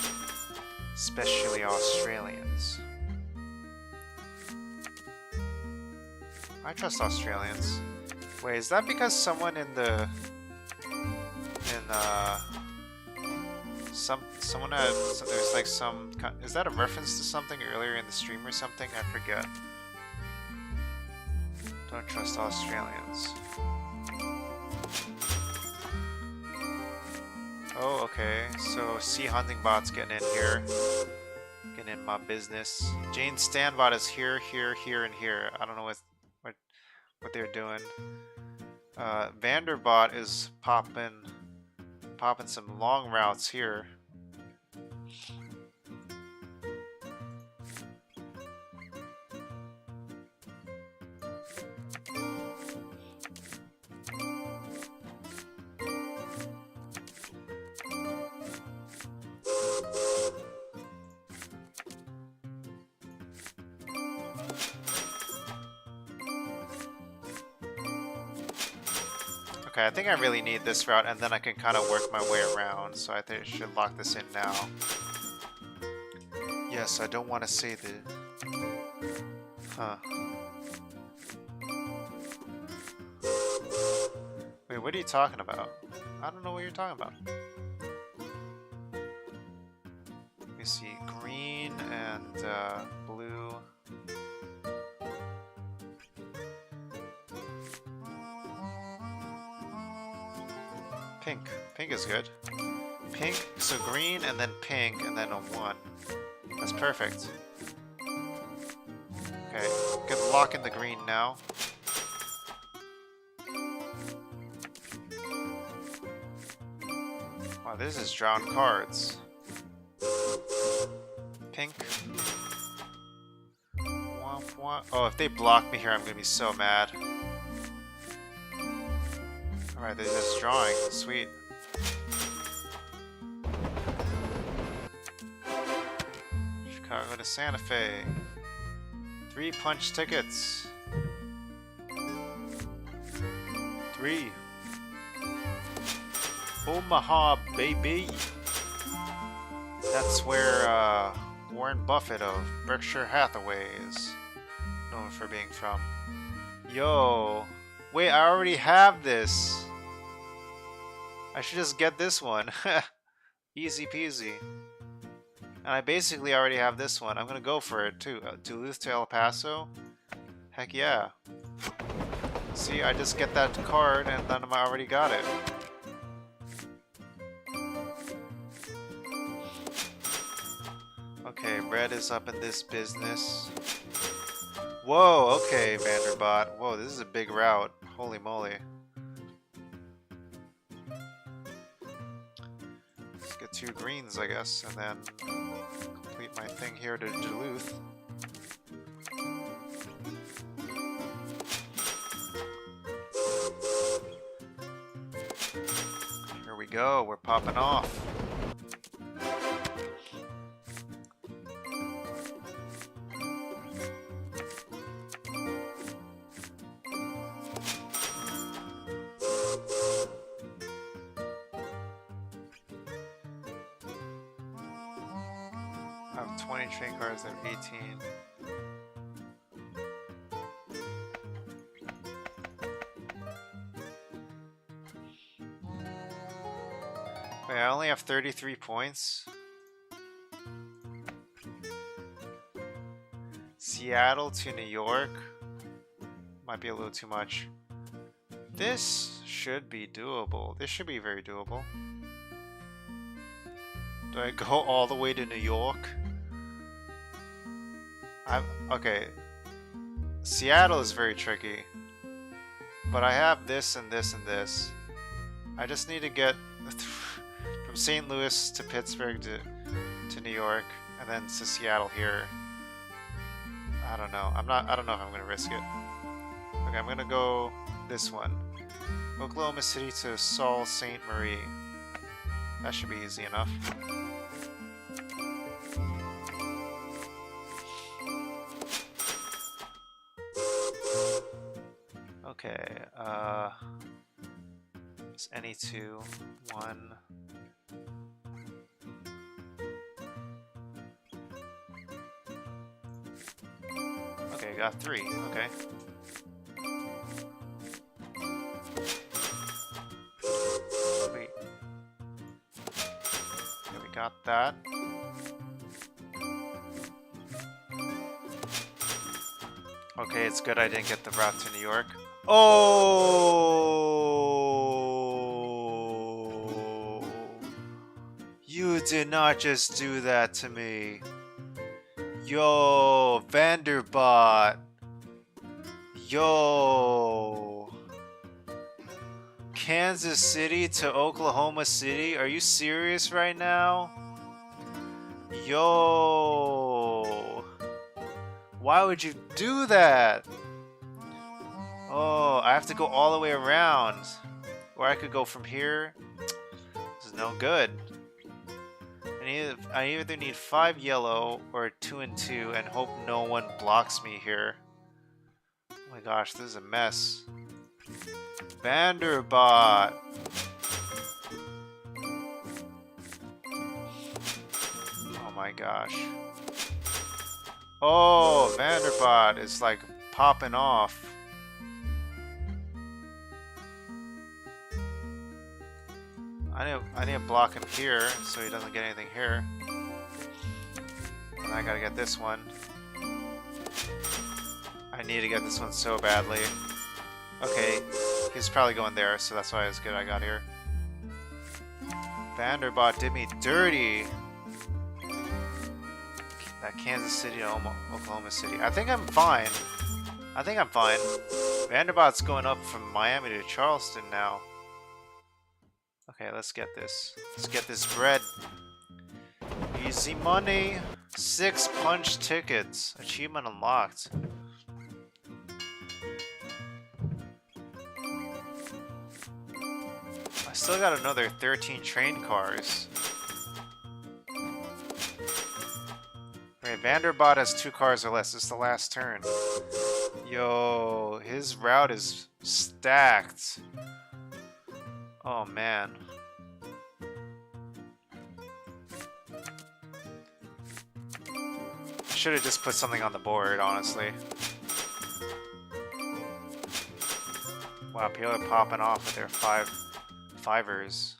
Speaker 4: Especially Australians. I trust Australians. Wait, is that because someone in the... someone had... there's like some... is that a reference to something earlier in the stream or something? I forget. Don't trust Australians. Oh, okay. So, Sea Hunting Bot's getting in here. Getting in my business. Jane Stanbot is here, here, here, and here. I don't know what they're doing. Vanderbot is popping some long routes here. Okay, I think I really need this route, and then I can kind of work my way around, so I think I should lock this in now. Yes, I don't want to say the... huh. Wait, what are you talking about? I don't know what you're talking about. Let me see, green and blue... Pink. Pink is good. Pink, so green and then pink and then a 1. That's perfect. Okay, good lock in the green now. Wow, this is drawn cards. Pink. Womp womp. Oh, if they block me here, I'm gonna be so mad. Alright, they're just drawing. Sweet. Chicago to Santa Fe. 3 punch tickets. 3. Omaha, baby. That's where Warren Buffett of Berkshire Hathaway is known for being from. Yo. Wait, I already have this. I should just get this one. Easy peasy. And I basically already have this one. I'm gonna go for it too. Duluth to El Paso? Heck yeah. See, I just get that card and then I already got it. Okay, red is up in this business. Whoa, okay, Vanderbot. Whoa, this is a big route. Holy moly. Let's get 2 greens, I guess, and then complete my thing here to Duluth. Here we go, we're popping off. I have 20 train cars, I have 18. Wait, I only have 33 points? Seattle to New York? Might be a little too much. This should be doable. This should be very doable. Do I go all the way to New York? Okay. Seattle is very tricky. But I have this and this and this. I just need to get from St. Louis to Pittsburgh to New York and then to Seattle here. I don't know. I don't know if I'm gonna risk it. Okay, I'm gonna go this one. Oklahoma City to Sault Ste. Marie. That should be easy enough. Okay, just any 2, 1. Okay, got 3, okay. Wait. Okay, we got that. Okay, it's good I didn't get the route to New York. Oh! You did not just do that to me. Yo, Vanderbot. Yo. Kansas City to Oklahoma City? Are you serious right now? Yo. Why would you do that? Oh, I have to go all the way around. Or I could go from here. This is no good. I either need 5 yellow or 2 and 2 and hope no one blocks me here. Oh my gosh, this is a mess. Vanderbot. Oh my gosh. Oh, Vanderbot is like popping off. I need to block him here so he doesn't get anything here. And I gotta get this one. I need to get this one so badly. Okay, he's probably going there, so that's why it's good I got here. Vanderbot did me dirty. That Kansas City to Oklahoma City. I think I'm fine. I think I'm fine. Vanderbot's going up from Miami to Charleston now. Okay, let's get this. Let's get this bread. Easy money. 6 punch tickets. Achievement unlocked. I still got another 13 train cars. Okay, Vanderbot has 2 cars or less. This is the last turn. Yo, his route is stacked. Oh man. Should have just put something on the board, honestly. Wow, people are popping off with their fivers.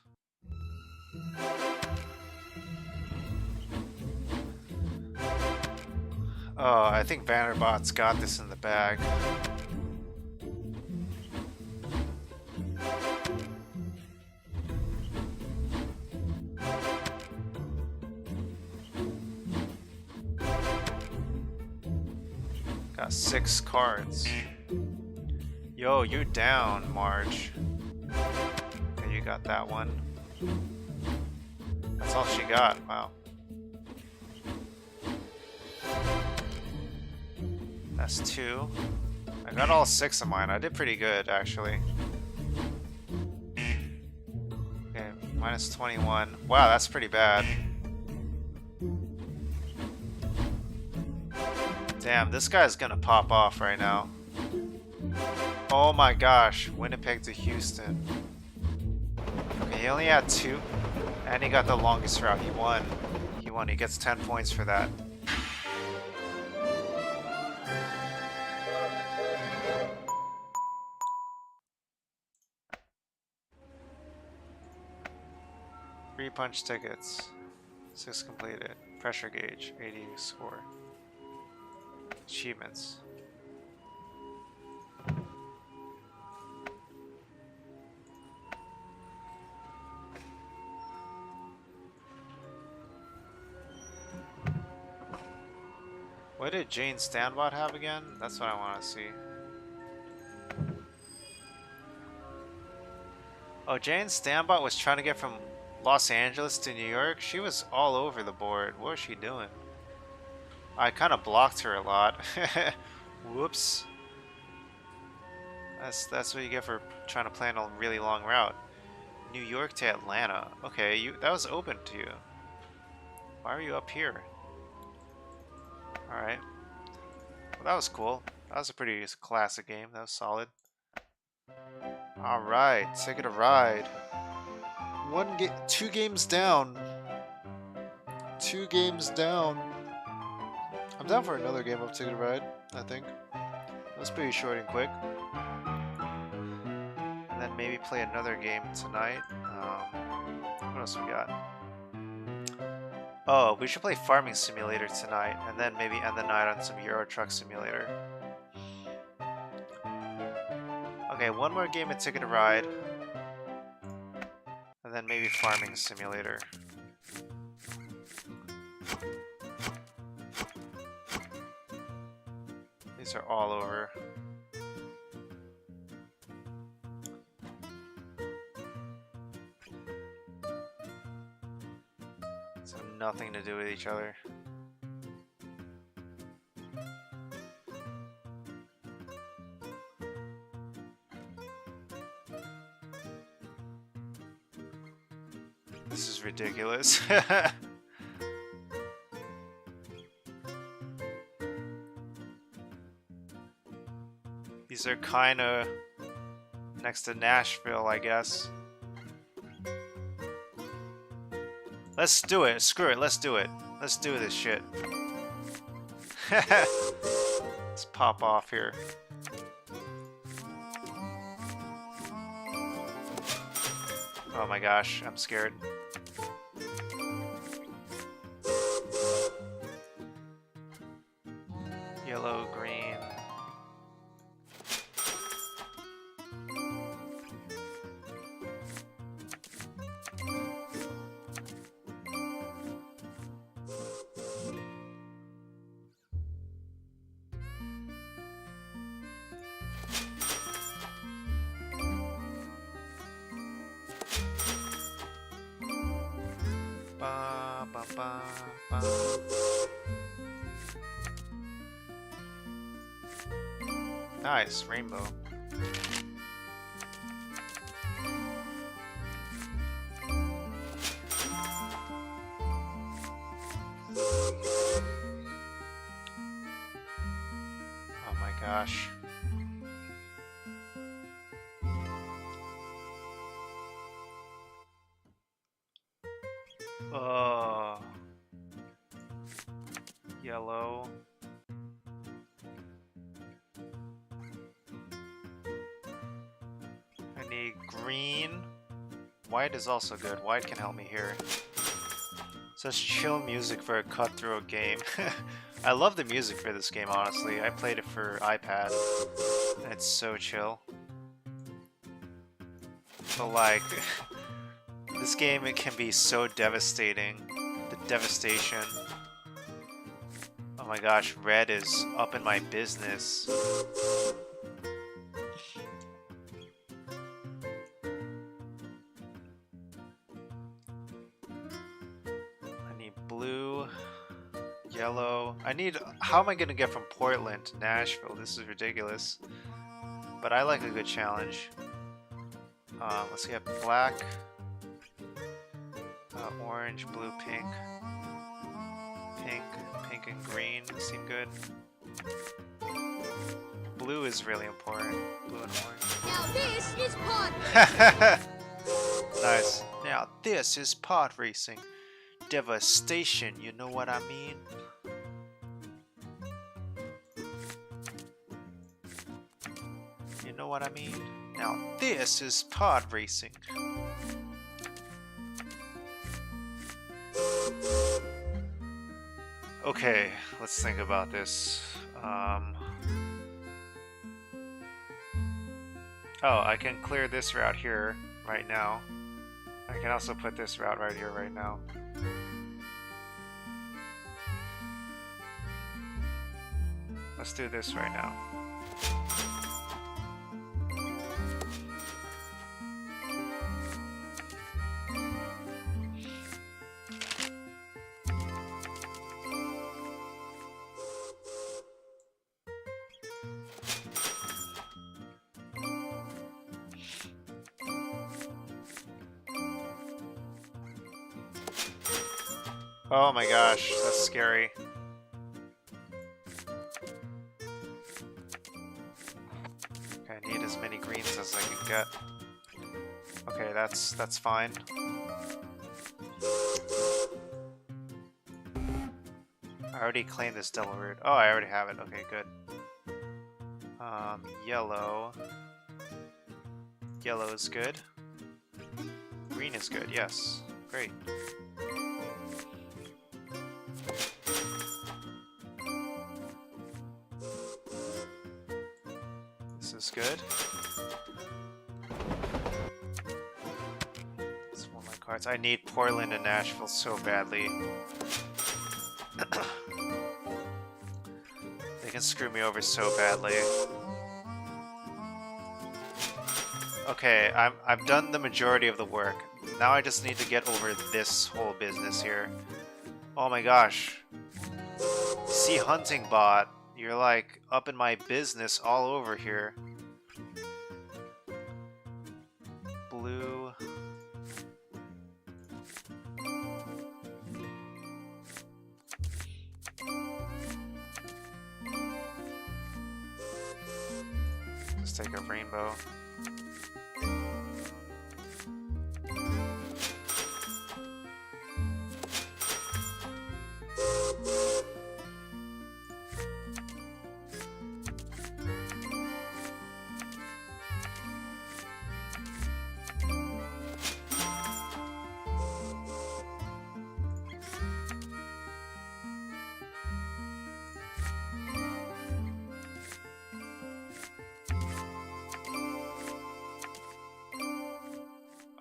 Speaker 4: Oh, I think Vanderbot's got this in the bag. Got 6 cards. Yo, you're down, Marge. Okay, you got that one. That's all she got. Wow. That's 2. I got all 6 of mine. I did pretty good, actually. Okay, minus 21. Wow, that's pretty bad. Damn, this guy's gonna pop off right now. Oh my gosh, Winnipeg to Houston. Okay, he only had 2, and he got the longest route. He won. He won. He gets 10 points for that. Free punch tickets. 6 completed. Pressure gauge. 80 score. Achievements. What did Jane Stanbot have again? That's what I want to see. Oh, Jane Stanbot was trying to get from Los Angeles to New York. She was all over the board. What was she doing? I kind of blocked her a lot. Whoops. That's what you get for trying to plan a really long route. New York to Atlanta. Okay, that was open to you. Why are you up here? Alright. Well, that was cool. That was a pretty classic game. That was solid. Alright, Ticket to Ride. 2 games down. 2 games down. I'm down for another game of Ticket to Ride, I think. That was pretty short and quick. And then maybe play another game tonight. What else we got? Oh, we should play Farming Simulator tonight, and then maybe end the night on some Euro Truck Simulator. Okay, one more game of Ticket to Ride. And then maybe Farming Simulator. These are all over. So nothing to do with each other. This is ridiculous. These are kind of next to Nashville, I guess. Let's do it. Screw it. Let's do it. Let's do this shit. Let's pop off here. Oh my gosh, I'm scared. Yellow, green. Ba, ba, ba, ba. Nice, rainbow. Oh my gosh. Oh. Yellow. I need green. White is also good. White can help me here. Such chill music for a cutthroat game. I love the music for this game, honestly. I played it for iPad, and it's so chill. But like, this game, it can be so devastating. The devastation. Oh my gosh, red is up in my business. Yellow. I need... How am I going to get from Portland to Nashville? This is ridiculous. But I like a good challenge. Let's get black. Orange, blue, pink. Pink and green seem good. Blue is really important. Blue and orange.
Speaker 5: Now this is pod racing.
Speaker 4: Nice. Now this is pod racing. Devastation, you know what I mean? You know what I mean? Now this is pod racing. Okay, let's think about this. Oh, I can clear this route here right now. I can also put this route right here right now. Let's do this right now. Oh my gosh, that's scary. Okay, I need as many greens as I can get. Okay, that's fine. I already claimed this double route. Oh, I already have it. Okay, good. Yellow. Yellow is good. Green is good, yes. Great. This is good. It's one of my cards. I need Portland and Nashville so badly. They can screw me over so badly. Okay, I've done the majority of the work. Now I just need to get over this whole business here. Oh my gosh. See, hunting bot, you're like up in my business all over here. Blue. Let's take a rainbow.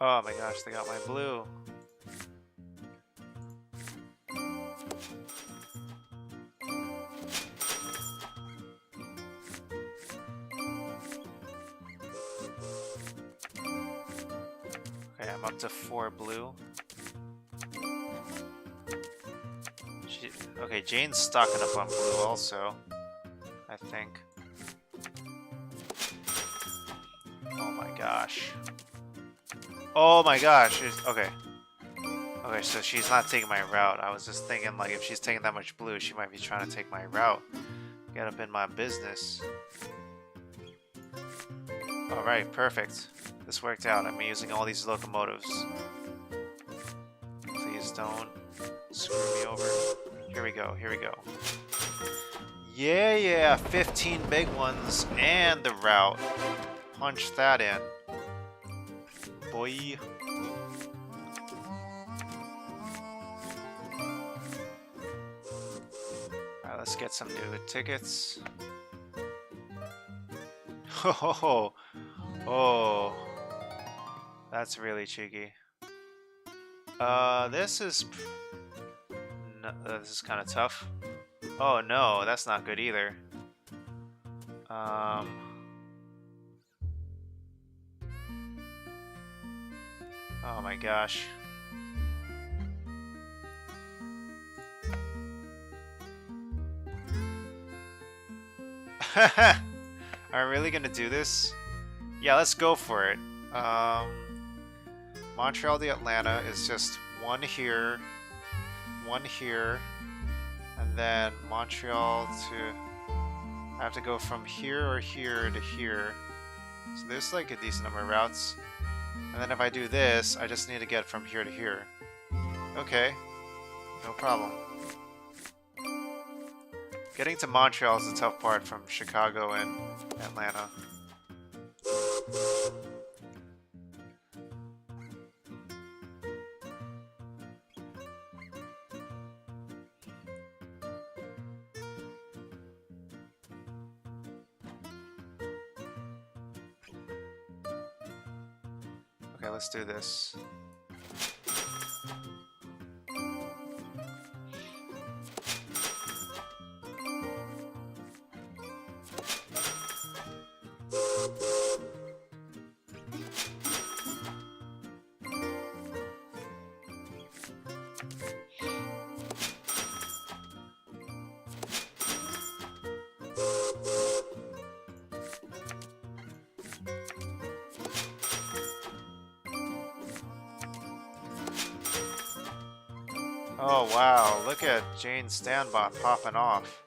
Speaker 4: Oh my gosh, they got my blue. Okay, I'm up to 4 blue. Okay, Jane's stocking up on blue also, I think. Oh my gosh. Oh my gosh. Okay. Okay, so she's not taking my route. I was just thinking, like, if she's taking that much blue, she might be trying to take my route. Get up in my business. Alright, perfect. This worked out. I'm using all these locomotives. Please don't screw me over. Here we go, here we go. Yeah, yeah, 15 big ones and the route. Punch that in. Boy. Alright, let's get some new tickets. Oh, oh, that's really cheeky. This is kind of tough. Oh no, that's not good either. Oh my gosh. Are we really gonna do this? Yeah, let's go for it. Montreal to Atlanta is just one here, and then Montreal to... I have to go from here or here to here. So there's like a decent number of routes. And then if I do this, I just need to get from here to here. Okay, no problem. Getting to Montreal is the tough part from Chicago and Atlanta. Okay, let's do this. Oh wow, look at Jane Stanbot popping off.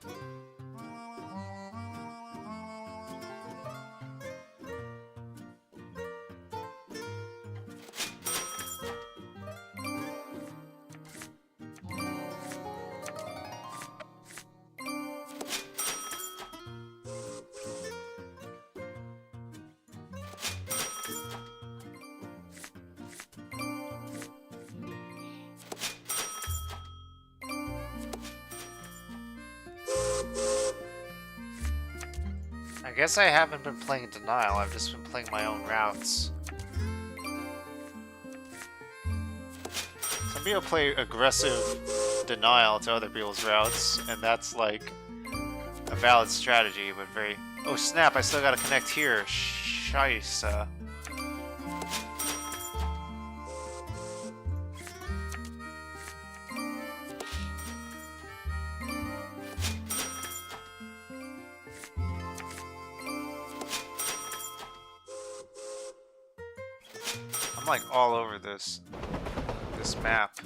Speaker 4: I guess I haven't been playing Denial, I've just been playing my own routes. Some people play aggressive Denial to other people's routes, and that's like a valid strategy, but very... Oh snap, I still gotta connect here. Scheisse. I'm like all over this map.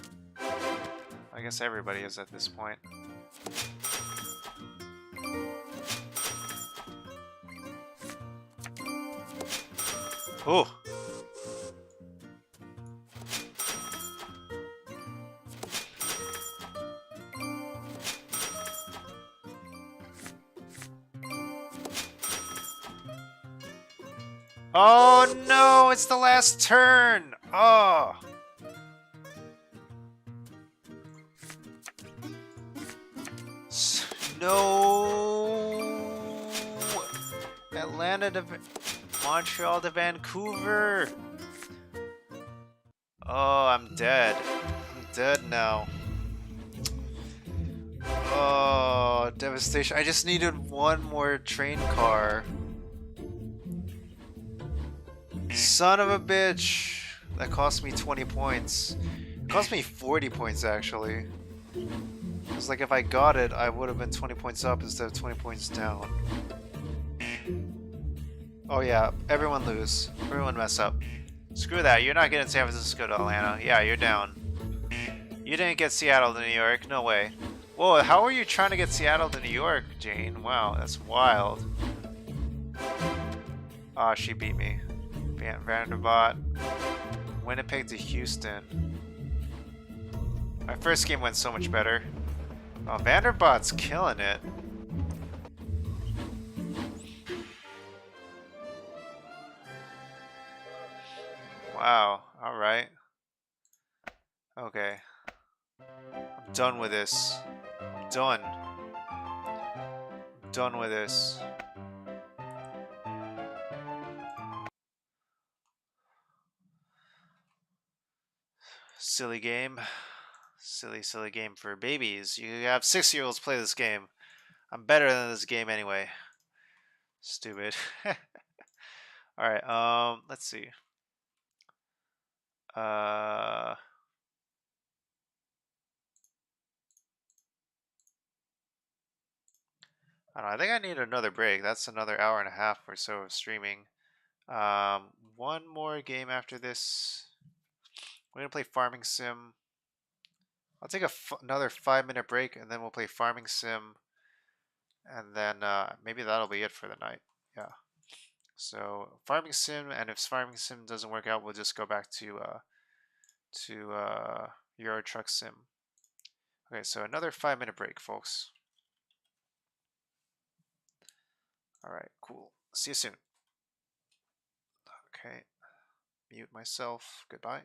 Speaker 4: I guess everybody is at this point. Ooh. Oh no, it's the last turn! Oh! No! Atlanta to Montreal to Vancouver! Oh, I'm dead. I'm dead now. Oh, devastation. I just needed one more train car. Son of a bitch! That cost me 20 points. It cost me 40 points actually. It's like if I got it, I would have been 20 points up instead of 20 points down. Oh yeah, everyone lose. Everyone mess up. Screw that, you're not getting San Francisco to Atlanta. Yeah, you're down. You didn't get Seattle to New York, no way. Whoa, how are you trying to get Seattle to New York, Jane? Wow, that's wild. Ah, she beat me. Vanderbilt. Winnipeg to Houston. My first game went so much better. Oh, Vanderbilt's killing it. Wow, alright. Okay. I'm done with this. I'm done. I'm done with this. Silly game. Silly game for babies. You have 6-year-olds play this game. I'm better than this game anyway. Stupid. Alright, let's see. I don't know, I think I need another break. That's another hour and a half or so of streaming. One more game after this. We're gonna play Farming Sim. I'll take another 5-minute break, and then we'll play Farming Sim, and then maybe that'll be it for the night. Yeah. So Farming Sim, and if Farming Sim doesn't work out, we'll just go back to Euro Truck Sim. Okay, so another 5-minute break, folks. All right, cool. See you soon. Okay, mute myself. Goodbye.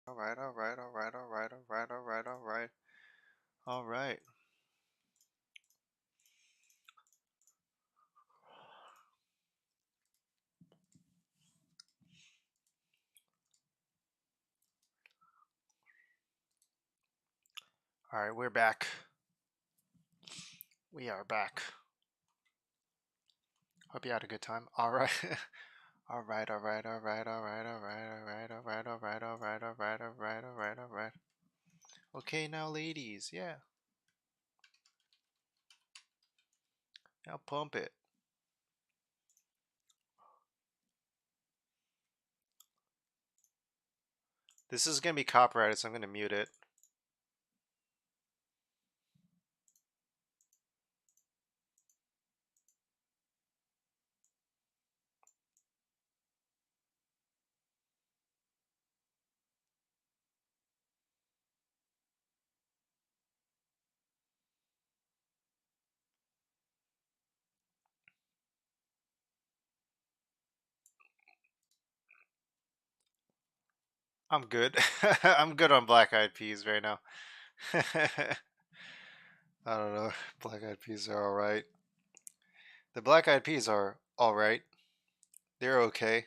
Speaker 4: Alright, alright, alright, alright, alright, alright, alright. Alright. Alright, we're back. We are back. Hope you had a good time. Alright. Alright, alright, alright, alright, alright, alright, alright, alright, alright, alright, alright, alright, alright. Okay, now ladies, yeah. Now pump it. This is gonna be copyrighted, so I'm gonna mute it. I'm good. I'm good on Black Eyed Peas right now. I don't know. Black Eyed Peas are alright. The Black Eyed Peas are alright. They're okay.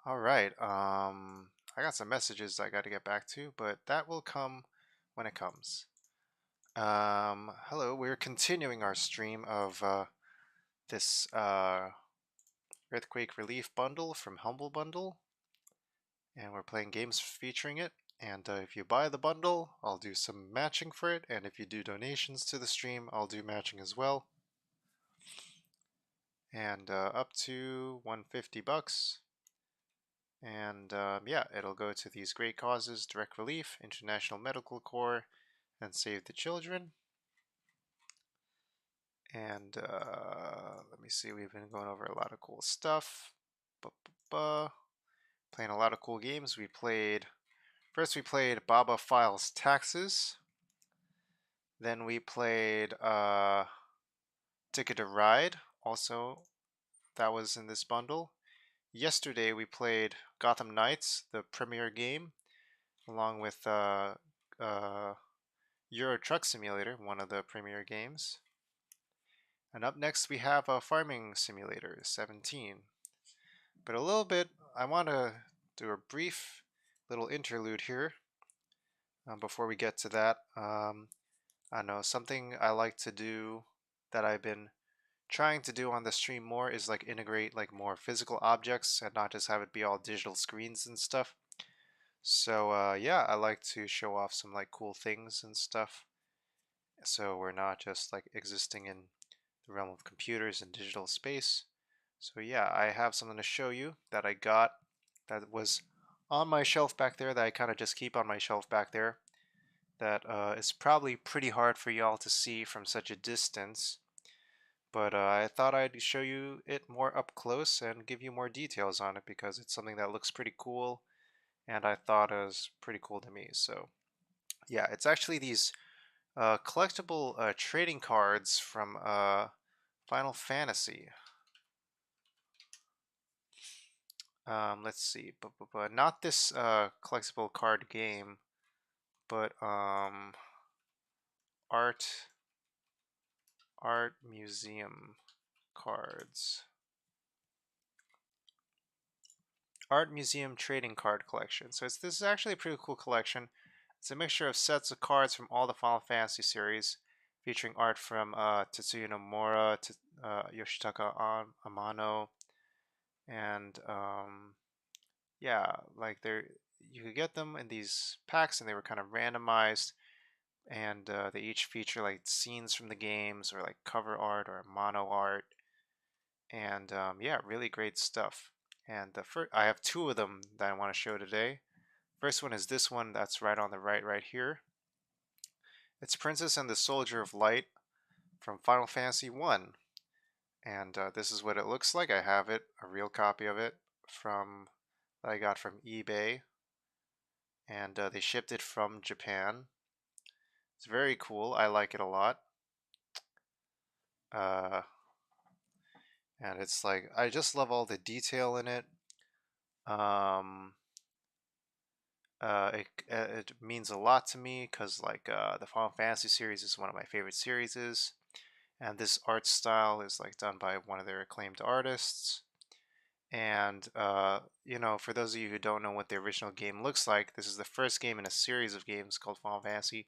Speaker 4: Alright, I got some messages I gotta get back to, but that will come when it comes. Hello, we're continuing our stream of this Earthquake Relief Bundle from Humble Bundle, and we're playing games featuring it. And if you buy the bundle, I'll do some matching for it, and if you do donations to the stream, I'll do matching as well. And up to 150 bucks. And yeah, it'll go to these great causes: Direct Relief, International Medical Corps, and Save the Children. And let me see, we've been going over a lot of cool stuff. Playing a lot of cool games. First we played Baba Files Taxes. Then we played Ticket to Ride, also that was in this bundle. Yesterday we played Gotham Knights, the premiere game, along with Euro Truck Simulator, one of the premiere games. And up next we have Farming Simulator 17. But a little bit, I want to do a brief little interlude here before we get to that. I know something I like to do that I've been trying to do on the stream more is like integrate like more physical objects and not just have it be all digital screens and stuff. So yeah, I like to show off some like cool things and stuff, so we're not just like existing in the realm of computers and digital space. So yeah, I have something to show you that I got that was on my shelf back there, that I kind of just keep on my shelf back there, that is probably pretty hard for y'all to see from such a distance. But I thought I'd show you it more up close and give you more details on it, because it's something that looks pretty cool and I thought it was pretty cool to me. So yeah, it's actually these collectible trading cards from Final Fantasy. Let's see, but not this collectible card game, but art museum cards. Art museum trading card collection. So this is actually a pretty cool collection. It's a mixture of sets of cards from all the Final Fantasy series, featuring art from Tetsuya Nomura, Yoshitaka Amano, and yeah, like you could get them in these packs, and they were kind of randomized, and they each feature like scenes from the games, or like cover art or mono art, and yeah, really great stuff. And I have two of them that I want to show today. First one is this one that's right on the right here. It's Princess and the Soldier of Light from Final Fantasy 1. And this is what it looks like. I have it, a real copy of it from that I got from eBay, and they shipped it from Japan. It's very cool. I like it a lot. And it's like I just love all the detail in it. Um, it means a lot to me because like the Final Fantasy series is one of my favorite series, and this art style is like done by one of their acclaimed artists. And you know, for those of you who don't know what the original game looks like, this is the first game in a series of games called Final Fantasy.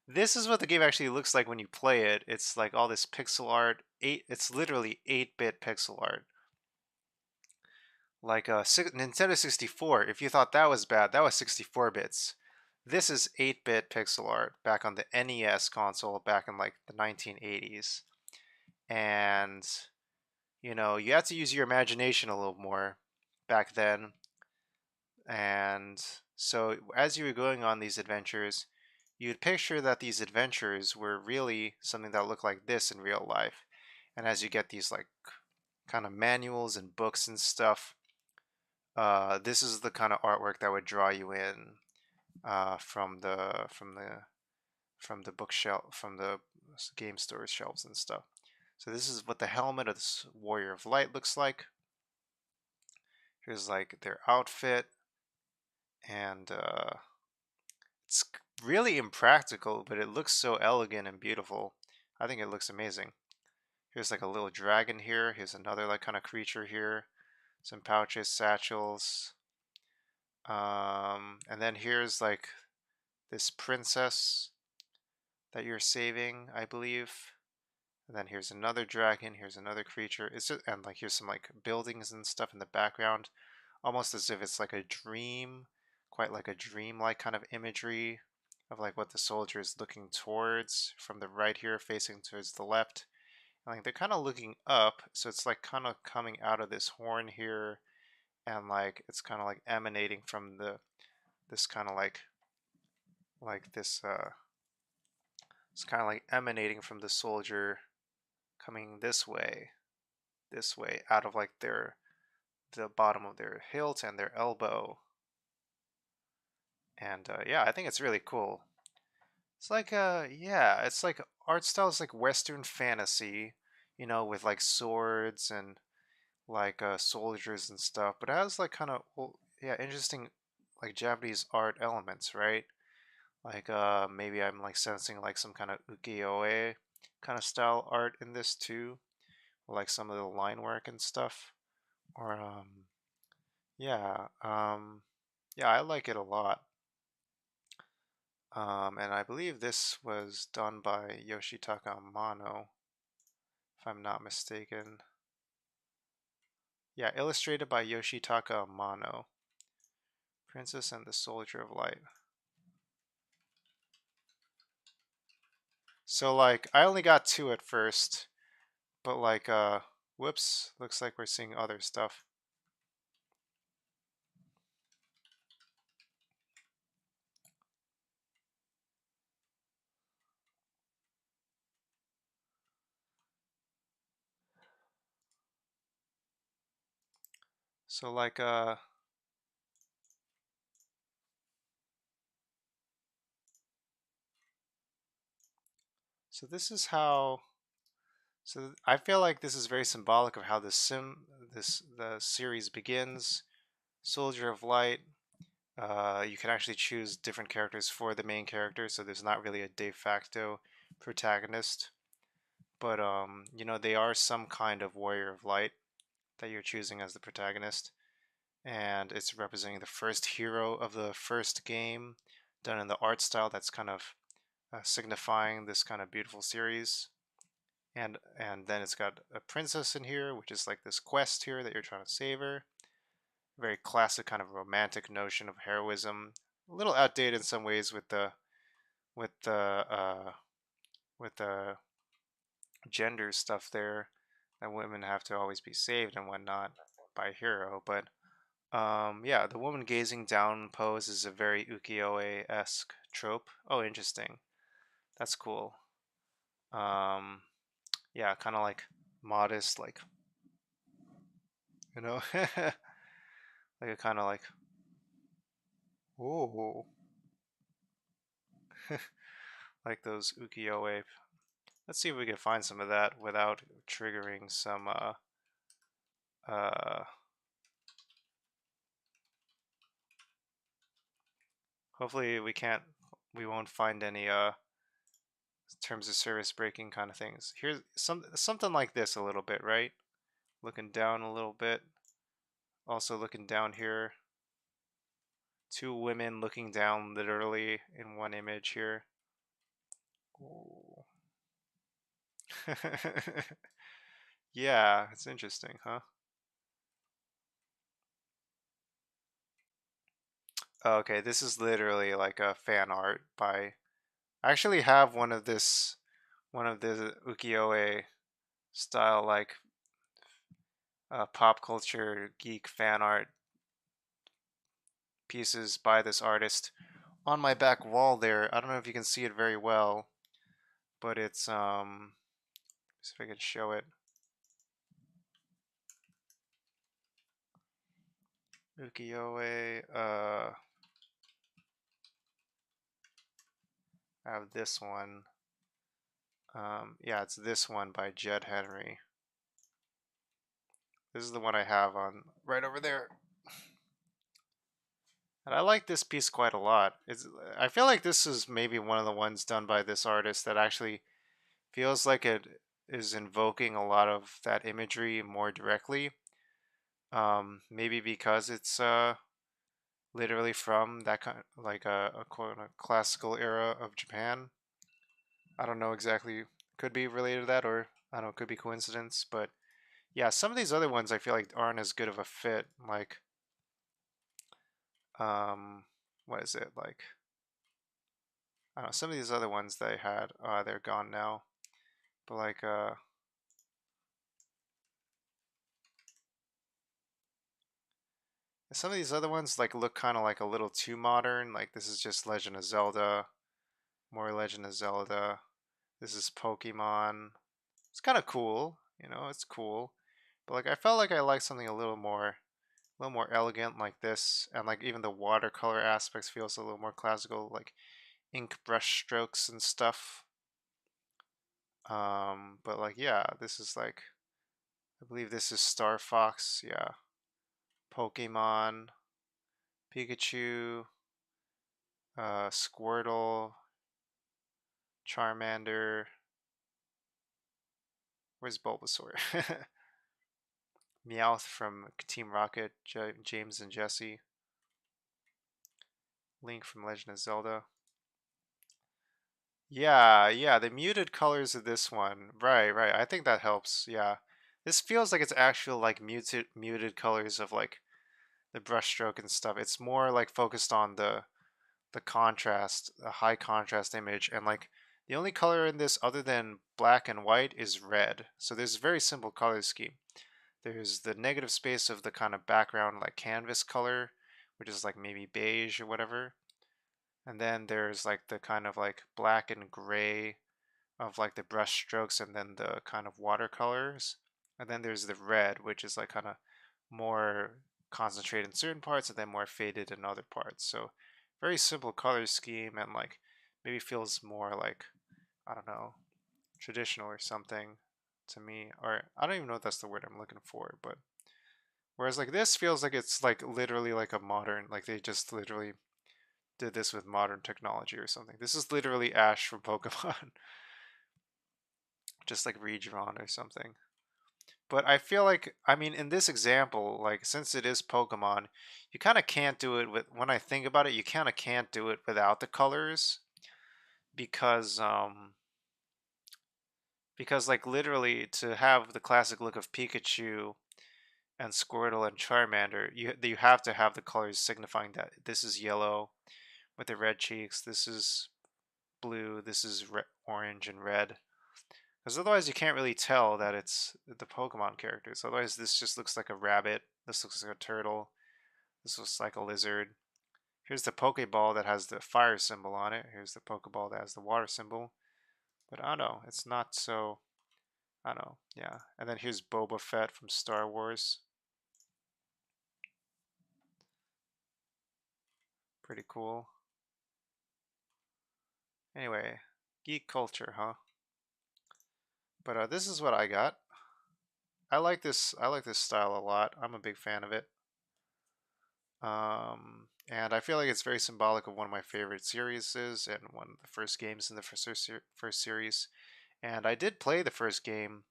Speaker 4: This is what the game actually looks like when you play it. It's like all this pixel art. It's literally 8-bit pixel art. Like Nintendo 64, if you thought that was bad, that was 64 bits. This is 8-bit pixel art back on the NES console back in like the 1980s. And, you know, you had to use your imagination a little more back then. And so as you were going on these adventures, you'd picture that these adventures were really something that looked like this in real life. And as you get these like kind of manuals and books and stuff, this is the kind of artwork that would draw you in from the bookshelf, from the game store shelves and stuff. So this is what the helmet of this Warrior of Light looks like. Here's like their outfit, and it's really impractical, but it looks so elegant and beautiful. I think it looks amazing. Here's like a little dragon here. Here's another like kind of creature here. Some pouches, satchels. And then here's like this princess that you're saving, I believe. And then here's another dragon. Here's another creature. It's just, and like here's some like buildings and stuff in the background, almost as if it's like a dream, quite like a dream-like kind of imagery of like what the soldier is looking towards from the right here, facing towards the left. And like they're kind of looking up, so it's like kind of coming out of this horn here, and like it's kind of like emanating from this kind of like this it's kind of like emanating from the soldier coming this way out of like the bottom of their hilt and their elbow. And yeah, I think it's really cool. It's like yeah, it's like art style is like Western fantasy, you know, with like swords and like soldiers and stuff, but it has like kind of, well, yeah, interesting like Japanese art elements, right? Like maybe I'm like sensing like some kind of ukiyo-e kind of style art in this too, like some of the line work and stuff. Or yeah, yeah, I like it a lot. And I believe this was done by Yoshitaka Amano, if I'm not mistaken. Yeah, illustrated by Yoshitaka Amano. Princess and the Soldier of Light. So like I only got 2 at first, but like whoops, looks like we're seeing other stuff. So like so this is how, so I feel like this is very symbolic of how the series begins. Soldier of Light. You can actually choose different characters for the main character, so there's not really a de facto protagonist. But you know, they are some kind of Warrior of Light that you're choosing as the protagonist. And it's representing the first hero of the first game, done in the art style that's kind of signifying this kind of beautiful series. And then it's got a princess in here, which is like this quest here that you're trying to save her. Very classic kind of romantic notion of heroism. A little outdated in some ways with the with the uh, with the gender stuff there, that women have to always be saved and whatnot by a hero. But yeah, the woman gazing down pose is a very ukiyo-e-esque trope. Oh, interesting. That's cool. Yeah, kind of like modest, like, you know, like a kind of like, ooh, like those ukiyo-e. Let's see if we can find some of that without triggering some uh hopefully we won't find any terms of service breaking kind of things. Here's something like this a little bit, right? Looking down a little bit. Also looking down here. Two women looking down literally in one image here. Ooh. Yeah, it's interesting, huh? Okay, this is literally like a fan art by. I actually have one of the ukiyo-e style like pop culture geek fan art pieces by this artist on my back wall there. I don't know if you can see it very well, but it's see if I can show it. Ukiyo-e I have this one. Yeah, it's this one by Jed Henry. This is the one I have on right over there. And I like this piece quite a lot. I feel like this is maybe one of the ones done by this artist that actually feels like it is invoking a lot of that imagery more directly. Maybe because it's literally from that kind of, like a quote a classical era of Japan. I don't know exactly. Could be related to that, or I don't know. Could be coincidence, but yeah, some of these other ones I feel like aren't as good of a fit. Like, what is it like? I don't know. Some of these other ones they had, they're gone now. But like, some of these other ones like look kind of like a little too modern. Like this is just Legend of Zelda, more Legend of Zelda. This is Pokemon. It's kind of cool, you know. It's cool, but like I felt like I liked something a little more elegant like this, and like even the watercolor aspects feels a little more classical, like ink brush strokes and stuff. But like yeah, this is like I believe this is Star Fox. Yeah, Pokemon, Pikachu, Squirtle, Charmander. Where's Bulbasaur? Meowth from Team Rocket, James and Jesse. Link from Legend of Zelda. Yeah, yeah, the muted colors of this one. Right, right. I think that helps. Yeah. This feels like it's actual like muted colors of like the brushstroke and stuff. It's more like focused on the contrast, the high contrast image, and like the only color in this other than black and white is red. So there's a very simple color scheme. There's the negative space of the kind of background like canvas color, which is like maybe beige or whatever. And then there's like the kind of like black and gray of like the brush strokes and then the kind of watercolors. And then there's the red, which is like kind of more concentrated in certain parts and then more faded in other parts. So very simple color scheme and like maybe feels more like, I don't know, traditional or something to me. Or I don't even know if that's the word I'm looking for, but whereas like this feels like it's like literally like a modern, like they just literally did this with modern technology or something. This is literally Ash from Pokemon. Just like redrawn or something. But I feel like, I mean, in this example, like since it is Pokemon, you kind of can't do it with, when I think about it, you kind of can't do it without the colors because like literally to have the classic look of Pikachu and Squirtle and Charmander, you have to have the colors signifying that this is yellow with the red cheeks, this is blue, this is orange and red. Because otherwise you can't really tell that it's the Pokemon characters. Otherwise this just looks like a rabbit, this looks like a turtle, this looks like a lizard. Here's the Pokeball that has the fire symbol on it. Here's the Pokeball that has the water symbol. But I don't know, it's not so... I don't know. Yeah. And then here's Boba Fett from Star Wars. Pretty cool. Anyway, geek culture, huh? But this is what I got. I like this. I like this style a lot. I'm a big fan of it. And I feel like it's very symbolic of one of my favorite series and one of the first games in the first series. And I did play the first game,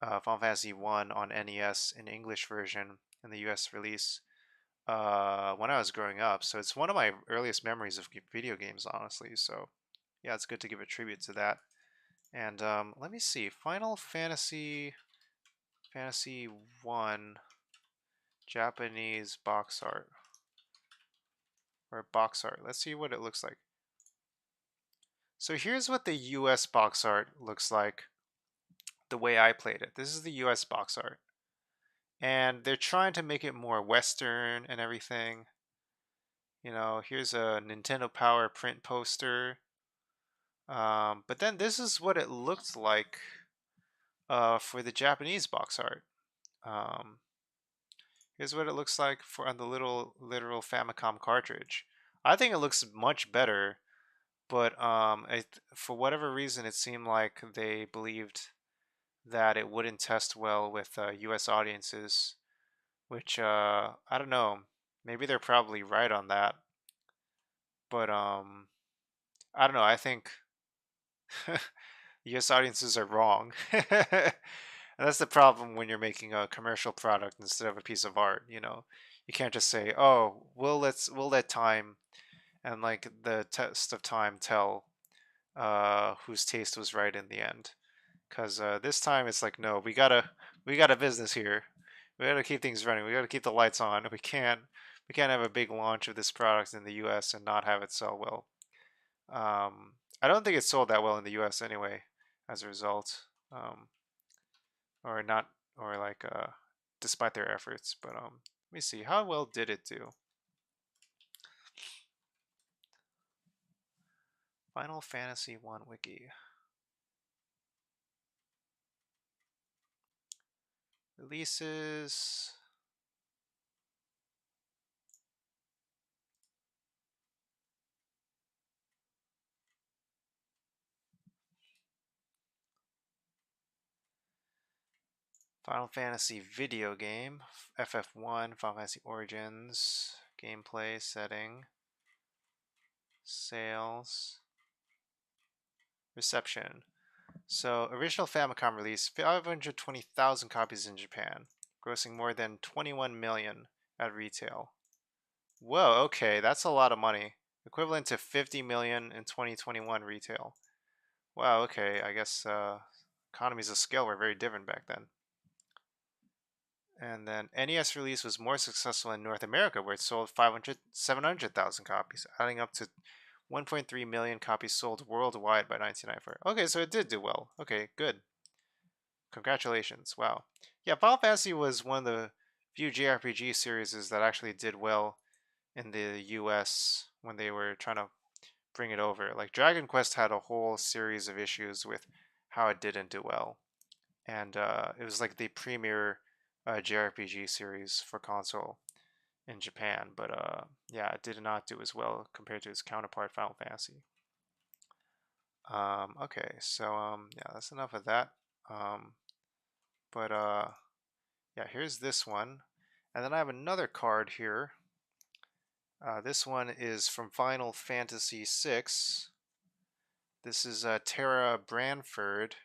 Speaker 4: Final Fantasy 1 on NES in English version in the US release when I was growing up. So it's one of my earliest memories of video games, honestly. So yeah, it's good to give a tribute to that. And let me see, Final Fantasy 1 Japanese box art. Or box art. Let's see what it looks like. So here's what the US box art looks like the way I played it. This is the US box art. And they're trying to make it more Western and everything. You know, here's a Nintendo Power print poster. But then this is what it looked like for the Japanese box art. Um, here's what it looks like for on the little literal Famicom cartridge. I think it looks much better, but for whatever reason, it seemed like they believed that it wouldn't test well with U.S. audiences, which I don't know. Maybe they're probably right on that, but I don't know. I think U.S. audiences are wrong. And that's the problem when you're making a commercial product instead of a piece of art, you know. You can't just say, "Oh, we'll let time and like the test of time tell whose taste was right in the end." Because this time it's like, no, we got a business here. We got to keep things running. We got to keep the lights on. We can't have a big launch of this product in the U.S. and not have it sell well. I don't think it sold that well in the U.S. anyway. As a result, or not, or like despite their efforts. But let me see, how well did it do? Final Fantasy 1 wiki. Releases. Final Fantasy video game, FF1, Final Fantasy Origins, gameplay, setting, sales, reception. So, original Famicom release, 520,000 copies in Japan, grossing more than 21 million at retail. Whoa, okay, that's a lot of money. Equivalent to 50 million in 2021 retail. Wow, okay, I guess economies of scale were very different back then. And then NES release was more successful in North America, where it sold 700,000 copies, adding up to 1.3 million copies sold worldwide by 1994. Okay, so it did do well. Okay, good. Congratulations. Wow. Yeah, Final Fantasy was one of the few JRPG series that actually did well in the US when they were trying to bring it over. Like Dragon Quest had a whole series of issues with how it didn't do well. And it was like the premier JRPG series for console in Japan, but yeah, it did not do as well compared to its counterpart Final Fantasy. Okay, so yeah, that's enough of that. But yeah, here's this one, and then I have another card here. This one is from Final Fantasy VI. This is Tara Branford,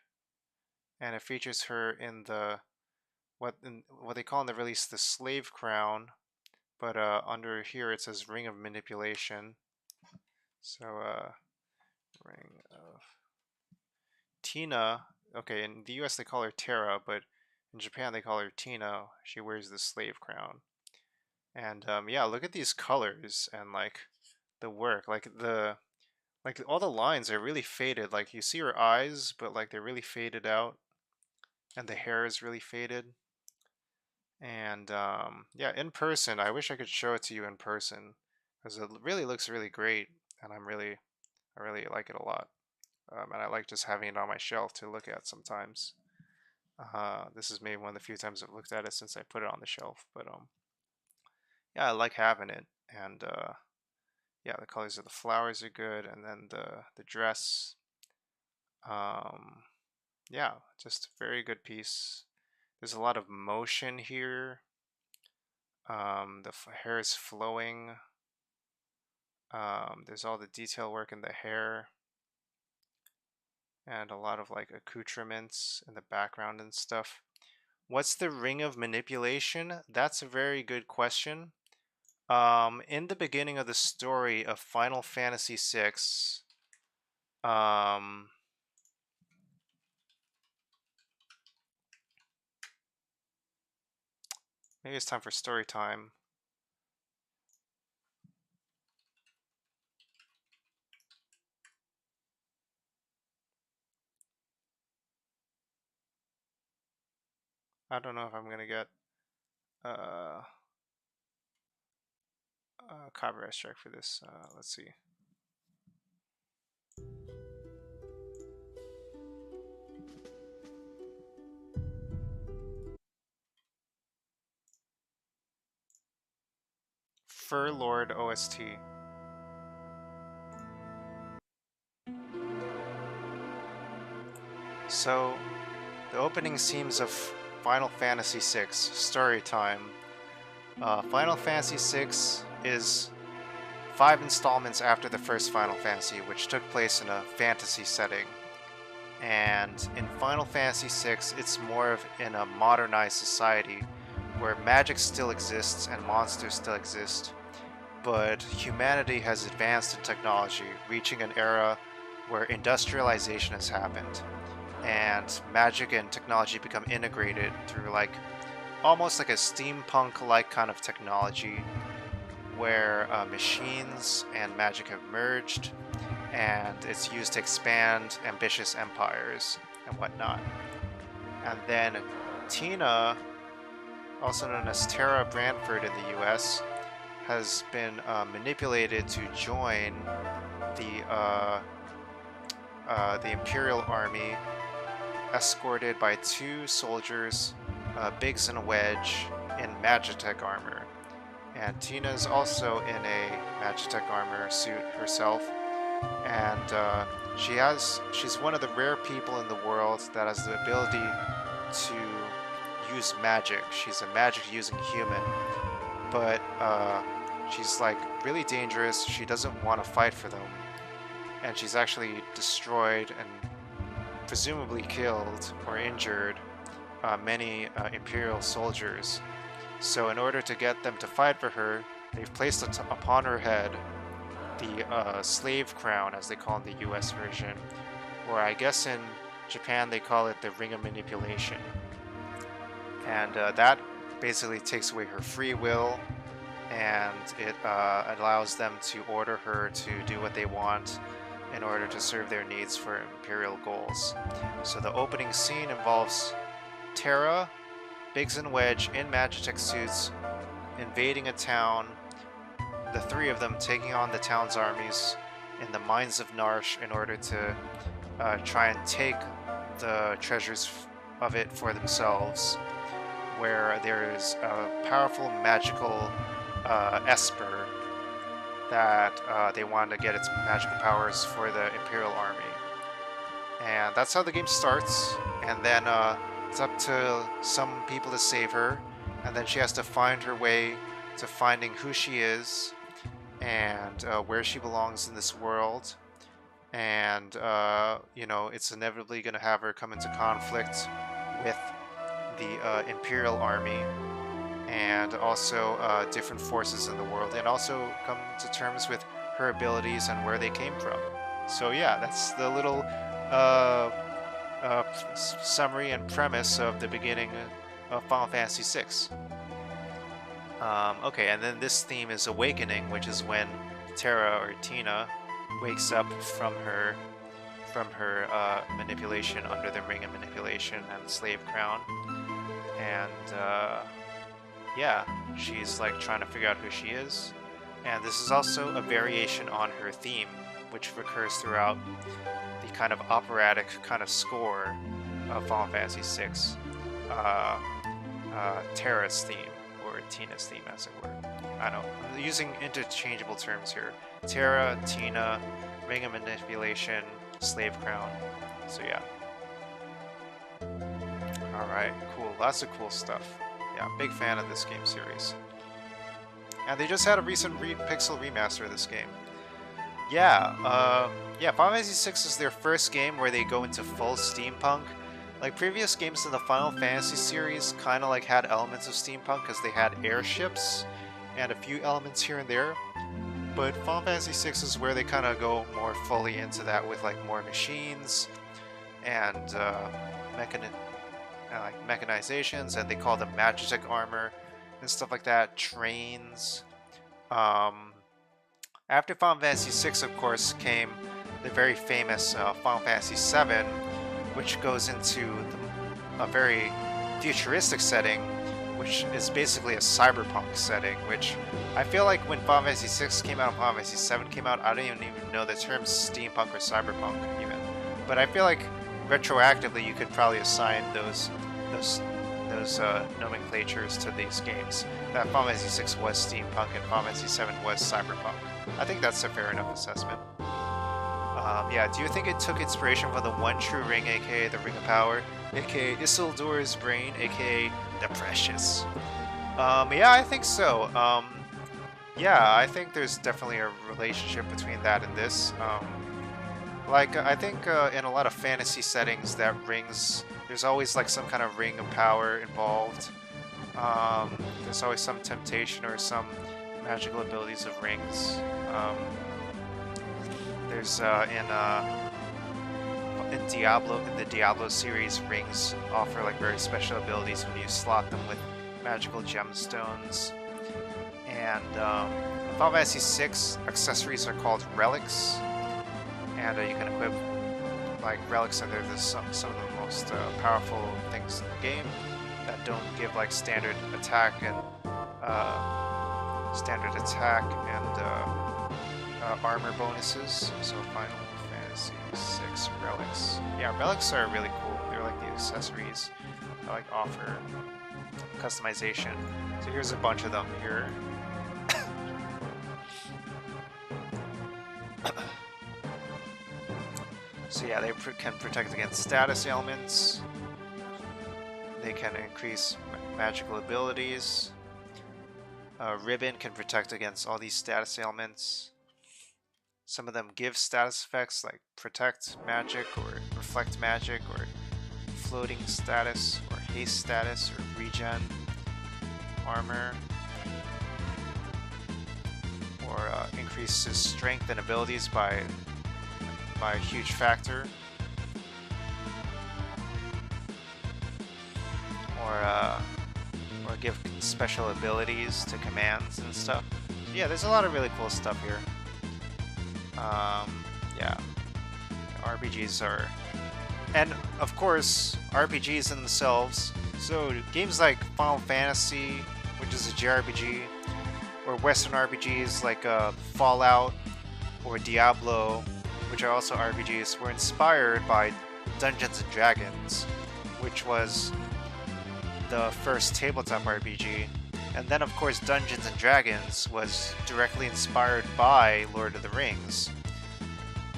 Speaker 4: and it features her in the what they call in the release the Slave Crown, but under here it says Ring of Manipulation. So Ring of Tina. Okay, in the U.S. they call her Tara, but in Japan they call her Tina. She wears the Slave Crown, and yeah, look at these colors and like the work, like all the lines are really faded. Like you see her eyes, but like they're really faded out, and the hair is really faded. And yeah, in person, I wish I could show it to you in person because it really looks really great, and I really like it a lot. And I like just having it on my shelf to look at sometimes. This is maybe one of the few times I've looked at it since I put it on the shelf, but yeah, I like having it, and yeah, the colors of the flowers are good, and then the dress, yeah, just a very good piece. There's a lot of motion here. The hair is flowing. There's all the detail work in the hair, and a lot of like accoutrements in the background and stuff. What's the ring of manipulation? That's a very good question. In the beginning of the story of Final Fantasy VI, maybe it's time for story time. I don't know if I'm gonna get a copyright strike for this. Let's see. Fur Lord OST. So, the opening themes of Final Fantasy VI, story time. Final Fantasy VI is 5 installments after the first Final Fantasy, which took place in a fantasy setting. And in Final Fantasy VI, it's more of in a modernized society where magic still exists and monsters still exist, but humanity has advanced in technology, reaching an era where industrialization has happened, and magic and technology become integrated through like almost like a steampunk-like kind of technology where machines and magic have merged, and it's used to expand ambitious empires and whatnot. And then Tina, also known as Tara Branford in the US, has been manipulated to join the Imperial Army, escorted by 2 soldiers, Biggs and Wedge, in Magitech armor. And Tina's also in a Magitech armor suit herself, and she's one of the rare people in the world that has the ability to use magic. She's a magic-using human, but she's like really dangerous. She doesn't want to fight for them, and she's actually destroyed and presumably killed or injured many Imperial soldiers. So in order to get them to fight for her, they've placed upon her head the slave crown, as they call it in the US version, or I guess in Japan they call it the Ring of Manipulation. And that basically takes away her free will, and it allows them to order her to do what they want in order to serve their needs for Imperial goals. So the opening scene involves Terra, Biggs and Wedge in Magitech suits invading a town, the 3 of them taking on the town's armies in the mines of Narsh in order to try and take the treasures of it for themselves, where there is a powerful magical Esper that they wanted to get its magical powers for the Imperial Army. And that's how the game starts, and then it's up to some people to save her, and then she has to find her way to finding who she is and where she belongs in this world. And you know, it's inevitably going to have her come into conflict with the Imperial Army and also different forces in the world, and also come to terms with her abilities and where they came from. So yeah, that's the little summary and premise of the beginning of Final Fantasy VI. Okay, and then this theme is Awakening, which is when Terra, or Tina, wakes up from her manipulation under the Ring of Manipulation and the Slave Crown, and yeah, she's like trying to figure out who she is. And this is also a variation on her theme, which recurs throughout the kind of operatic kind of score of Final Fantasy VI. Terra's theme, or Tina's theme, as it were. I don't know. I'm using interchangeable terms here. Terra, Tina, Ring of Manipulation, Slave Crown. So yeah. Alright, cool. Lots of cool stuff. Yeah, big fan of this game series. And they just had a recent pixel remaster of this game. Yeah, Final Fantasy VI is their first game where they go into full steampunk. Like, previous games in the Final Fantasy series kind of like had elements of steampunk because they had airships and a few elements here and there. But Final Fantasy VI is where they kind of go more fully into that with like more machines and mechanizations, and they call them magic armor and stuff like that, trains. After Final Fantasy VI, of course, came the very famous Final Fantasy VII, which goes into a very futuristic setting, which is basically a cyberpunk setting, which I feel like when Final Fantasy VI came out and Final Fantasy VII came out, I don't even know the terms steampunk or cyberpunk even. But I feel like retroactively you could probably assign those nomenclatures to these games. That Final Fantasy VI was steampunk and Final Fantasy VII was cyberpunk. I think that's a fair enough assessment. Yeah, do you think it took inspiration from the One True Ring, aka the Ring of Power, aka Isildur's Brain, aka the Precious? Yeah, I think so. Yeah, I think there's definitely a relationship between that and this. Like, I think in a lot of fantasy settings that rings, there's always like some kind of ring of power involved. There's always some temptation or some magical abilities of rings. There's in the Diablo series, rings offer like very special abilities when you slot them with magical gemstones. And Final Fantasy VI accessories are called relics, and you can equip like relics, and they're some of the most powerful things in the game that don't give like standard attack and armor bonuses. So Final Fantasy VI relics. Yeah, relics are really cool. They're like the accessories that like offer customization. So here's a bunch of them here. So yeah, they can protect against status ailments. They can increase magical abilities. Ribbon can protect against all these status ailments. Some of them give status effects like protect magic or reflect magic or floating status or haste status or regen armor, or increases strength and abilities by a huge factor, or give special abilities to commands and stuff. Yeah, there's a lot of really cool stuff here. Yeah, RPGs are, and of course RPGs in themselves. So games like Final Fantasy, which is a JRPG, or Western RPGs like Fallout or Diablo, which are also RPGs, were inspired by Dungeons & Dragons, which was the first tabletop RPG. And then, of course, Dungeons & Dragons was directly inspired by Lord of the Rings,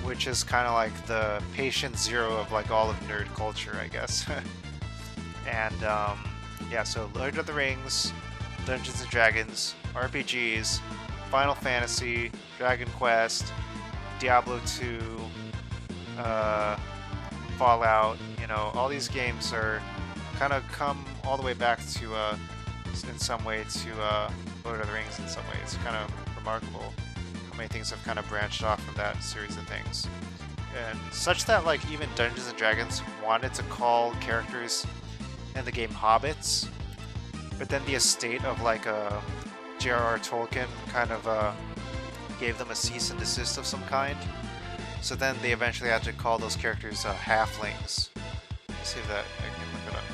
Speaker 4: which is kind of like the patient zero of like all of nerd culture, I guess. And yeah, so Lord of the Rings, Dungeons & Dragons, RPGs, Final Fantasy, Dragon Quest, Diablo 2, Fallout, you know, all these games are kind of come all the way back to, in some way, to Lord of the Rings in some way. It's kind of remarkable how many things have kind of branched off from that series of things. And such that, like, even Dungeons & Dragons wanted to call characters in the game hobbits, but then the estate of, like, J.R.R. Tolkien kind of gave them a cease and desist of some kind. So then they eventually had to call those characters halflings. Let's see if that I can look it up.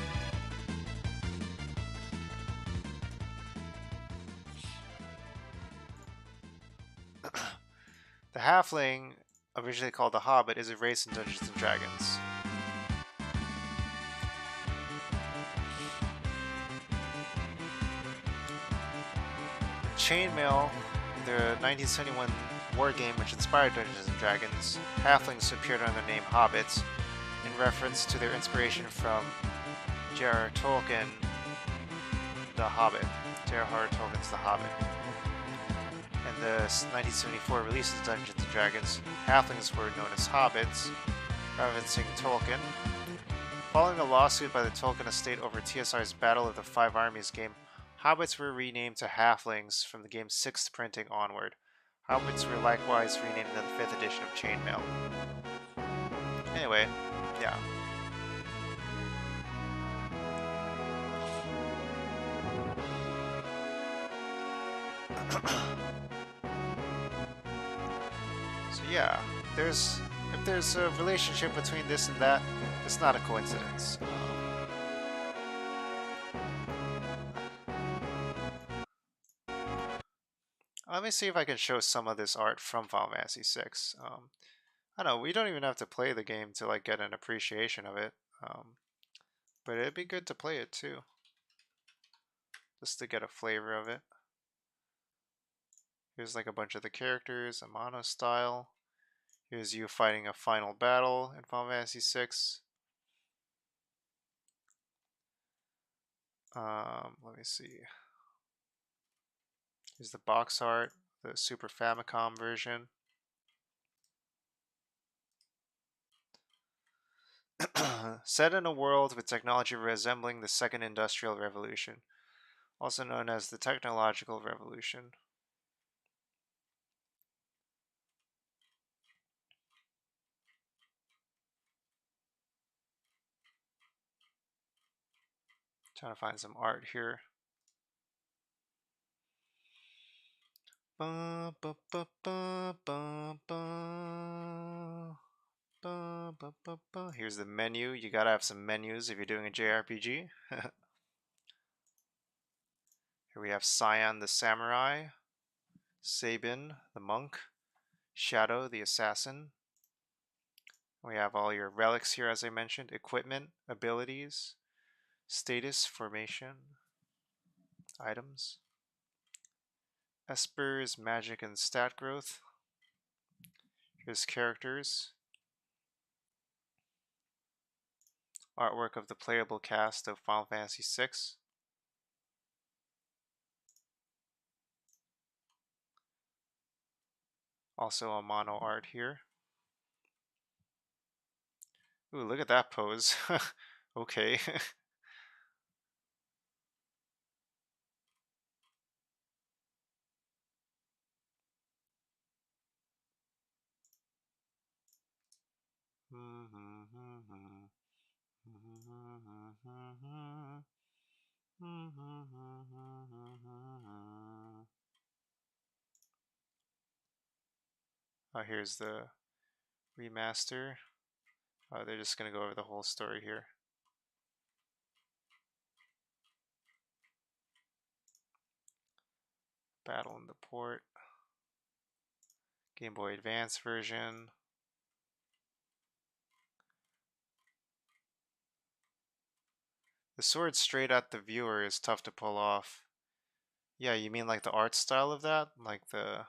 Speaker 4: The halfling, originally called the Hobbit, is a race in Dungeons & Dragons. Chainmail, the 1971 war game which inspired Dungeons & Dragons, halflings appeared under the name hobbits, in reference to their inspiration from J.R.R. Tolkien, The Hobbit. J.R.R. Tolkien's The Hobbit. In the 1974 release of Dungeons & Dragons, halflings were known as hobbits, referencing Tolkien. Following a lawsuit by the Tolkien estate over TSR's Battle of the Five Armies game, hobbits were renamed to halflings from the game's 6th printing onward. Hobbits were likewise renamed in the 5th edition of Chainmail. Anyway, yeah. So yeah, if there's a relationship between this and that, it's not a coincidence. Let me see if I can show some of this art from Final Fantasy VI. I don't know, we don't even have to play the game to like get an appreciation of it, but it'd be good to play it too, just to get a flavor of it. Here's like a bunch of the characters, a mono style. Here's you fighting a final battle in Final Fantasy VI. Let me see. Here's the box art, the Super Famicom version. Set in a world with technology resembling the Second Industrial Revolution, also known as the Technological Revolution. Trying to find some art here. Ba, ba, ba, ba, ba, ba. Ba, ba, ba, ba. Here's the menu. You gotta have some menus if you're doing a JRPG. Here we have Scion the Samurai, Sabin the Monk, Shadow the Assassin. We have all your relics here, as I mentioned, equipment, abilities, status, formation, items, Esper's magic and stat growth. Here's characters, artwork of the playable cast of Final Fantasy VI. Also a mono art here. Ooh, look at that pose. Okay. Here's the remaster. They're just going to go over the whole story here. Battle in the Port. Game Boy Advance version. The sword straight at the viewer is tough to pull off. Yeah, you mean like the art style of that? Like the...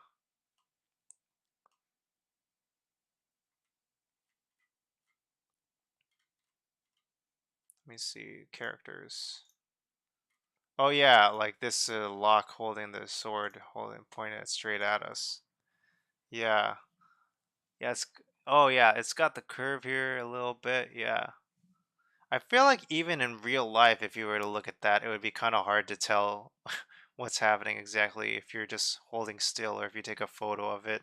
Speaker 4: Let me see, characters. Oh yeah, like this Locke holding the sword, pointing it straight at us. Yeah. Yeah, oh yeah, it's got the curve here a little bit, yeah. I feel like even in real life, if you were to look at that, it would be kind of hard to tell what's happening exactly if you're just holding still or if you take a photo of it.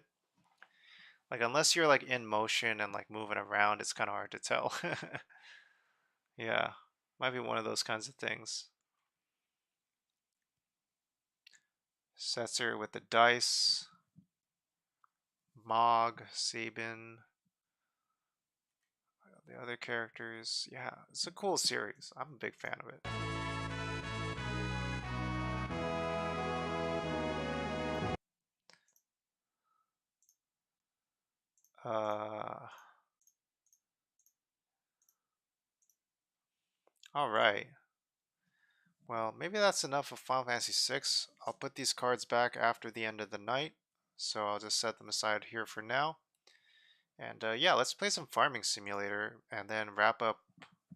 Speaker 4: Like, unless you're like in motion and like moving around, it's kind of hard to tell. Yeah, might be one of those kinds of things. Setzer with the dice. Mog, Sabin. The other characters. Yeah, it's a cool series. I'm a big fan of it. All right. Well, maybe that's enough of Final Fantasy VI. I'll put these cards back after the end of the night, so I'll just set them aside here for now. And yeah, let's play some Farming Simulator and then wrap up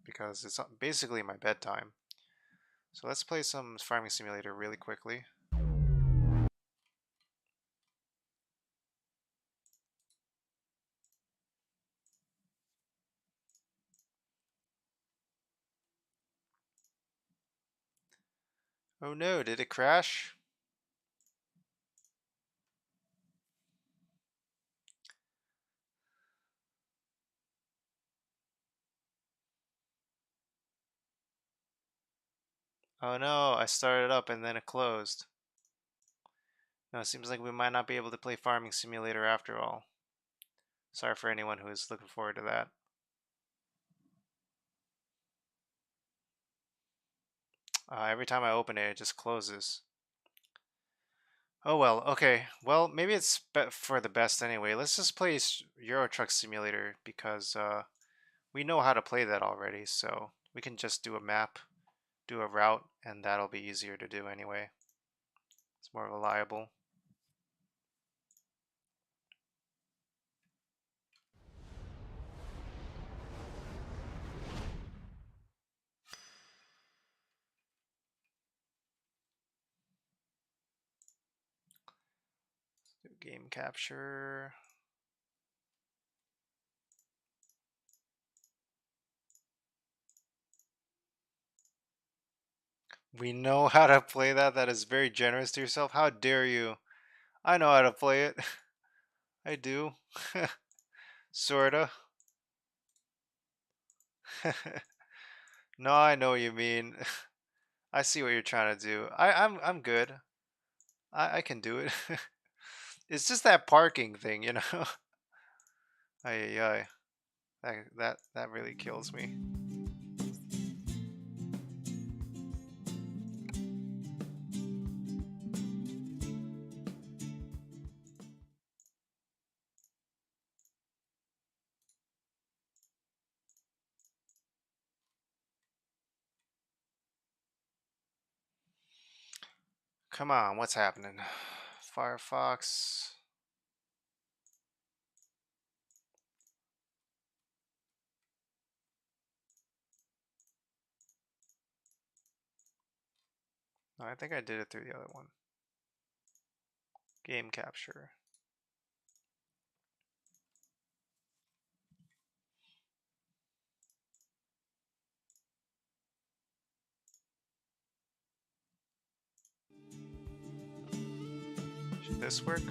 Speaker 4: because it's basically my bedtime. So let's play some Farming Simulator really quickly. Oh no, did it crash? Oh no, I started up and then it closed. No, it seems like we might not be able to play Farming Simulator after all. Sorry for anyone who is looking forward to that. Every time I open it, it just closes. Oh well, okay. Well, maybe it's for the best anyway. Let's just play Euro Truck Simulator because we know how to play that already. So we can just do a map, do a route, and that'll be easier to do anyway. It's more reliable. Let's do game capture. We know how to play that. That is very generous to yourself. How dare you? I know how to play it. I do. Sorta. No, I know what you mean. I see what you're trying to do. I'm good. I can do it. It's just that parking thing, you know. Ay ay. That really kills me. Come on, what's happening? Firefox. No, I think I did it through the other one. Game capture. Should this work?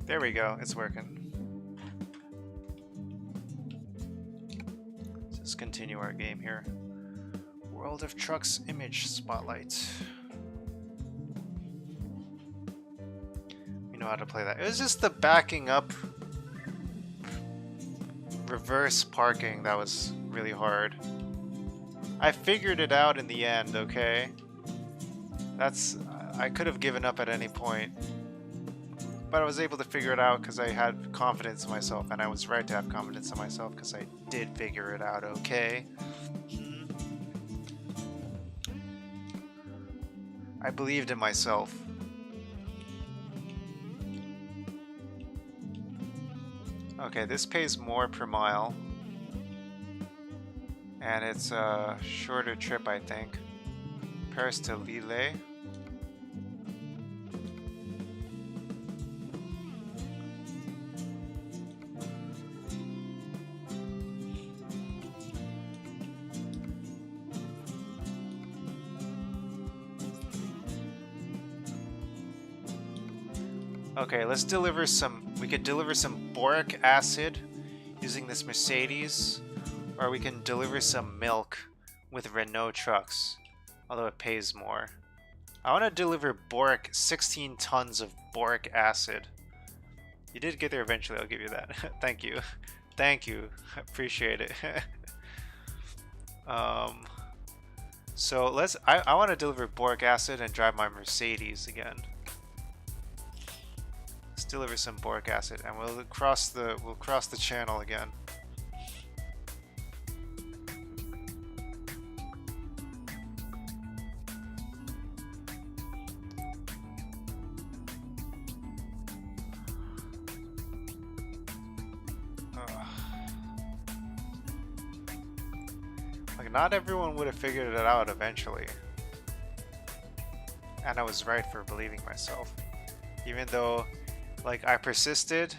Speaker 4: There we go, it's working. Let's continue our game here. World of Trucks image spotlight. We know how to play that. It was just the backing up reverse parking that was really hard. I figured it out in the end, okay? I could have given up at any point. But I was able to figure it out because I had confidence in myself, and I was right to have confidence in myself because I did figure it out, okay? I believed in myself. Okay, this pays more per mile. And it's a shorter trip, I think. Paris to Lille. Okay, let's deliver some. We could deliver some boric acid using this Mercedes, or we can deliver some milk with Renault trucks, although it pays more. I want to deliver 16 tons of boric acid. You did get there eventually, I'll give you that. Thank you. Thank you. Appreciate it. So I want to deliver boric acid and drive my Mercedes again. Let's deliver some boric acid and we'll cross the channel again. not everyone would have figured it out eventually. And I was right for believing myself. Even though, like, I persisted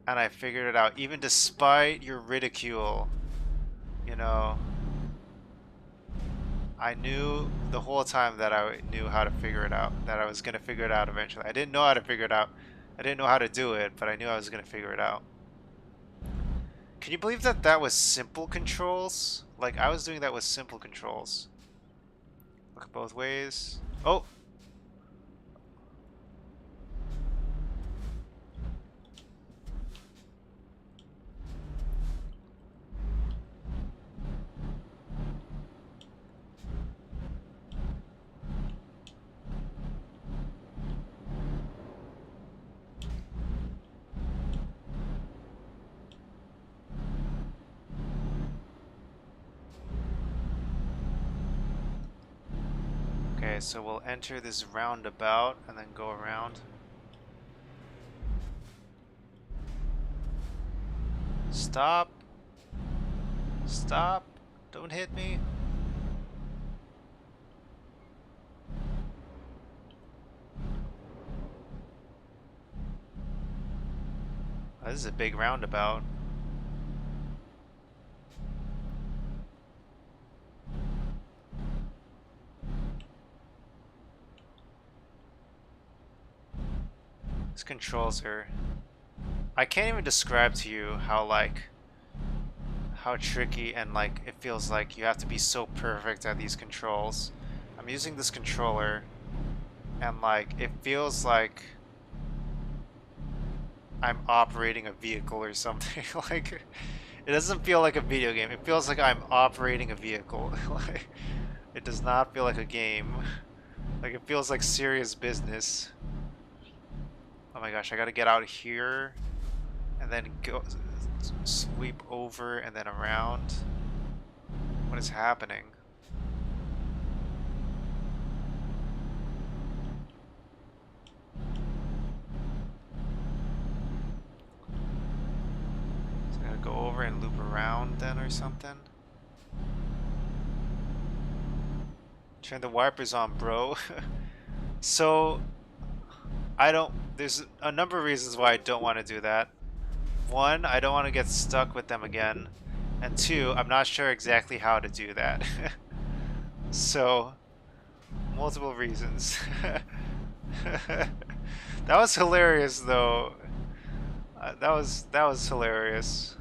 Speaker 4: and I figured it out, even despite your ridicule, you know. I knew the whole time that I knew how to figure it out, that I was going to figure it out eventually. I didn't know how to figure it out. I didn't know how to do it, but I knew I was going to figure it out. Can you believe that that was simple controls? Like, I was doing that with simple controls. Look both ways. Oh! Okay, so we'll enter this roundabout and then go around. Stop! Stop! Don't hit me! Oh, this is a big roundabout. These controls are... I can't even describe to you how, like, how tricky and, like, it feels like you have to be so perfect at these controls. I'm using this controller and, like, it feels like I'm operating a vehicle or something. Like, it doesn't feel like a video game. It feels like I'm operating a vehicle. Like, it does not feel like a game. Like, it feels like serious business. Oh my gosh, I gotta get out here and then go sweep over and then around. What is happening? So I gotta go over and loop around then or something. Turn the wipers on, bro. So there's a number of reasons why I don't want to do that. One, I don't want to get stuck with them again. And two, I'm not sure exactly how to do that. So, multiple reasons. That was hilarious though. That was hilarious.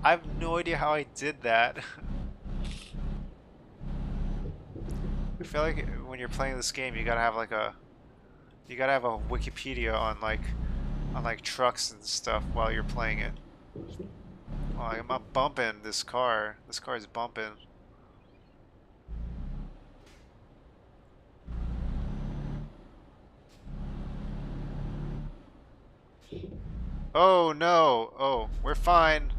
Speaker 4: I have no idea how I did that. I feel like when you're playing this game, you gotta have like a Wikipedia on like trucks and stuff while you're playing it. Oh, I'm bumping this car. This car is bumping. Oh no! Oh, we're fine.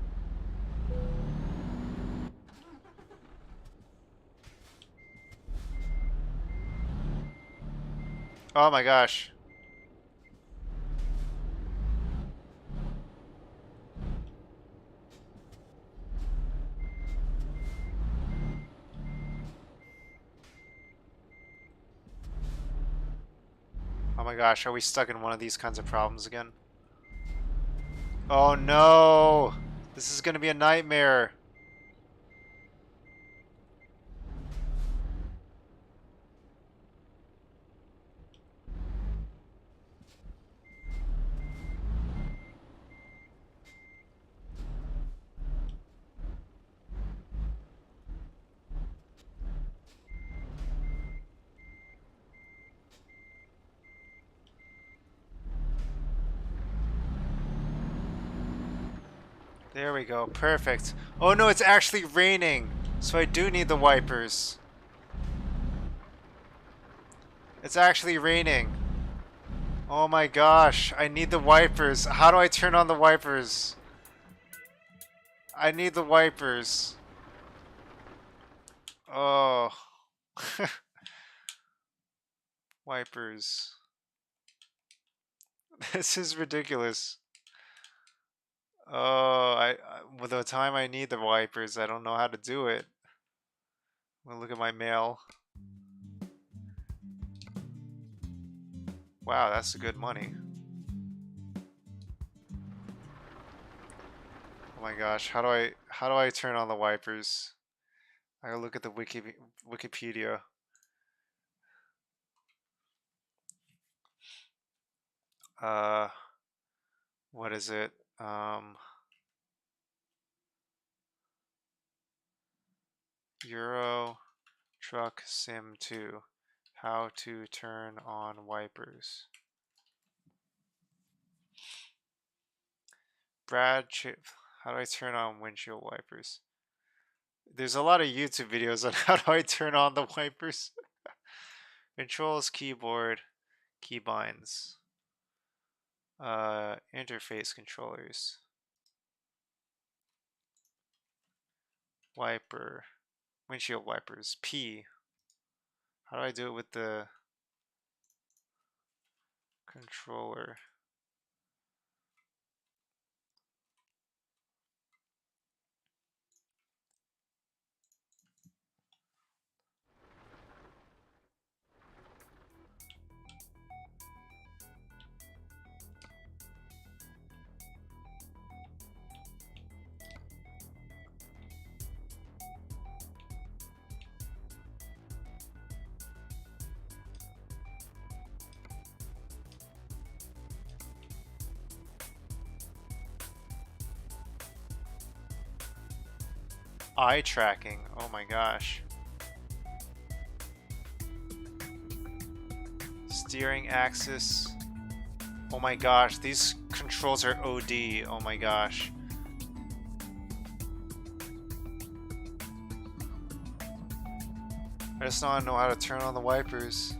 Speaker 4: Oh my gosh. Oh my gosh, are we stuck in one of these kinds of problems again? Oh no! This is gonna be a nightmare. There we go, perfect. Oh no, it's actually raining, so I do need the wipers. It's actually raining. Oh my gosh, I need the wipers. How do I turn on the wipers? I need the wipers. Oh. Wipers. This is ridiculous. Oh, with the time I need the wipers, I don't know how to do it. I'm gonna look at my mail. Wow, that's good money. Oh my gosh, how do I turn on the wipers? I gotta look at the Wikipedia. What is it? Euro Truck Sim 2. How to turn on wipers. How do I turn on windshield wipers? There's a lot of YouTube videos on how do I turn on the wipers. Controls, keyboard, keybinds, interface controllers, wiper, windshield wipers, P. How do I do it with the controller? Eye tracking. Oh my gosh. Steering axis. Oh my gosh, these controls are OD. Oh my gosh. I just don't know how to turn on the wipers.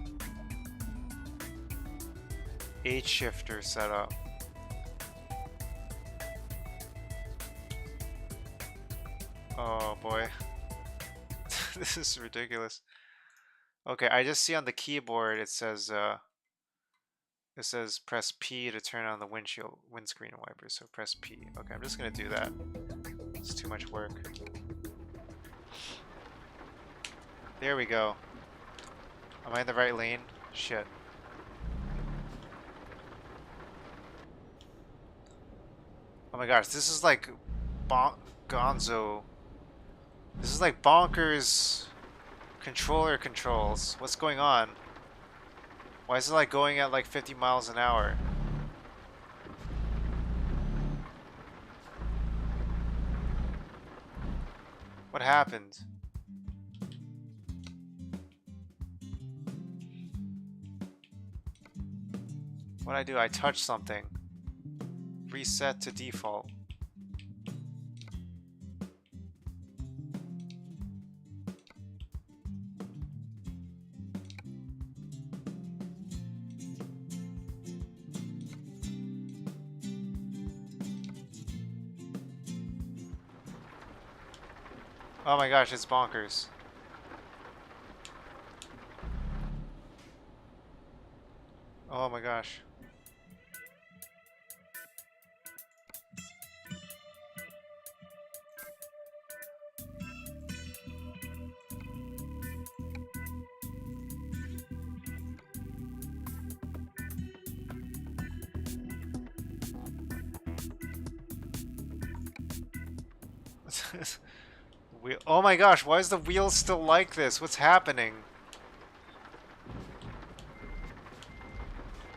Speaker 4: H shifter setup. Oh boy. This is ridiculous. Okay, I just see on the keyboard it says press P to turn on the windscreen wipers. So press P. Okay, I'm just gonna do that. It's too much work. There we go. Am I in the right lane? Shit. Oh my gosh, this is like gonzo. This is like bonkers controller controls. What's going on? Why is it like going at like 50 miles an hour? What happened? What'd I do? I touched something. Reset to default. Oh my gosh, it's bonkers. Oh my gosh. Oh my gosh, why is the wheel still like this? What's happening?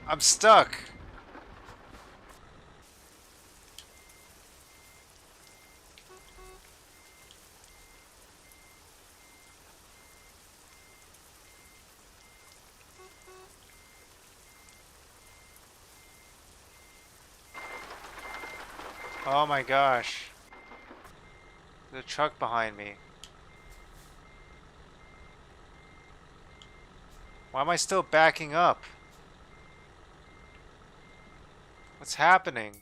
Speaker 4: I'm stuck. Oh my gosh. There's a truck behind me. Why am I still backing up? What's happening?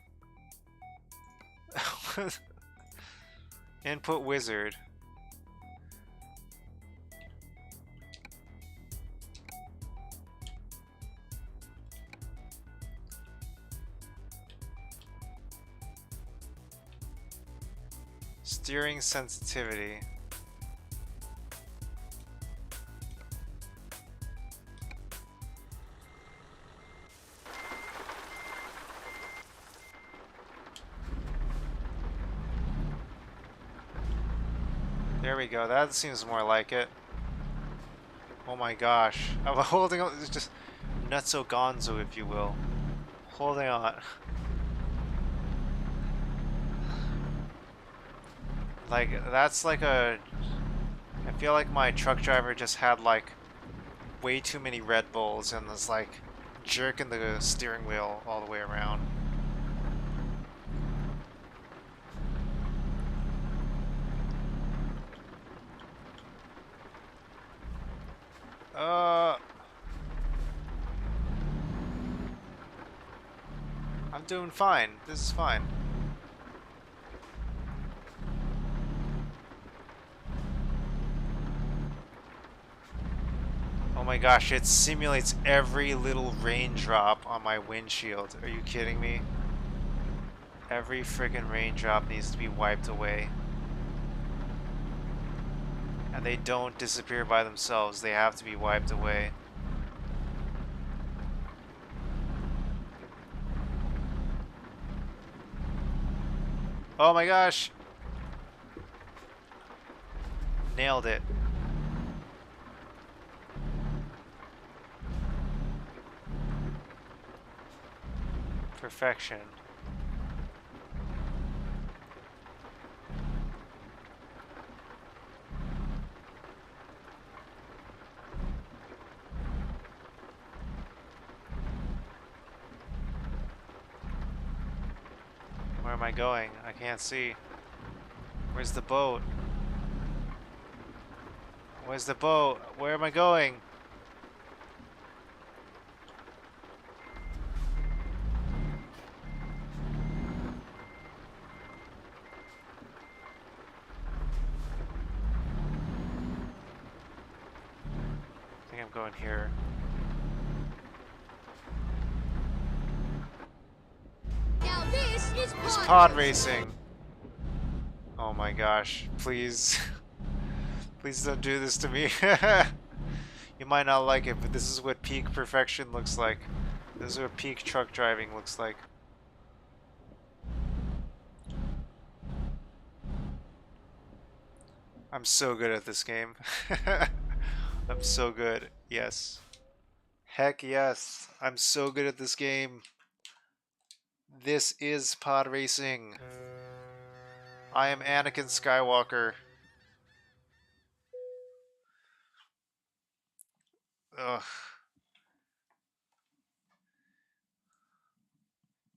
Speaker 4: Input wizard. Steering sensitivity. There we go. That seems more like it. Oh my gosh. I'm holding on. It's just nutso gonzo, if you will. Holding on. Like, that's like a... I feel like my truck driver just had like way too many Red Bulls and was like jerking the steering wheel all the way around. I'm doing fine. This is fine. Oh my gosh, it simulates every little raindrop on my windshield. Are you kidding me? Every friggin' raindrop needs to be wiped away. And they don't disappear by themselves. They have to be wiped away. Oh my gosh! Nailed it. Perfection. Where am I going? I can't see. Where's the boat? Where's the boat? Where am I going? I think I'm going here.
Speaker 5: Now this is
Speaker 4: It's
Speaker 5: pod
Speaker 4: pod
Speaker 5: racing.
Speaker 4: racing. Oh my gosh. Please. Please don't do this to me. You might not like it, but this is what peak perfection looks like. This is what peak truck driving looks like. I'm so good at this game. I'm so good. Yes. Heck yes. I'm so good at this game. This is pod racing. I am Anakin Skywalker. Ugh.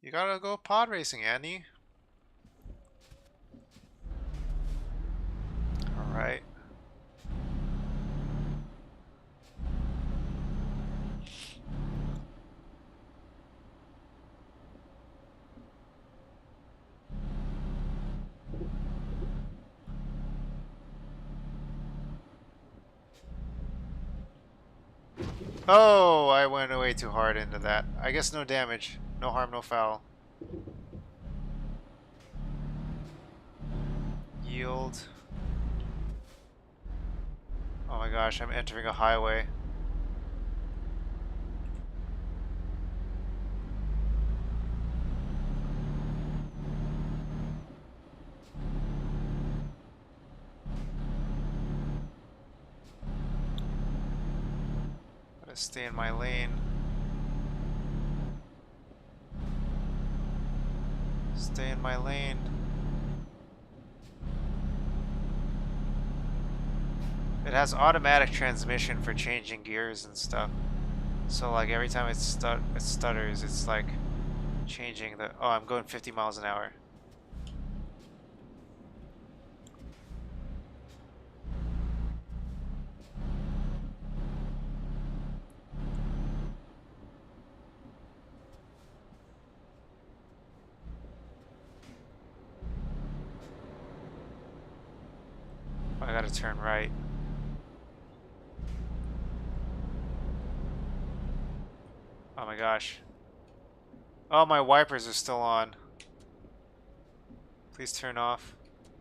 Speaker 4: You gotta go pod racing, Annie. Alright. Oh, I went way too hard into that. I guess no damage. No harm, no foul. Yield. Oh my gosh, I'm entering a highway. Gotta stay in my lane. Stay in my lane. It has automatic transmission for changing gears and stuff. So like every time it stutters, it's like changing the... Oh, I'm going 50 miles an hour. I gotta turn right. Oh my gosh. Oh, my wipers are still on. Please turn off.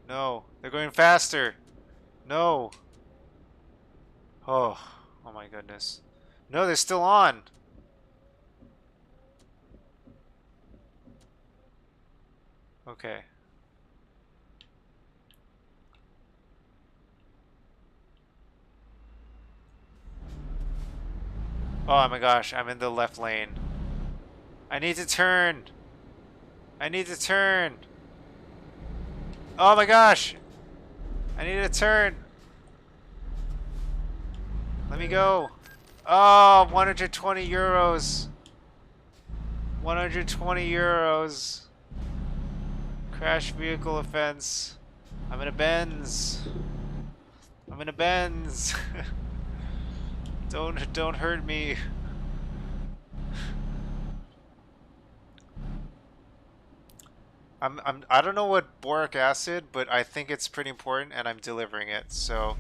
Speaker 4: No, they're going faster. No. Oh, oh my goodness. No, they're still on. Okay.
Speaker 1: Oh my gosh, I'm in the left lane. I need to turn. I need to turn. Oh my gosh. I need to turn. Let me go. Oh, 120 euros. 120 euros. Crash vehicle offense. I'm in a Benz. I'm in a Benz. Don't hurt me. I don't know what boric acid, but I think it's pretty important and I'm delivering it. So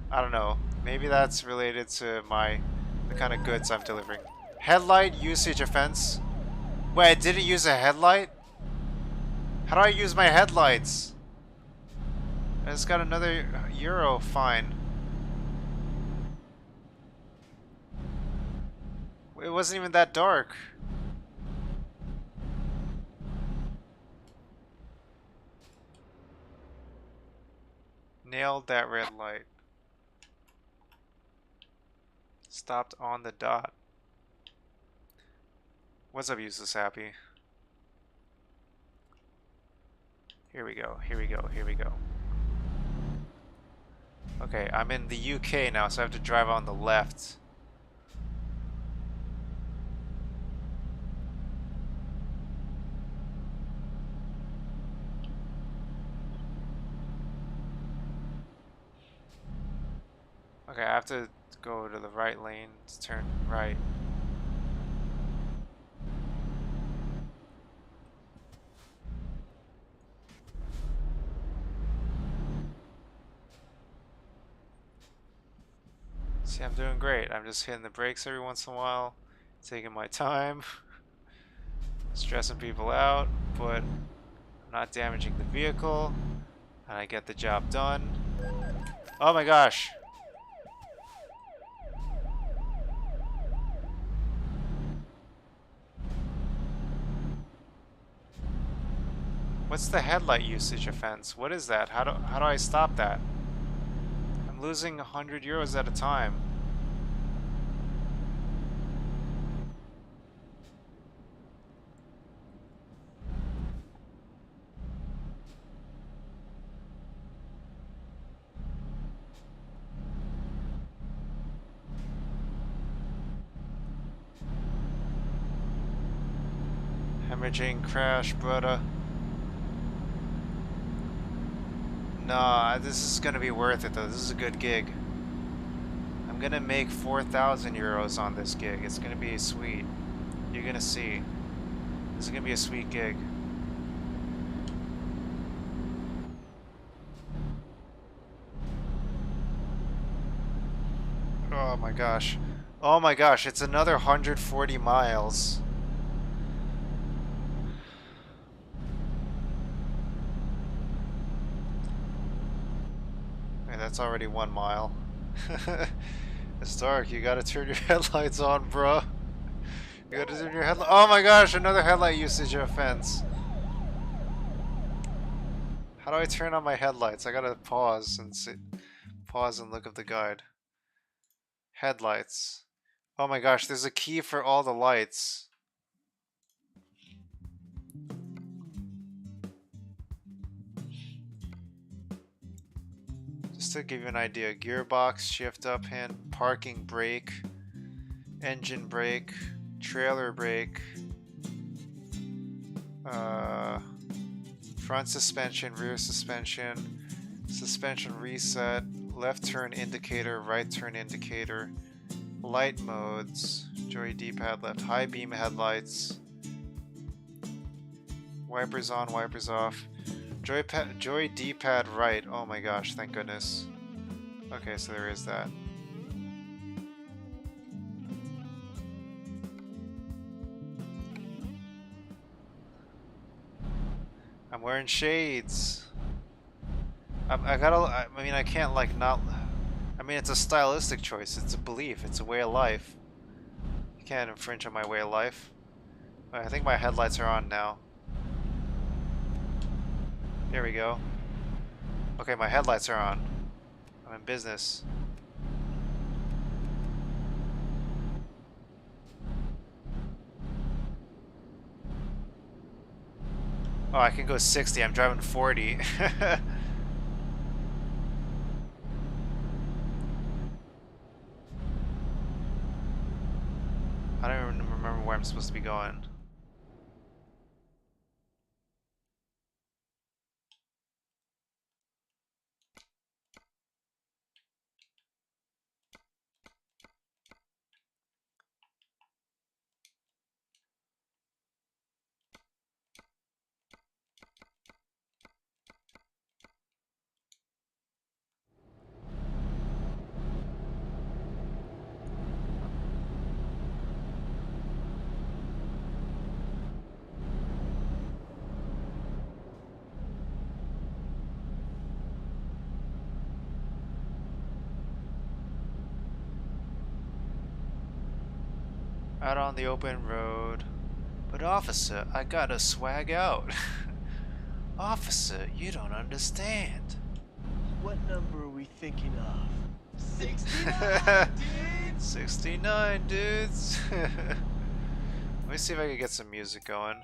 Speaker 1: I don't know. Maybe that's related to the kind of goods I'm delivering. Headlight usage offense. Wait, I didn't use a headlight? How do I use my headlights? I just got another euro fine. It wasn't even that dark. Nailed that red light. Stopped on the dot. What's up, useless happy? Here we go, here we go, here we go. Okay, I'm in the UK now, so I have to drive on the left. Okay, I have to go to the right lane to turn right. See, I'm doing great. I'm just hitting the brakes every once in a while, taking my time, stressing people out, but I'm not damaging the vehicle, and I get the job done. Oh my gosh! What's the headlight usage offense? What is that? How do I stop that? I'm losing 100 euros at a time. Hemorrhaging crash, brother. Nah, this is gonna be worth it though. This is a good gig. I'm gonna make 4,000 euros on this gig. It's gonna be sweet. You're gonna see. This is gonna be a sweet gig. Oh my gosh. Oh my gosh, it's another 140 miles. That's already 1 mile. It's dark. You gotta turn your headlights on, bro. You gotta turn your headlight. Oh my gosh, another headlight usage offense. How do I turn on my headlights? I gotta pause and see. Pause and look up the guide. Headlights. Oh my gosh, there's a key for all the lights. Just to give you an idea, gearbox, shift up hand, parking brake, engine brake, trailer brake, front suspension, rear suspension, suspension reset, left turn indicator, right turn indicator, light modes, joy D-pad left, high beam headlights, wipers on, wipers off. Joy D-pad right. Oh my gosh, thank goodness. Okay, so there is that. I'm wearing shades. I mean, I can't like not. I mean, it's a stylistic choice. It's a belief. It's a way of life. You can't infringe on my way of life. I think my headlights are on now. There we go. Okay, my headlights are on. I'm in business.
Speaker 4: Oh, I can go 60. I'm driving 40. I don't even remember where I'm supposed to be going. Out on the open road. But officer, I gotta swag out. Officer, you don't understand.
Speaker 3: What number are we thinking of? 69, dudes!
Speaker 4: 69, dudes. Let me see if I can get some music going.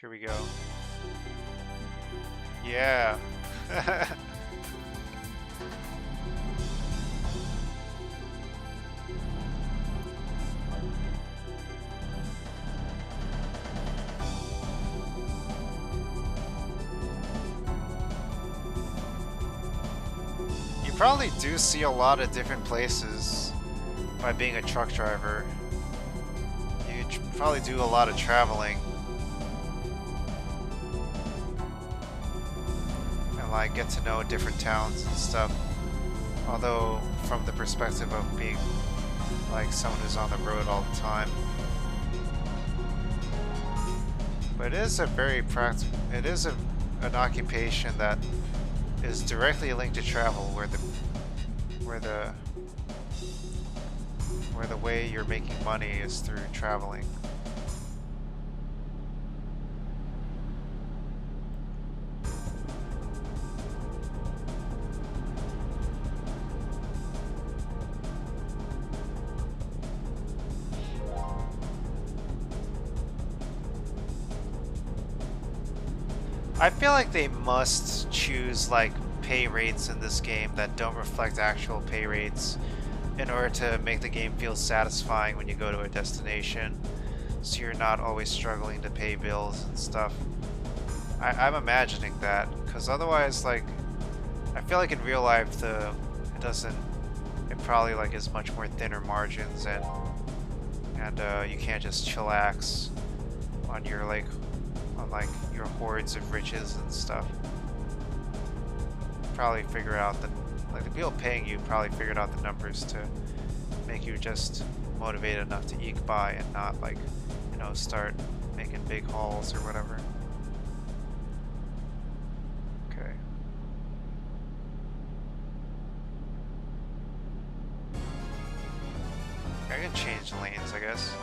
Speaker 4: Here we go. Yeah. You probably do see a lot of different places by being a truck driver. You probably do a lot of traveling. And like get to know different towns and stuff. Although from the perspective of being like someone who's on the road all the time. But it is a very practical, it is an occupation that is directly linked to travel, where the way you're making money is through traveling. I feel like they must choose like pay rates in this game that don't reflect actual pay rates in order to make the game feel satisfying when you go to a destination, so you're not always struggling to pay bills and stuff. I'm imagining that, because otherwise, like, I feel like in real life it probably like is much more thinner margins, and you can't just chillax on your your hordes of riches and stuff. Probably figure out that like the people paying you probably figured out the numbers to make you just motivated enough to eke by and not like, you know, start making big hauls or whatever. Okay. I can change lanes, I guess.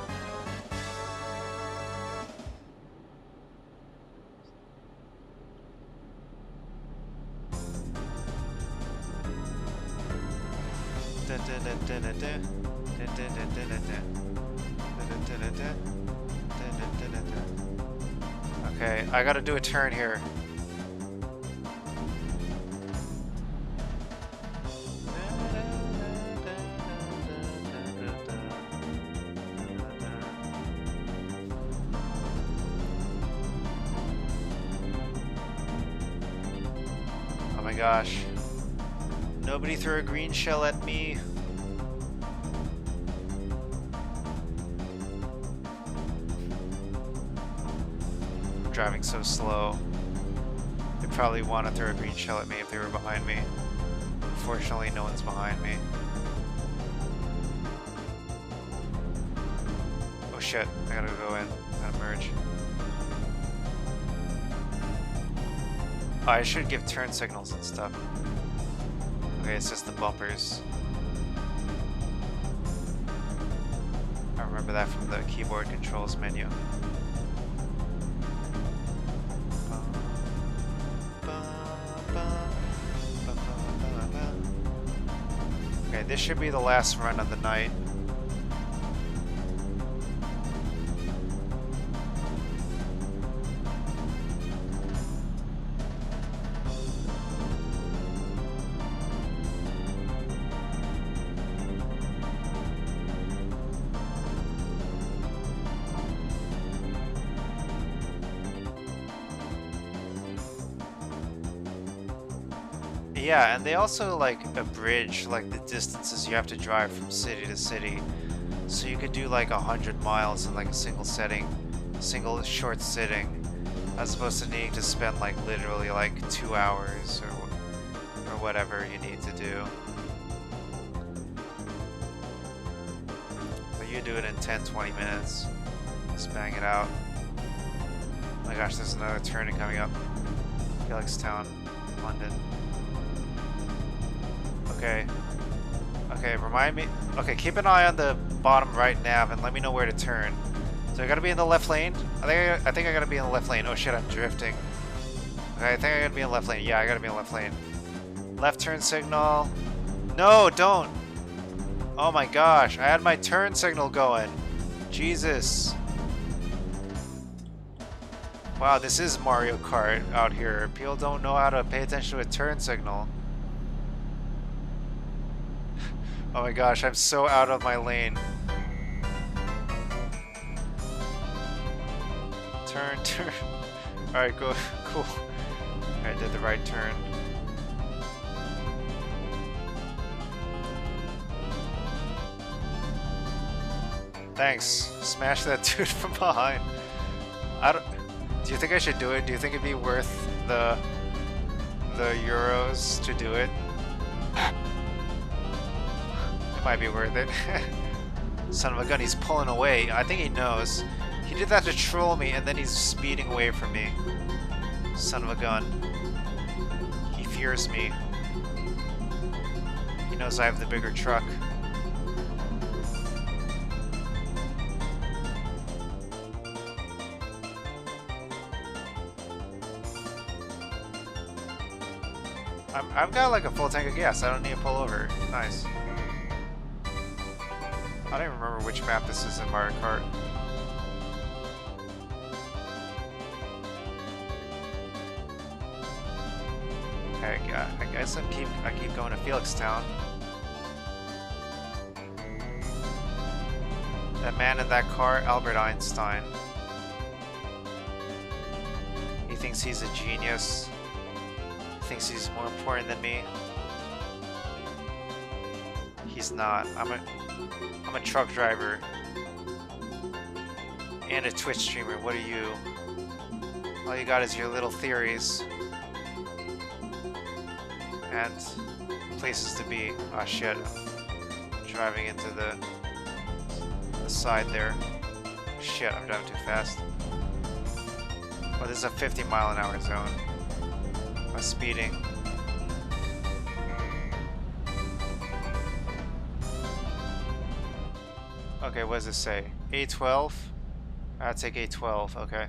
Speaker 4: Okay, I gotta do a turn here. Oh my gosh. Nobody threw a green shell at me. I'm driving so slow. They'd probably want to throw a green shell at me if they were behind me. Unfortunately, no one's behind me. Oh shit, I gotta go in. I gotta merge. Oh, I should give turn signals and stuff. Okay, it's just the bumpers. I remember that from the keyboard controls menu. Okay, this should be the last run of the night. Yeah, and they also like abridge like the distances you have to drive from city to city. So you could do like 100 miles in like a single short sitting, as opposed to needing to spend like literally like 2 hours or whatever you need to do. But you do it in 10-20 minutes. Just bang it out. Oh my gosh, there's another turning coming up. Felixstown, London. Okay. Okay, remind me. Okay, keep an eye on the bottom right nav and let me know where to turn. So I gotta be in the left lane. I think I gotta be in the left lane. Oh shit, I'm drifting. Okay, I think I gotta be in the left lane. Yeah, I gotta be in the left lane. Left turn signal. No, don't. Oh my gosh, I had my turn signal going. Jesus. Wow, this is Mario Kart out here. People don't know how to pay attention to a turn signal. Oh my gosh, I'm so out of my lane. Turn, turn. Alright, go. Cool. I did the right turn. Thanks. Smash that dude from behind. Do you think I should do it? Do you think it'd be worth the euros to do it? It might be worth it. Son of a gun, he's pulling away. I think he knows. He did that to troll me, and then he's speeding away from me. Son of a gun. He fears me. He knows I have the bigger truck. I've got like a full tank of gas. I don't need to pull over. Nice. I don't even remember which map this is in Mario Kart. Okay, yeah, I guess I keep going to Felixstown. That man in that car, Albert Einstein. He thinks he's a genius. Thinks he's more important than me. He's not. I'm a truck driver and a Twitch streamer. What are you? All you got is your little theories and places to be. Oh shit! I'm driving into the side there. Shit! I'm driving too fast. Oh, this is a 50-mile-an-hour zone. I'm speeding. Okay, what does this say? A12? I'll take A12, okay.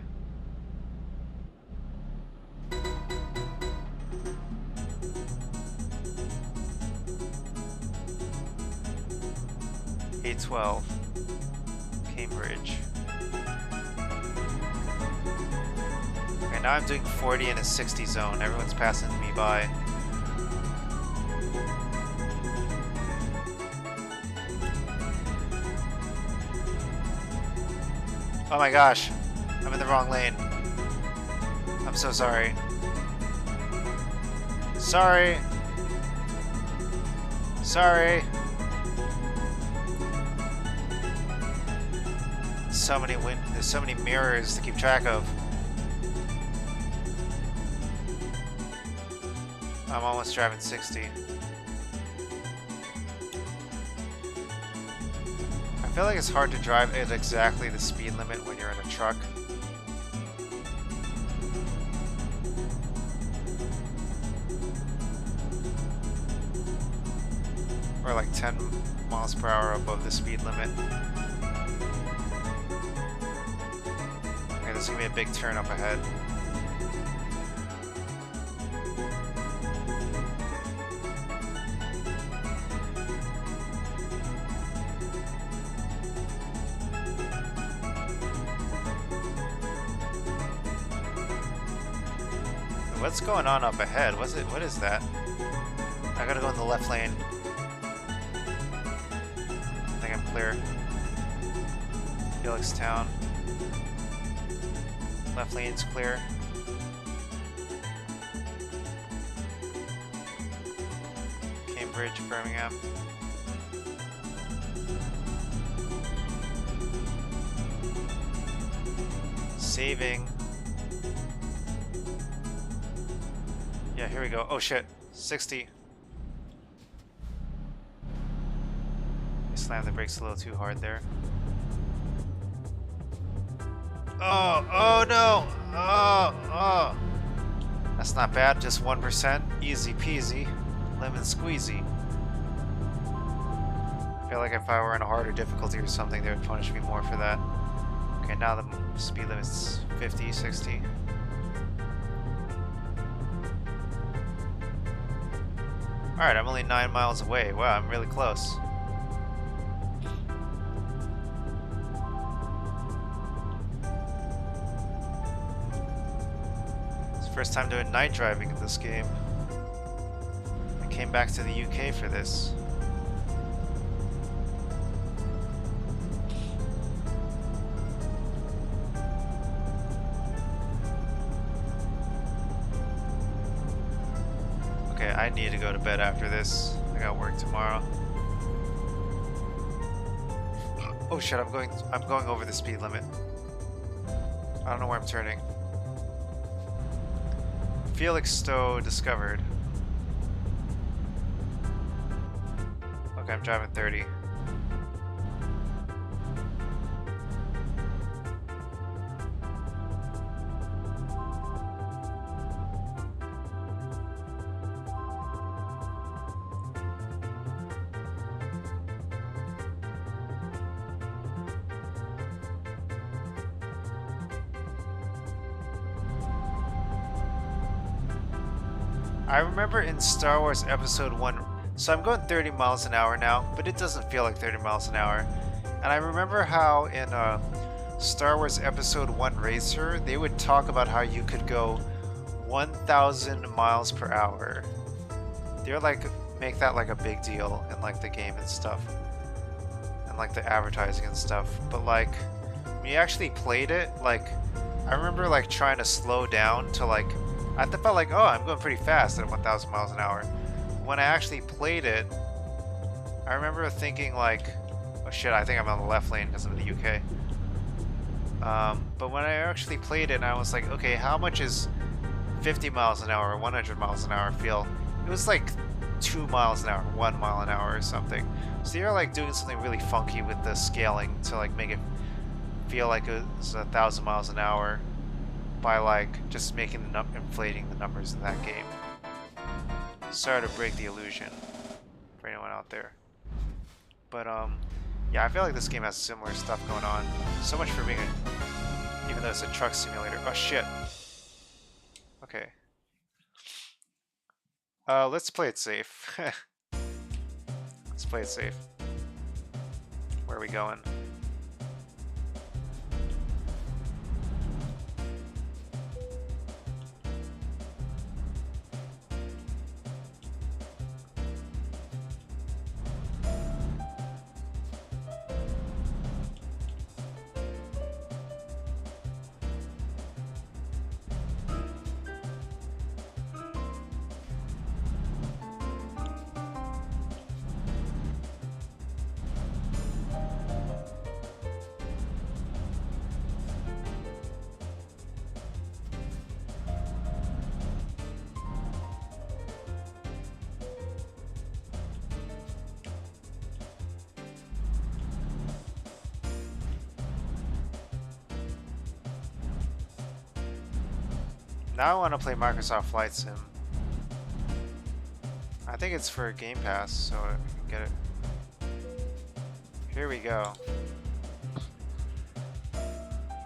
Speaker 4: A12. Cambridge. Okay, now I'm doing 40 in a 60 zone. Everyone's passing me by. Oh my gosh, I'm in the wrong lane. I'm so sorry. Sorry. Sorry. There's so many mirrors to keep track of. I'm almost driving 60. I feel like it's hard to drive at exactly the speed limit when you're in a truck. Or like 10 miles per hour above the speed limit. Okay, this is gonna be a big turn up ahead. What's going on up ahead? What is that? I gotta go in the left lane. I think I'm clear. Felix Town. Left lane's clear. Cambridge, Birmingham. Saving. Yeah, here we go. Oh shit. 60. I slammed the brakes a little too hard there. Oh no! Oh. That's not bad, just 1%. Easy peasy. Lemon squeezy. I feel like if I were in a harder difficulty or something, they would punish me more for that. Okay, now the speed limit's 50, 60. Alright, I'm only 9 miles away. Wow, I'm really close. It's the first time doing night driving in this game. I came back to the UK for this. Okay, I need to go to bed after this. I got work tomorrow. Oh shit, I'm going over the speed limit. I don't know where I'm turning. Felixstowe discovered. Okay, I'm driving 30. I remember in Star Wars Episode 1, so I'm going 30 miles an hour now, but it doesn't feel like 30 miles an hour. And I remember how in Star Wars Episode 1 Racer, they would talk about how you could go 1,000 miles per hour. They would like make that like a big deal in like the game and stuff. And like the advertising and stuff. But like, when you actually played it, like, I remember like trying to slow down to like, I felt like, oh, I'm going pretty fast at 1,000 miles an hour. When I actually played it, I remember thinking like, oh shit, I think I'm on the left lane because I'm in the UK. But when I actually played it, I was like, okay, how much is 50 miles an hour or 100 miles an hour feel? It was like 2 miles an hour, 1 mile an hour or something. So you're like doing something really funky with the scaling to like make it feel like it was 1,000 miles an hour. By like just making the inflating the numbers in that game. Sorry to break the illusion for anyone out there, but yeah, I feel like this game has similar stuff going on. So much for being even though it's a truck simulator. Oh shit. Okay. Let's play it safe. Let's play it safe. Where are we going? Now I want to play Microsoft Flight Sim. I think it's for Game Pass, so I can get it. Here we go.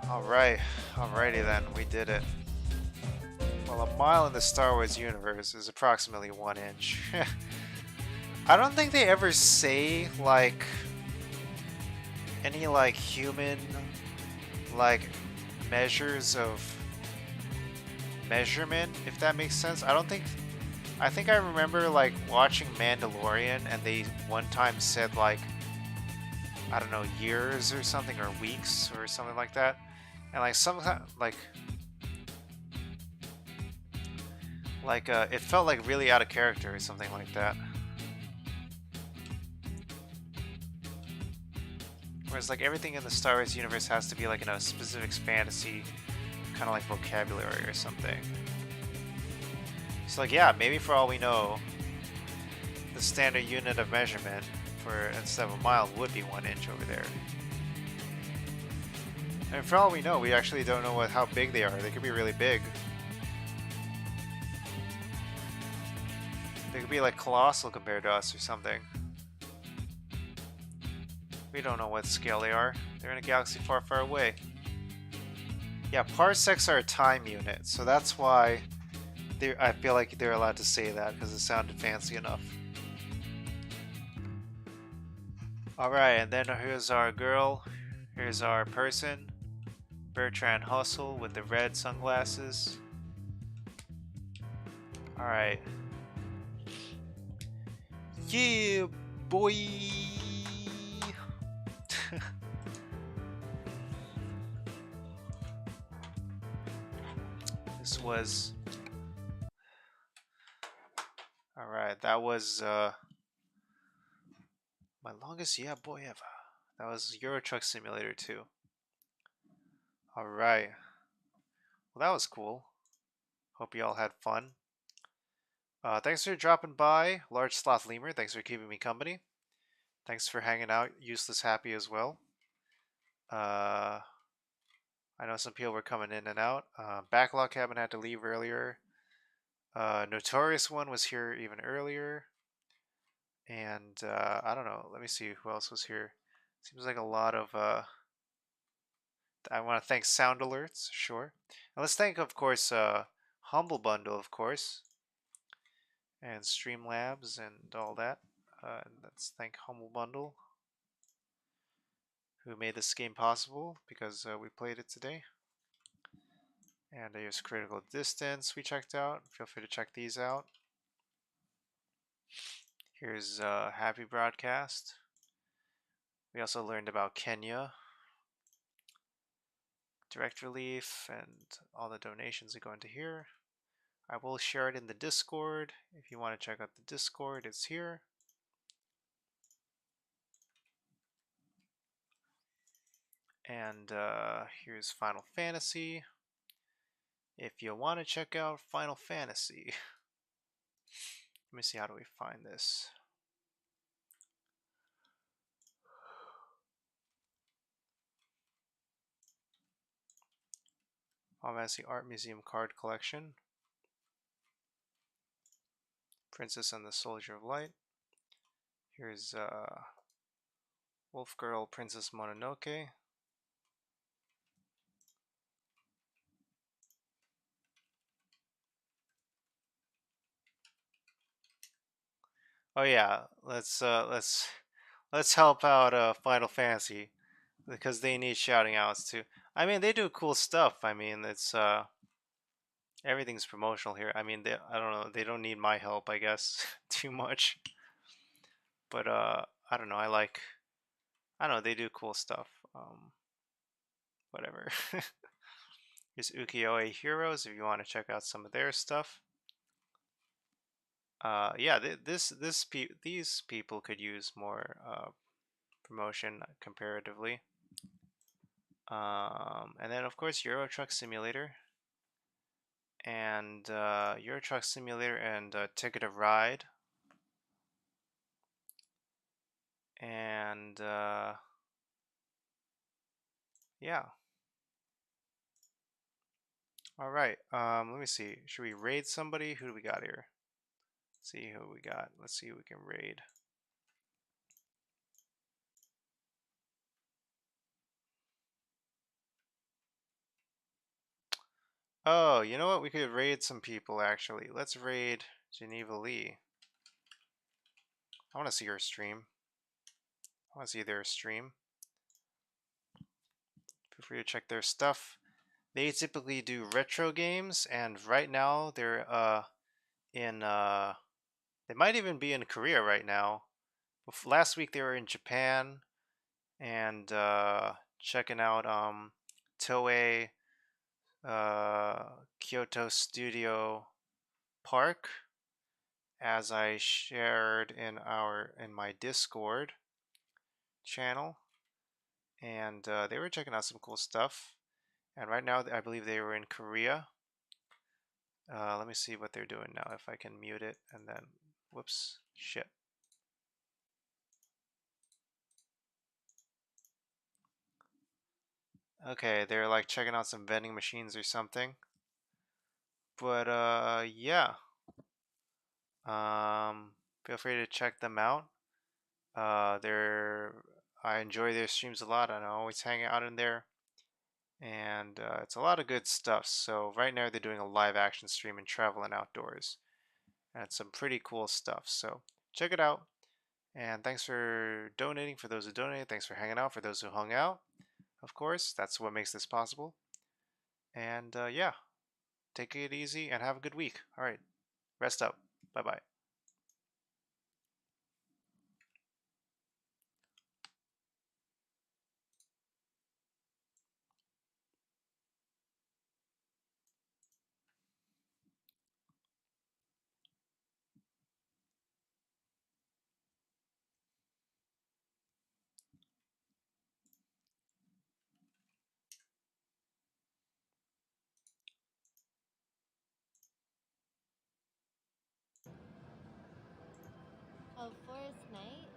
Speaker 4: Alright, alrighty then, we did it. Well, a mile in the Star Wars universe is approximately 1 inch. I don't think they ever say, like, any, like, human, like, measures of measurement, if that makes sense. I think I remember like watching Mandalorian and they one time said like, I don't know, years or something, or weeks or something like that. And like sometimes it felt like really out of character or something like that. Whereas like everything in the Star Wars universe has to be like in a specific fantasy kind of like vocabulary or something. So like, yeah, maybe for all we know, the standard unit of measurement for instead of a mile would be 1 inch over there. And for all we know, we actually don't know how big they are. They could be really big. They could be like colossal compared to us or something. We don't know what scale they are. They're in a galaxy far, far away. Yeah, parsecs are a time unit, so that's why I feel like they're allowed to say that, because it sounded fancy enough. Alright, and then here's our girl. Here's our person. Bertrand Hustle with the red sunglasses. Alright. Yeah, boy! This was... Alright, that was my longest yeah boy ever. That was Euro Truck Simulator 2. Alright. Well, that was cool. Hope you all had fun. Thanks for dropping by, Large Sloth Lemur. Thanks for keeping me company. Thanks for hanging out, Useless Happy as well. I know some people were coming in and out. Backlog Cabin had to leave earlier. Notorious One was here even earlier. And I don't know. Let me see who else was here. Seems like a lot of... I want to thank Sound Alerts, sure. And let's thank, of course, Humble Bundle, of course. And Streamlabs and all that. And let's thank Humble Bundle, who made this game possible, because we played it today. And there's Critical Distance we checked out. Feel free to check these out. Here's Happy Broadcast. We also learned about Kenya, Direct Relief, and all the donations that go into here. I will share it in the Discord. If you want to check out the Discord, it's here. And here's Final Fantasy. If you want to check out Final Fantasy, let me see, how do we find this? Final Fantasy Art Museum Card Collection. Princess and the Soldier of Light. Here's Wolf Girl Princess Mononoke. Oh yeah, let's help out Final Fantasy, because they need shouting outs too. I mean, they do cool stuff. I mean, it's everything's promotional here. I mean, I don't know, they don't need my help, I guess, too much. But I don't know. I don't know. They do cool stuff. Whatever. Here's Ukiyo-e Heroes if you want to check out some of their stuff. Yeah, these people could use more promotion comparatively. And then of course Euro Truck Simulator, and Euro Truck Simulator and Ticket of Ride, and yeah. All right. Let me see. Should we raid somebody? Who do we got here? Let's see who we got. Let's see who we can raid. Oh, you know what? We could raid some people, actually. Let's raid Geneva Lee. I want to see her stream. I want to see their stream. Feel free to check their stuff. They typically do retro games, and right now they're in they might even be in Korea right now. Last week they were in Japan and checking out Toei Kyoto Studio Park, as I shared in my Discord channel, and they were checking out some cool stuff. And right now, I believe they were in Korea. Let me see what they're doing now. If I can mute it, and then, whoops, shit. Okay, they're like checking out some vending machines or something. But yeah. Feel free to check them out. They're I enjoy their streams a lot, and I always hang out in there. And it's a lot of good stuff. So right now they're doing a live action stream and traveling outdoors, and it's some pretty cool stuff. So check it out. And thanks for donating for those who donated. Thanks for hanging out for those who hung out. Of course, that's what makes this possible. And yeah, take it easy and have a good week. All right, rest up. Bye bye.
Speaker 10: Oh, Forest Night?